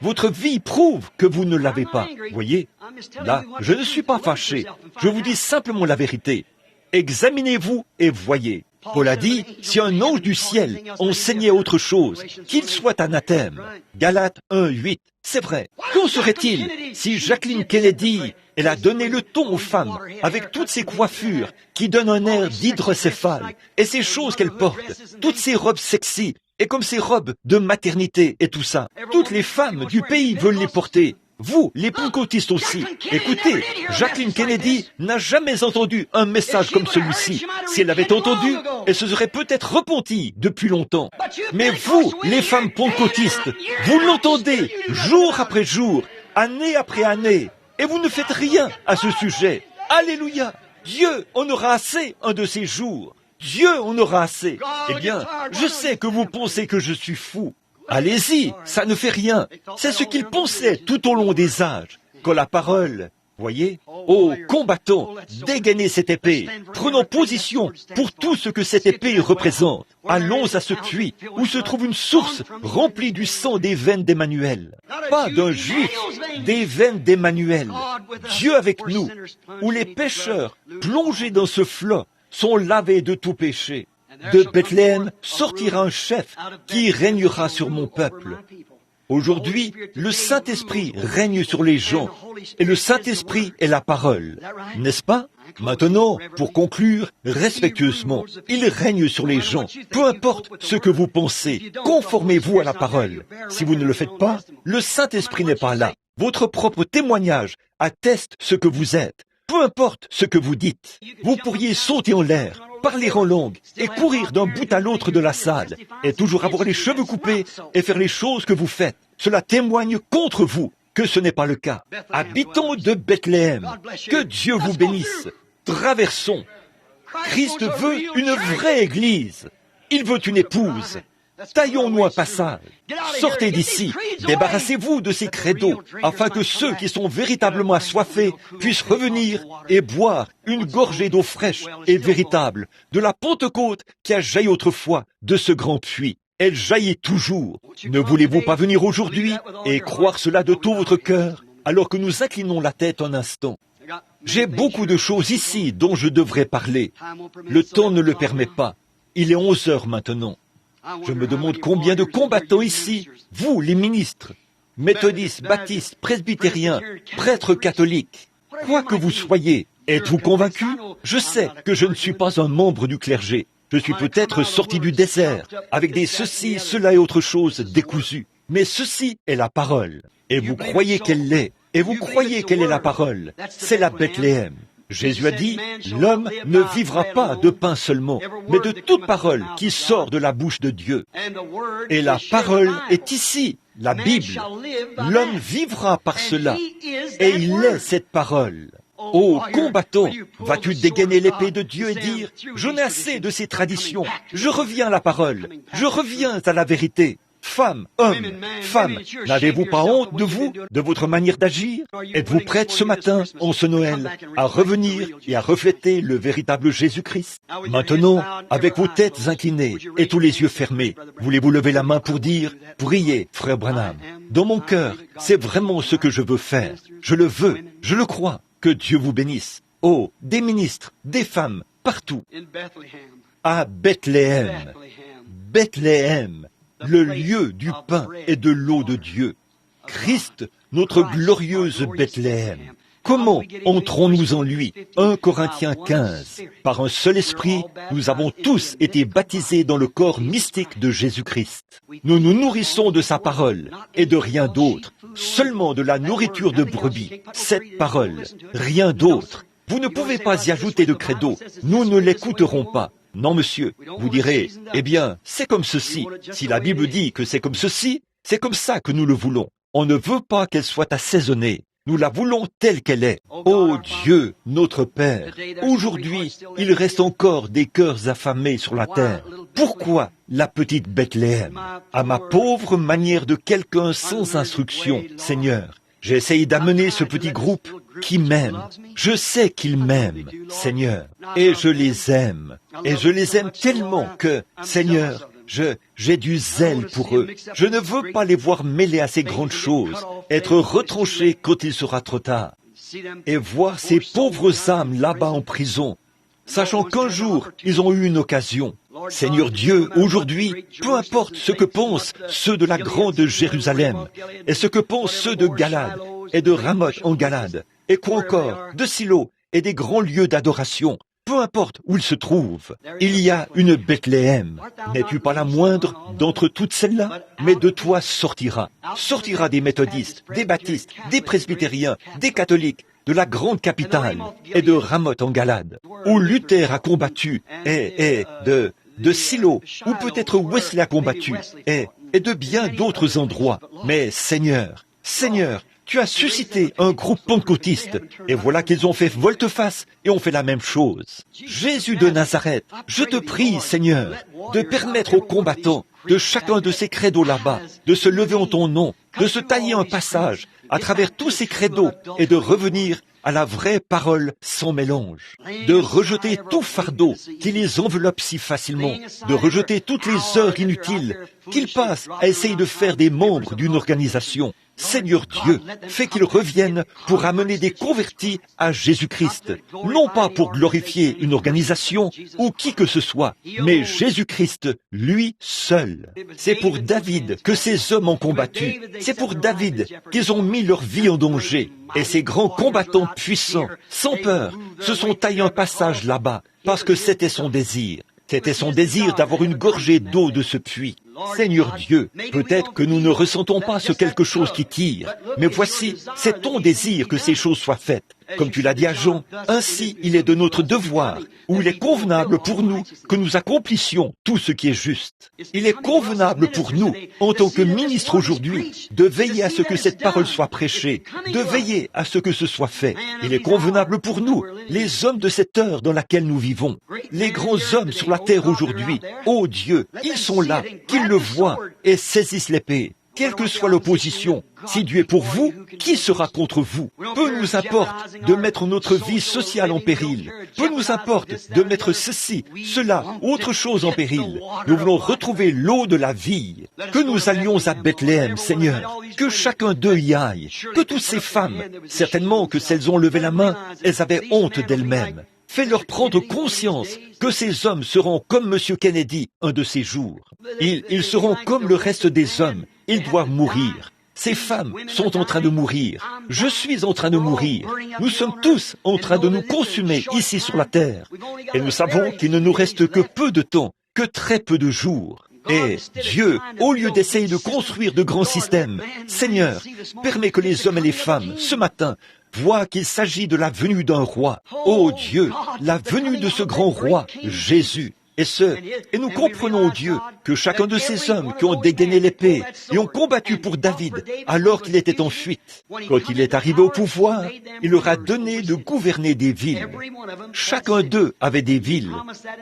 Votre vie prouve que vous ne l'avez pas. Voyez, là, je ne suis pas fâché. Je vous dis simplement la vérité. Examinez-vous et voyez. Paul a dit, si un ange du ciel enseignait autre chose, qu'il soit anathème. Galates 1:8, c'est vrai. Qu'en serait-il si Jacqueline Kennedy, elle a donné le ton aux femmes, avec toutes ces coiffures qui donnent un air d'hydrocéphale, et ces choses qu'elle porte, toutes ces robes sexy, et comme ces robes de maternité et tout ça. Toutes les femmes du pays veulent les porter. Vous, les pentecôtistes aussi, écoutez, Jacqueline Kennedy n'a jamais entendu un message comme celui-ci. Si elle l'avait entendu, elle se serait peut-être repentie depuis longtemps. Mais vous, les femmes pentecôtistes, vous l'entendez jour après jour, année après année, et vous ne faites rien à ce sujet. Alléluia! Dieu en aura assez un de ces jours. Dieu en aura assez. Eh bien, je sais que vous pensez que je suis fou. Allez-y, ça ne fait rien. C'est ce qu'ils pensaient tout au long des âges. Quand la parole, voyez, ô combattants, dégainez cette épée. Prenons position pour tout ce que cette épée représente. Allons à ce puits où se trouve une source remplie du sang des veines d'Emmanuel. Pas d'un juif, des veines d'Emmanuel. Dieu avec nous, où les pécheurs, plongés dans ce flot, sont lavés de tout péché. De Bethléem sortira un chef qui régnera sur mon peuple. Aujourd'hui, le Saint-Esprit règne sur les gens, et le Saint-Esprit est la parole, n'est-ce pas? Maintenant, pour conclure, respectueusement, il règne sur les gens. Peu importe ce que vous pensez, conformez-vous à la parole. Si vous ne le faites pas, le Saint-Esprit n'est pas là. Votre propre témoignage atteste ce que vous êtes. Peu importe ce que vous dites, vous pourriez sauter en l'air, parler en langue et courir d'un bout à l'autre de la salle et toujours avoir les cheveux coupés et faire les choses que vous faites. Cela témoigne contre vous que ce n'est pas le cas. Habitants de Bethléem, que Dieu vous bénisse. Traversons. Christ veut une vraie église. Il veut une épouse. Taillons-nous un passage. Sortez d'ici. Débarrassez-vous de ces credos, afin que ceux qui sont véritablement assoiffés puissent revenir et boire une gorgée d'eau fraîche et véritable de la Pentecôte qui a jailli autrefois de ce grand puits. Elle jaillit toujours. Ne voulez-vous pas venir aujourd'hui et croire cela de tout votre cœur, alors que nous inclinons la tête un instant? J'ai beaucoup de choses ici dont je devrais parler. Le temps ne le permet pas. Il est 11 heures maintenant. Je me demande combien de combattants ici, vous les ministres, méthodistes, baptistes, presbytériens, prêtres catholiques, quoi que vous soyez, êtes-vous convaincus? Je sais que je ne suis pas un membre du clergé. Je suis peut-être sorti du désert, avec des ceci, cela et autre chose décousus. Mais ceci est la parole. Et vous croyez qu'elle l'est. Et vous croyez quelle est la parole? C'est la Bethléem. Jésus a dit, l'homme ne vivra pas de pain seulement, mais de toute parole qui sort de la bouche de Dieu. Et la parole est ici, la Bible. L'homme vivra par cela, et il est cette parole. Ô combattant, vas-tu dégainer l'épée de Dieu et dire, j'en ai assez de ces traditions, je reviens à la parole, je reviens à la vérité. Femmes, hommes, femmes, n'avez-vous pas honte de vous, de votre manière d'agir? Êtes-vous prêtes ce matin, en ce Noël, à revenir et à refléter le véritable Jésus-Christ? Maintenant, avec vos têtes inclinées et tous les yeux fermés, voulez-vous lever la main pour dire, priez, frère Branham. Dans mon cœur, c'est vraiment ce que je veux faire. Je le veux, je le crois. Que Dieu vous bénisse. Oh, des ministres, des femmes, partout. À Bethléem. Bethléem. Le lieu du pain et de l'eau de Dieu. Christ, notre glorieuse Bethléem. Comment entrons-nous en lui? 1 Corinthiens 15. Par un seul esprit, nous avons tous été baptisés dans le corps mystique de Jésus-Christ. Nous nous nourrissons de sa parole et de rien d'autre, seulement de la nourriture de brebis. Cette parole, rien d'autre. Vous ne pouvez pas y ajouter de credo. Nous ne l'écouterons pas. Non, monsieur. Vous direz, eh bien, c'est comme ceci. Si la Bible dit que c'est comme ceci, c'est comme ça que nous le voulons. On ne veut pas qu'elle soit assaisonnée. Nous la voulons telle qu'elle est. Ô Dieu, notre Père, aujourd'hui, il reste encore des cœurs affamés sur la terre. Pourquoi la petite Bethléem? À ma pauvre manière de quelqu'un sans instruction, Seigneur, j'essaye d'amener ce petit groupe qui m'aime. Je sais qu'ils m'aiment, Seigneur, et je les aime. Et je les aime tellement que, Seigneur, j'ai du zèle pour eux. Je ne veux pas les voir mêlés à ces grandes choses, être retranchés quand il sera trop tard. Et voir ces pauvres âmes là-bas en prison, sachant qu'un jour, ils ont eu une occasion. Seigneur Dieu, aujourd'hui, peu importe ce que pensent ceux de la grande Jérusalem, et ce que pensent ceux de Galade, et de Ramoth en Galade, et quoi encore, de Silo, et des grands lieux d'adoration, peu importe où ils se trouvent, il y a une Bethléem. N'es-tu pas la moindre d'entre toutes celles-là? Mais de toi sortira des méthodistes, des baptistes, des presbytériens, des catholiques, de la grande capitale, et de Ramoth en Galade, où Luther a combattu, et de Silo, où peut-être Wesley a combattu, et de bien d'autres endroits. Mais Seigneur, tu as suscité un groupe pentecôtiste, et voilà qu'ils ont fait volte-face et ont fait la même chose. Jésus de Nazareth, je te prie, Seigneur, de permettre aux combattants de chacun de ces credos là-bas, de se lever en ton nom, de se tailler un passage à travers tous ces credos et de revenir à la vraie parole sans mélange, de rejeter tout fardeau qui les enveloppe si facilement, de rejeter toutes les heures inutiles qu'ils passent à essayer de faire des membres d'une organisation. Seigneur Dieu, fais qu'ils reviennent pour amener des convertis à Jésus-Christ, non pas pour glorifier une organisation ou qui que ce soit, mais Jésus-Christ, lui seul. C'est pour David que ces hommes ont combattu, c'est pour David qu'ils ont mis leur vie en danger, et ces grands combattants puissants, sans peur, se sont taillés un passage là-bas, parce que c'était son désir. C'était son désir d'avoir une gorgée d'eau de ce puits. Seigneur Dieu, peut-être que nous ne ressentons pas ce quelque chose qui tire, mais voici, c'est ton désir que ces choses soient faites. Comme tu l'as dit à Jean, ainsi il est de notre devoir, où il est convenable pour nous que nous accomplissions tout ce qui est juste. Il est convenable pour nous, en tant que ministres aujourd'hui, de veiller à ce que cette parole soit prêchée, de veiller à ce que ce soit fait. Il est convenable pour nous, les hommes de cette heure dans laquelle nous vivons, les grands hommes sur la terre aujourd'hui. Ô Dieu, ils sont là, qu'ils le voient et saisissent l'épée. Quelle que soit l'opposition, si Dieu est pour vous, qui sera contre vous? Peu nous importe de mettre notre vie sociale en péril. Peu nous importe de mettre ceci, cela, autre chose en péril. Nous voulons retrouver l'eau de la vie. Que nous allions à Bethléem, Seigneur. Que chacun d'eux y aille. Que toutes ces femmes, certainement que si elles ont levé la main, elles avaient honte d'elles-mêmes. Fais-leur prendre conscience que ces hommes seront comme M. Kennedy un de ces jours. Ils seront comme le reste des hommes. Ils doivent mourir. Ces femmes sont en train de mourir. Je suis en train de mourir. Nous sommes tous en train de nous consumer ici sur la terre. Et nous savons qu'il ne nous reste que peu de temps, que très peu de jours. Et Dieu, au lieu d'essayer de construire de grands systèmes, Seigneur, permets que les hommes et les femmes, ce matin, voient qu'il s'agit de la venue d'un roi. Ô Dieu, la venue de ce grand roi, Jésus. Et nous comprenons, Dieu, que chacun de ces hommes qui ont dégainé l'épée et ont combattu pour David alors qu'il était en fuite, quand il est arrivé au pouvoir, il leur a donné de gouverner des villes. Chacun d'eux avait des villes.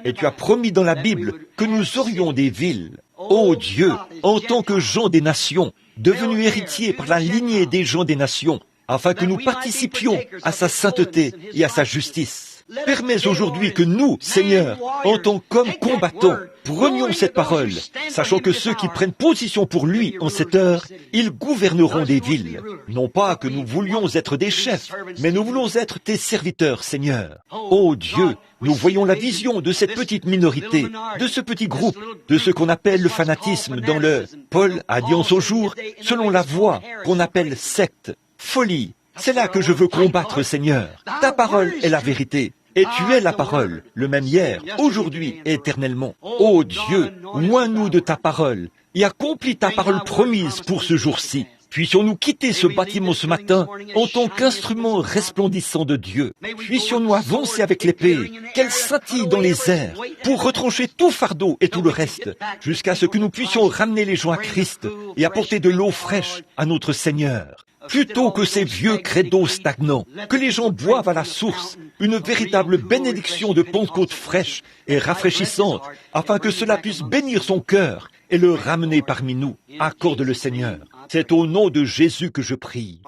Et tu as promis dans la Bible que nous aurions des villes. Ô Dieu, en tant que gens des nations, devenus héritiers par la lignée des gens des nations, afin que nous participions à sa sainteté et à sa justice. Permets aujourd'hui que nous, Seigneur, en tant qu'hommes combattants, prenions cette parole, sachant que ceux qui prennent position pour lui en cette heure, ils gouverneront des villes. Non pas que nous voulions être des chefs, mais nous voulons être tes serviteurs, Seigneur. Ô Dieu, nous voyons la vision de cette petite minorité, de ce petit groupe, de ce qu'on appelle le fanatisme dans le... Paul a dit en son jour, selon la voie qu'on appelle secte, folie, C'est là que je veux combattre, Seigneur. Ta parole est la vérité. Et tu es la parole, le même hier, aujourd'hui et éternellement. Ô Dieu, oins-nous de ta parole et accomplis ta parole promise pour ce jour-ci. Puissions-nous quitter ce bâtiment ce matin en tant qu'instrument resplendissant de Dieu. Puissions-nous avancer avec l'épée, qu'elle scintille dans les airs, pour retrancher tout fardeau et tout le reste, jusqu'à ce que nous puissions ramener les gens à Christ et apporter de l'eau fraîche à notre Seigneur. Plutôt que ces vieux credos stagnants, que les gens boivent à la source, une véritable bénédiction de Pentecôte fraîche et rafraîchissante, afin que cela puisse bénir son cœur et le ramener parmi nous. Accorde le Seigneur. C'est au nom de Jésus que je prie.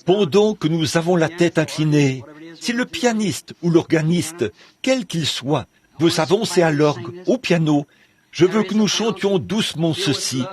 Pendant que nous avons la tête inclinée, si le pianiste ou l'organiste, quel qu'il soit, veut s'avancer à l'orgue, au piano, je veux que nous chantions doucement ceci.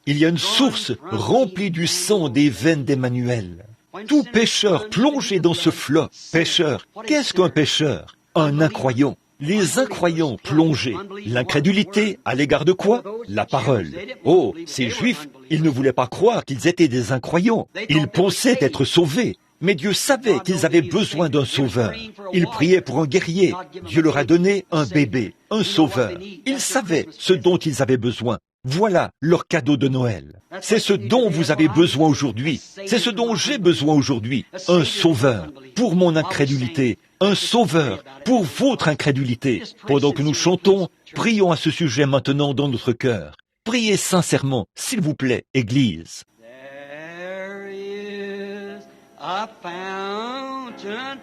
Il y a une source remplie du sang des veines d'Emmanuel. Tout pécheur plongé dans ce flot. Pécheur, qu'est-ce qu'un pécheur? Un incroyant. Les incroyants plongés. L'incrédulité à l'égard de quoi? La parole. Oh, ces Juifs, ils ne voulaient pas croire qu'ils étaient des incroyants. Ils pensaient être sauvés. Mais Dieu savait qu'ils avaient besoin d'un sauveur. Ils priaient pour un guerrier. Dieu leur a donné un bébé, un sauveur. Ils savaient ce dont ils avaient besoin. Voilà leur cadeau de Noël. C'est ce dont vous avez besoin aujourd'hui. C'est ce dont j'ai besoin aujourd'hui. Un sauveur pour mon incrédulité. Un sauveur pour votre incrédulité. Pendant que nous chantons, prions à ce sujet maintenant dans notre cœur. Priez sincèrement, s'il vous plaît, Église. There is a fountain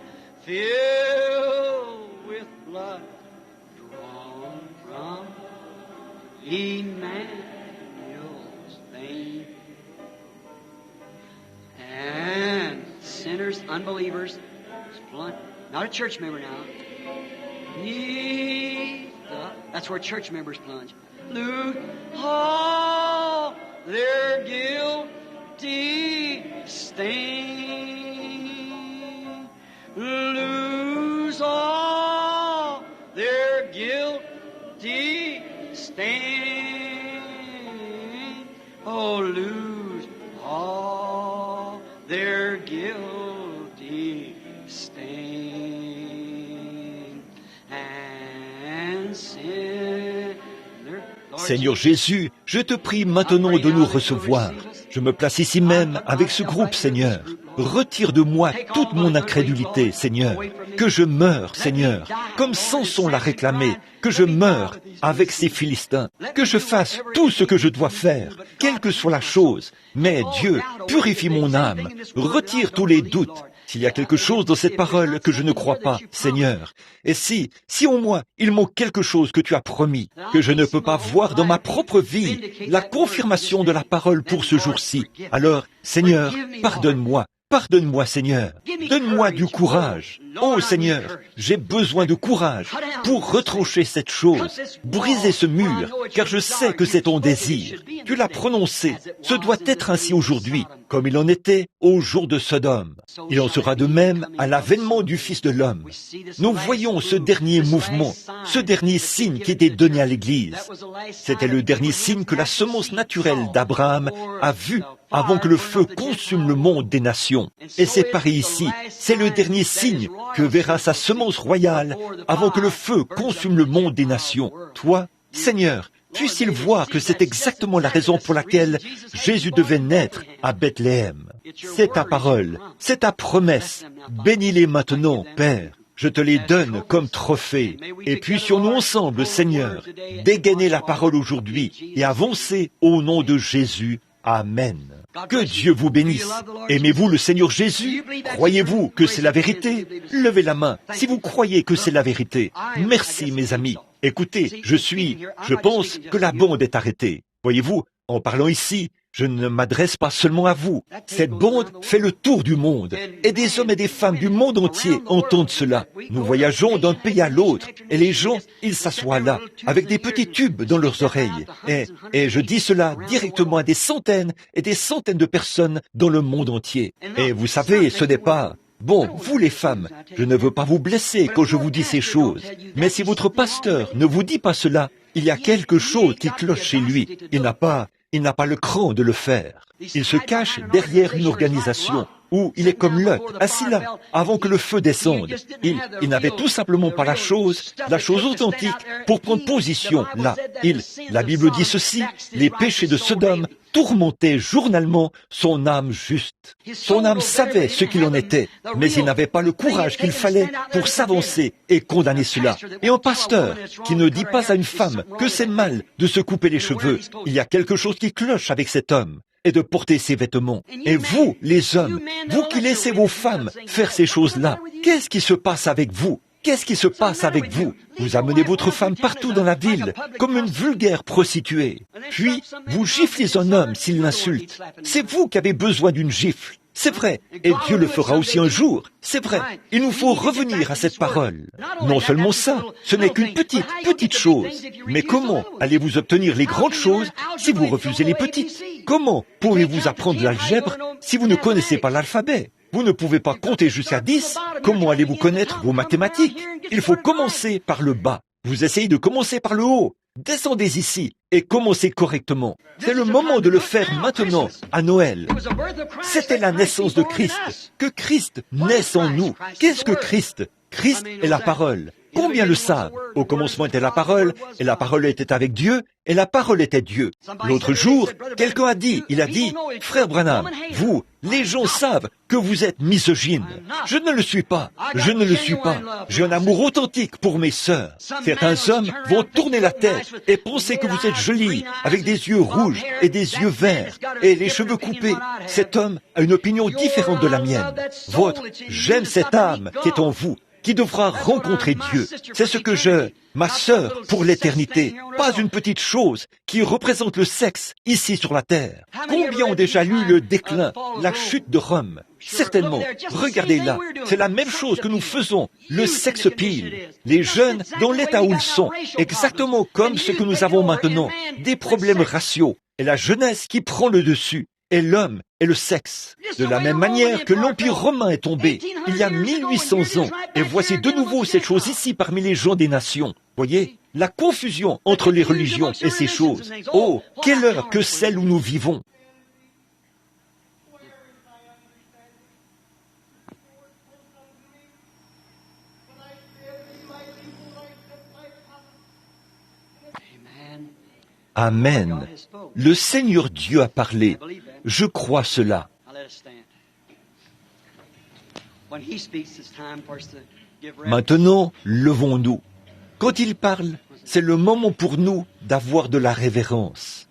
filled with blood drawn from Emmanuel's vein, and sinners, unbelievers, plunge. Not a church member now. That's where church members plunge. Lose all their guilty stain. Lose all their guilty stain. Oh, lose all their guilty stain. And sinner. Seigneur Jésus, je te prie maintenant de nous recevoir. Je me place ici même avec ce groupe, Seigneur. Retire de moi toute mon incrédulité, Seigneur. Que je meure, Seigneur, comme Samson l'a réclamé. Que je meure avec ces Philistins. Que je fasse tout ce que je dois faire, quelle que soit la chose. Mais Dieu, purifie mon âme. Retire tous les doutes. S'il y a quelque chose dans cette parole que je ne crois pas, Seigneur, et si en moi il manque quelque chose que tu as promis, que je ne peux pas voir dans ma propre vie, la confirmation de la parole pour ce jour-ci, alors, Seigneur, pardonne-moi. Pardonne-moi, Seigneur. Donne-moi du courage. Oh, Seigneur, j'ai besoin de courage pour retrancher cette chose, briser ce mur, car je sais que c'est ton désir. Tu l'as prononcé. Ce doit être ainsi aujourd'hui, comme il en était au jour de Sodome. Il en sera de même à l'avènement du Fils de l'homme. Nous voyons ce dernier mouvement, ce dernier signe qui était donné à l'Église. C'était le dernier signe que la semence naturelle d'Abraham a vu avant que le feu consume le monde des nations. Et c'est pareil ici, c'est le dernier signe que verra sa semence royale avant que le feu consume le monde des nations. Toi, Seigneur, puisse-t-il voir que c'est exactement la raison pour laquelle Jésus devait naître à Bethléem. C'est ta parole, c'est ta promesse. Bénis-les maintenant, Père. Je te les donne comme trophée. Et puissions-nous ensemble, Seigneur, dégainer la parole aujourd'hui et avancer au nom de Jésus. Amen. Que Dieu vous bénisse. Aimez-vous le Seigneur Jésus? Croyez-vous que c'est la vérité? Levez la main si vous croyez que c'est la vérité. Merci, mes amis. Écoutez, je pense que la bande est arrêtée. Voyez-vous, en parlant ici, je ne m'adresse pas seulement à vous. Cette bande fait le tour du monde. Et des hommes et des femmes du monde entier entendent cela. Nous voyageons d'un pays à l'autre. Et les gens, ils s'assoient là, avec des petits tubes dans leurs oreilles. Et je dis cela directement à des centaines et des centaines de personnes dans le monde entier. Et vous savez, ce n'est pas... Bon, vous les femmes, je ne veux pas vous blesser quand je vous dis ces choses. Mais si votre pasteur ne vous dit pas cela, il y a quelque chose qui cloche chez lui. Il n'a pas il n'a pas le cran de le faire. Il se cache derrière une organisation où il est comme Lot, assis là, avant que le feu descende. Il n'avait tout simplement pas la chose authentique pour prendre position là. La Bible dit ceci, les péchés de Sodome tourmentaient journalement son âme juste. Son âme savait ce qu'il en était, mais il n'avait pas le courage qu'il fallait pour s'avancer et condamner cela. Et un pasteur qui ne dit pas à une femme que c'est mal de se couper les cheveux, il y a quelque chose qui cloche avec cet homme, et de porter ses vêtements. Et vous, les hommes, vous qui laissez vos femmes faire ces choses-là, qu'est-ce qui se passe avec vous? Qu'est-ce qui se passe avec vous? Vous amenez votre femme partout dans la ville, comme une vulgaire prostituée. Puis, vous giflez un homme s'il l'insulte. C'est vous qui avez besoin d'une gifle. C'est vrai, et Dieu le fera aussi un jour. C'est vrai, il nous faut revenir à cette parole. Non seulement ça, ce n'est qu'une petite chose. Mais comment allez-vous obtenir les grandes choses si vous refusez les petites? Comment pouvez-vous apprendre l'algèbre si vous ne connaissez pas l'alphabet? Vous ne pouvez pas compter jusqu'à 10. Comment allez-vous connaître vos mathématiques? Il faut commencer par le bas. Vous essayez de commencer par le haut. Descendez ici et commencez correctement. C'est le moment de le faire maintenant, à Noël. C'était la naissance de Christ. Que Christ naisse en nous. Qu'est-ce que Christ? Christ est la parole. Combien le savent? Au commencement était la parole, et la parole était avec Dieu, et la parole était Dieu. L'autre jour, quelqu'un a dit, Frère Branham, vous, les gens savent que vous êtes misogyne. Je ne le suis pas. J'ai un amour authentique pour mes sœurs. Certains hommes vont tourner la tête et penser que vous êtes jolie, avec des yeux rouges et des yeux verts, et les cheveux coupés. Cet homme a une opinion différente de la mienne. J'aime cette âme qui est en vous, qui devra rencontrer Dieu. C'est ce que ma sœur, pour l'éternité, pas une petite chose qui représente le sexe ici sur la terre. Combien ont déjà lu le déclin, la chute de Rome? Certainement. Regardez là, c'est la même chose que nous faisons, le sex appeal. Les jeunes dans l'état où ils sont, exactement comme ce que nous avons maintenant, des problèmes raciaux, et la jeunesse qui prend le dessus. Et l'homme et le sexe. De la même manière que l'Empire romain est tombé, il y a 1800 ans, et voici de nouveau cette chose ici parmi les gens des nations. Voyez, la confusion entre les religions et ces choses. Oh, quelle heure que celle où nous vivons. Amen. Le Seigneur Dieu a parlé. Je crois cela. Maintenant, levons-nous. Quand il parle, c'est le moment pour nous d'avoir de la révérence.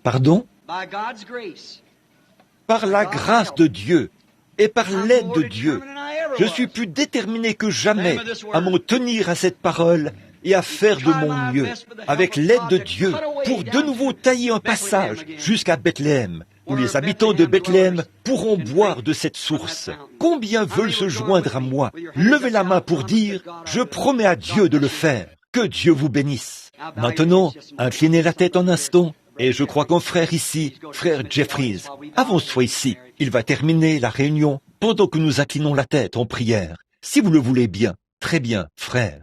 Pardon? Par la grâce de Dieu et par l'aide de Dieu, je suis plus déterminé que jamais à m'en tenir à cette parole et à faire de mon mieux, avec l'aide de Dieu, pour de nouveau tailler un passage jusqu'à Bethléem, où les habitants de Bethléem pourront boire de cette source. Combien veulent se joindre à moi? Levez la main pour dire, je promets à Dieu de le faire. Que Dieu vous bénisse. Maintenant, inclinez la tête un instant, et je crois qu'un frère ici, frère Jeffries, avance-toi ici. Il va terminer la réunion pendant que nous inclinons la tête en prière. Si vous le voulez bien, très bien, frère.